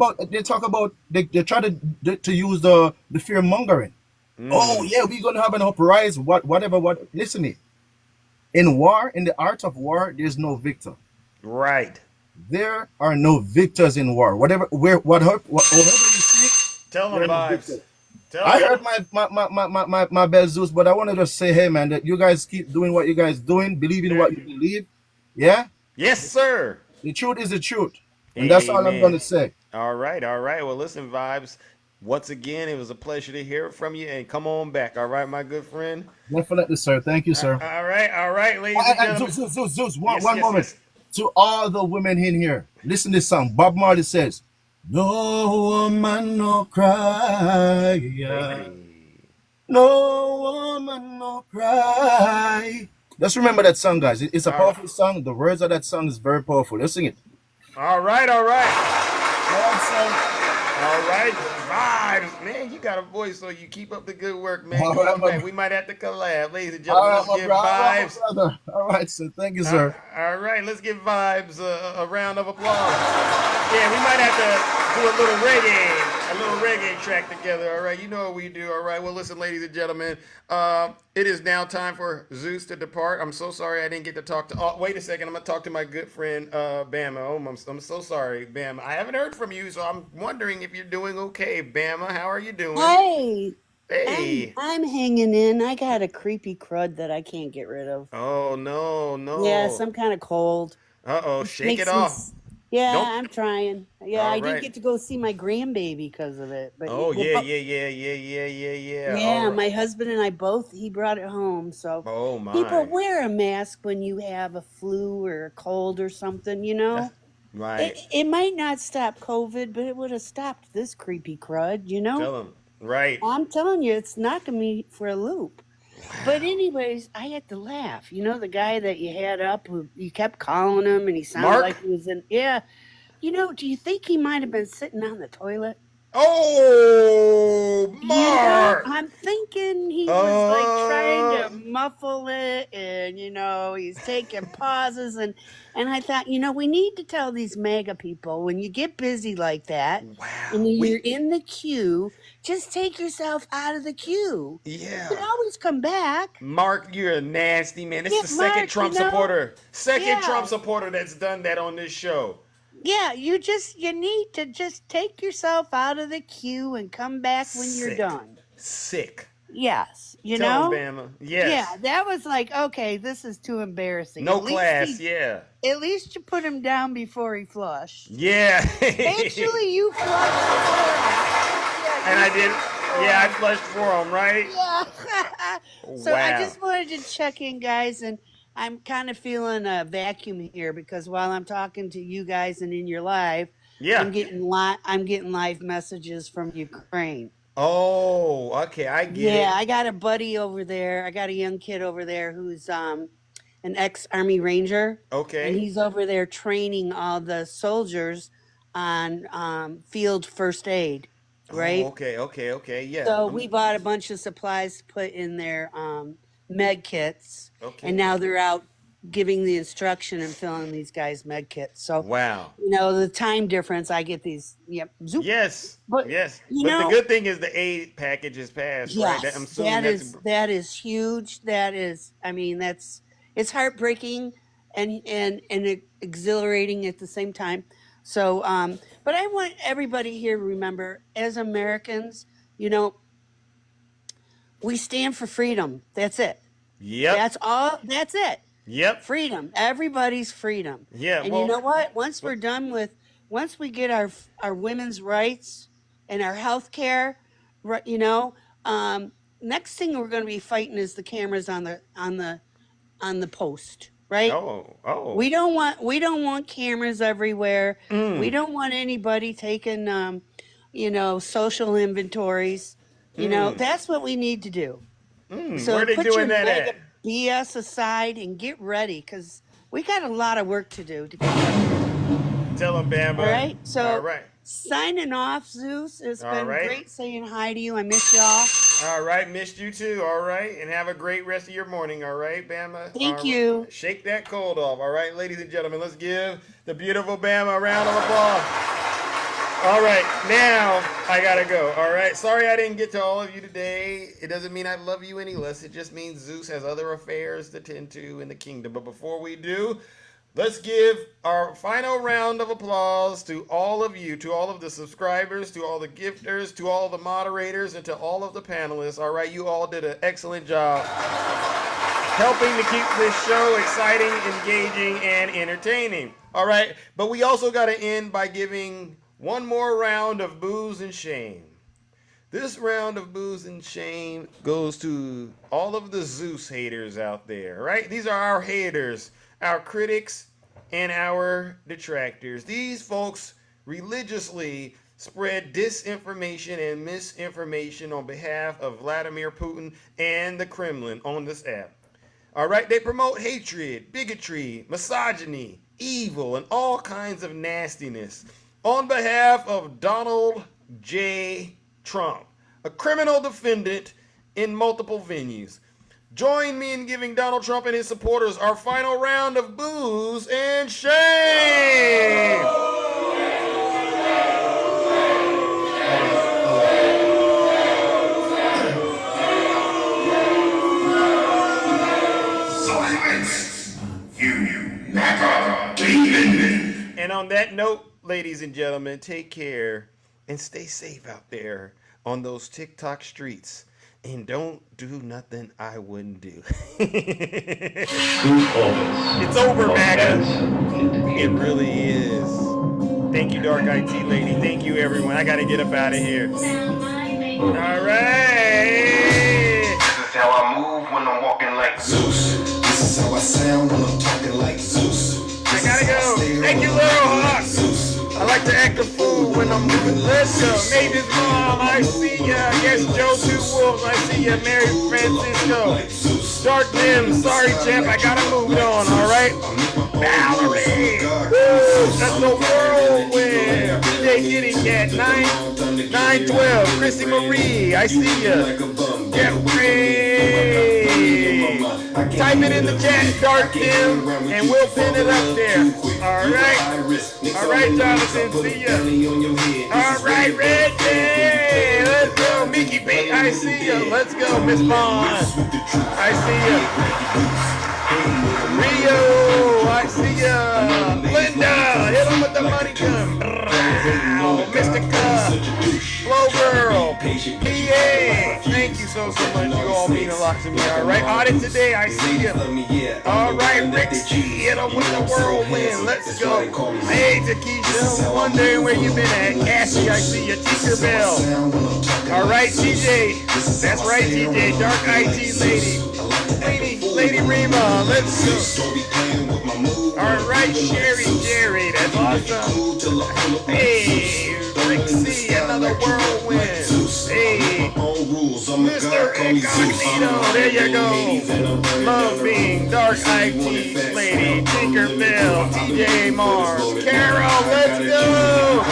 use the fear mongering. Oh yeah, we're gonna have an uprising. Whatever. Listen, in war, in the art of war, there's no victor. Right. There are no victors in war. Whatever you see. Tell them, Vibes. I heard my bell, Zeus, but I wanted to say, hey man, that you guys keep doing what you guys doing, believe in what you believe. Yeah. Yes, sir. The truth is the truth, and that's all I'm gonna say. All right. Well, listen, Vibes. Once again, it was a pleasure to hear from you, and come on back. All right, my good friend. Definitely, sir. Thank you, sir. All right, ladies and gentlemen. Zeus, one moment. Yes. To all the women in here, listen to this song. Bob Marley says, "No woman no cry, no woman no cry." Just remember that song, guys. It's a powerful song. The words of that song is very powerful. Let's sing it. All right. Vibes, man, you got a voice, so you keep up the good work, man. Come back. We might have to collab, ladies and gentlemen. Let's give Vibes. All right, sir. Thank you, sir. All right, let's give Vibes a round of applause. Yeah, we might have to do a little reggae track together. All right, you know what we do. All right, well, listen, ladies and gentlemen, it is now time for Zeus to depart. I'm so sorry I didn't get to talk to. Oh, wait a second, I'm gonna talk to my good friend Bama. Oh, I'm so sorry, Bama. I haven't heard from you, so I'm wondering if you're doing okay, Bama. How are you doing? Hey, I'm hanging in. I got a creepy crud that I can't get rid of. Oh no. Yeah, some kind of cold. Shake it off. Yeah, I'm trying. Yeah, All I right. didn't get to go see my grandbaby because of it. But Yeah. Yeah, my husband and I both. He brought it home. So Oh my. people wear a mask when you have a flu or a cold or something. You know. Right. It might not stop COVID, but it would have stopped this creepy crud. You know. Tell him. Right. I'm telling you, it's knocking me for a loop. But anyways, I had to laugh. You know, the guy that you had up, who you kept calling him, and he sounded Mark? like he was in. Yeah. You know, do you think he might have been sitting on the toilet? Oh, Mark. I'm thinking he was like trying to muffle it, and he's taking pauses, and I thought, we need to tell these MAGA people when you get busy like that, and you're in the queue, just take yourself out of the queue. Yeah. You can always come back. Mark, you're a nasty man. This is the second Trump supporter. Second Trump supporter that's done that on this show. Yeah, you need to just take yourself out of the queue and come back when you're done. Sick. Yes, Tell him, Bama. Yes. Yeah, that was like, okay, this is too embarrassing. No class, yeah. At least you put him down before he flushed. Yeah. Actually, you flushed for him. And I did. Yeah, I flushed for him, right? Yeah. So I just wanted to check in, guys, and I'm kind of feeling a vacuum here because while I'm talking to you guys and in your live, I'm getting live messages from Ukraine. Oh, okay, I get it. Yeah, I got a buddy over there. I got a young kid over there who's an ex-Army Ranger. Okay. And he's over there training all the soldiers on field first aid, right? Oh, okay, yeah. So we bought a bunch of supplies to put in their med kits. Okay. And now they're out giving the instruction and filling these guys med kits. So wow. The time difference, I get these. Yep. Zoop. Yes. But the good thing is the aid package is passed, yes, right? I'm assuming that is huge. That is, it's heartbreaking and exhilarating at the same time. So, but I want everybody here to remember, as Americans, we stand for freedom. That's it. Yep. That's all. That's it. Yep. Freedom. Everybody's freedom. Yeah. And you know what? Once we get our women's rights and our health care, next thing we're going to be fighting is the cameras on the post, right? Oh. We don't want cameras everywhere. We don't want anybody taking social inventories. That's what we need to do. So where are they doing that at? BS aside and get ready because we got a lot of work to do. Tell them, Bama. All right. So all right. Signing off, Zeus. It's been great saying hi to you. I miss y'all. All right. Missed you too. All right. And have a great rest of your morning. All right, Bama. Thank you. Right. Shake that cold off. All right, ladies and gentlemen, let's give the beautiful Bama a round of applause. All right, now I gotta go. All right, sorry I didn't get to all of you today. It doesn't mean I love you any less. It just means Zeus has other affairs to tend to in the kingdom. But before we do, let's give our final round of applause to all of you, to all of the subscribers, to all the gifters, to all the moderators, and to all of the panelists. All right, you all did an excellent job helping to keep this show exciting, engaging, and entertaining. All right, but we also got to end by giving one more round of booze and shame. This round of booze and shame goes to all of the Zeus haters out there, right? These are our haters, our critics, and our detractors. These folks religiously spread disinformation and misinformation on behalf of Vladimir Putin and the Kremlin on this app. All right, they promote hatred, bigotry, misogyny, evil, and all kinds of nastiness on behalf of Donald J. Trump, a criminal defendant in multiple venues. Join me in giving Donald Trump and his supporters our final round of booze and shame. Silence, you MAGA demon. And on that note, ladies and gentlemen, take care and stay safe out there on those TikTok streets. And don't do nothing I wouldn't do. It's over, MAGA. It really is. Thank you, Dark IT Lady. Thank you, everyone. I got to get up out of here. All right. This is how I move when I'm walking like Zeus. This is how I sound when I'm talking like Zeus. I gotta go. Thank you, Little Hawk. I like to act a fool when I'm moving. Let's go. Mavis Mom, I see ya. Yes, Joe Two Wolves, I see ya. Mary Francisco. Dark Dim, sorry, champ, I gotta move on, alright? Valerie! Woo! That's the whirlwind. DJ Kitty Cat, 9 912, Chrissy Marie, I see ya. Jeffrey. Type it in the chat, Dark Dim, and we'll pin it up there. All right. All right, Jonathan, see ya. All right, Reggie. Let's go. Mickey B, I see ya. Let's go, Miss Vaughn. I see ya. Rio, I see ya. Linda, hit him with the money gun. Mystica, Flow Girl, PA. Thank you so much. You all mean a lot to me. All right, Audit Today, I see ya. All right, Rick C, hit him with the whirlwind. Let's go. Hey, Takesha, wondering where you been at. Cassie, I see ya. Tinkerbell. All right, TJ. That's right, TJ. Dark IT Lady. Lady Rima, let's go. All right, Jerry, that's awesome. Hey, Rick C, another whirlwind. Hey, Mr. Incognito, there you go. Love Being, Dark IT Lady, Tinkerbell, TJ Mars, Carol, let's go.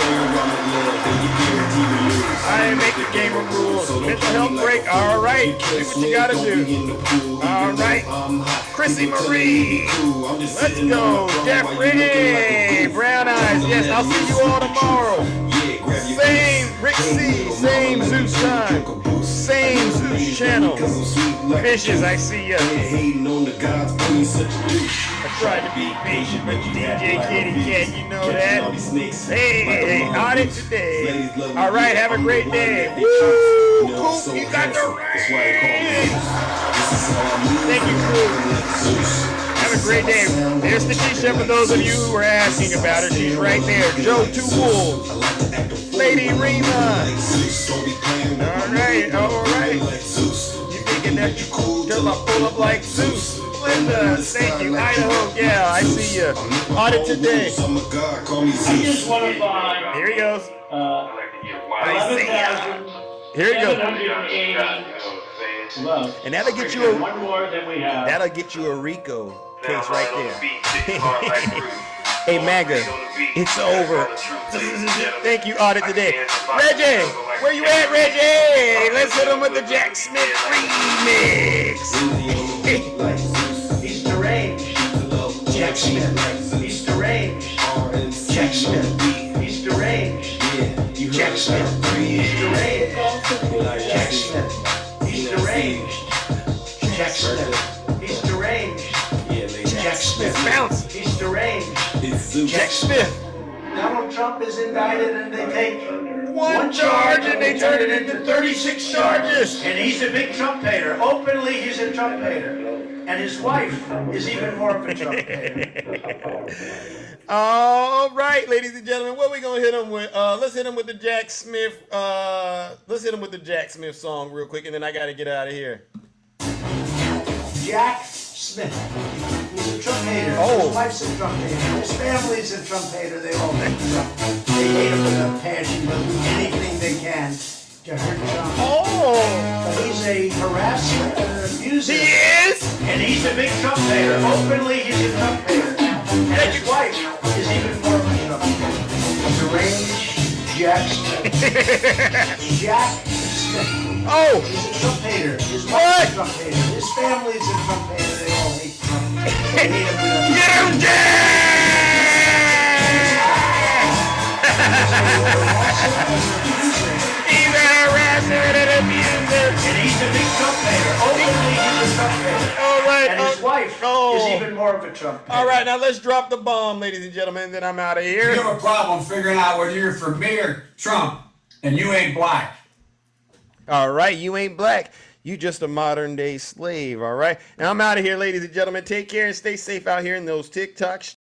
I ain't make the game of rules. Mental health break. All right. Do what you gotta do. All right. Chrissy Marie. Let's go. Jeffrey. Brown Eyes. Yes, I'll see you all tomorrow. Same Rick C. Same Zeus time. Same Zeus channel. Fishes, I see ya. I tried to be patient, but DJ Kitty Cat, you know that. Hey, Audit Today. All right, have a great day. Woo! Coop, you got the ring. Thank you, Coop. Have a great day. There's Takesha for those of you who were asking about her. She's right there. Joe Two Wolves. Lady Rima. All right, all right. You thinking that you cool till I pull up like Zeus. Linda, thank you. Idaho, yeah, I see you. Audit Today. I just want to buy. Here he goes. I see ya. Here you go. And that'll get you a one more than we have. That'll get you a RICO case right there. Hey MAGA, it's over. Thank you, Audit Today. Reggie, where you at, Reggie? Let's hit him with the Jack Smith remix. He's deranged. Jack Smith. He's deranged. Jack Smith. He's deranged. Jack Smith. He's deranged. Jack Smith. He's deranged. Jack Smith. He's deranged. Jack Smith. Bounce. He's deranged. Jack Smith. Donald Trump is indicted and they take one charge and they turn it into 36 charges. And he's a big Trump hater. Openly, he's a Trump hater. And his wife is even more of a Trump hater. All right, ladies and gentlemen, what we gonna hit him with? Let's hit him with the Jack Smith. Let's hit him with the Jack Smith song real quick, and then I gotta get out of here. Jack Smith. He's a Trump hater. Oh. His wife's a Trump hater. His family's a Trump hater. They all hate Trump. They hate him with a passion. They'll do anything they can to hurt Trump. Oh. But he's a harasser and an abuser. He is? And he's a big Trump hater. Openly, he's a Trump hater. And his wife is even more of a Trump hater. Deranged Jack Smith. Jack Smith. Oh! He's a Trump hater. His wife's a Trump hater. His family's a Trump hater. They all hate Trump. They hate him with a Get him, Jack! He's a harasser and an abuser. And he's a big Trump hater. Openly, he's a Trump hater. All right. And his wife is even more of a Trump hater. All right, now let's drop the bomb, ladies and gentlemen, then I'm out of here. You have a problem figuring out whether you're for me or Trump, and you ain't black. All right, you ain't black. You just a modern day slave, all right? Now I'm out of here, ladies and gentlemen. Take care and stay safe out here in those TikTok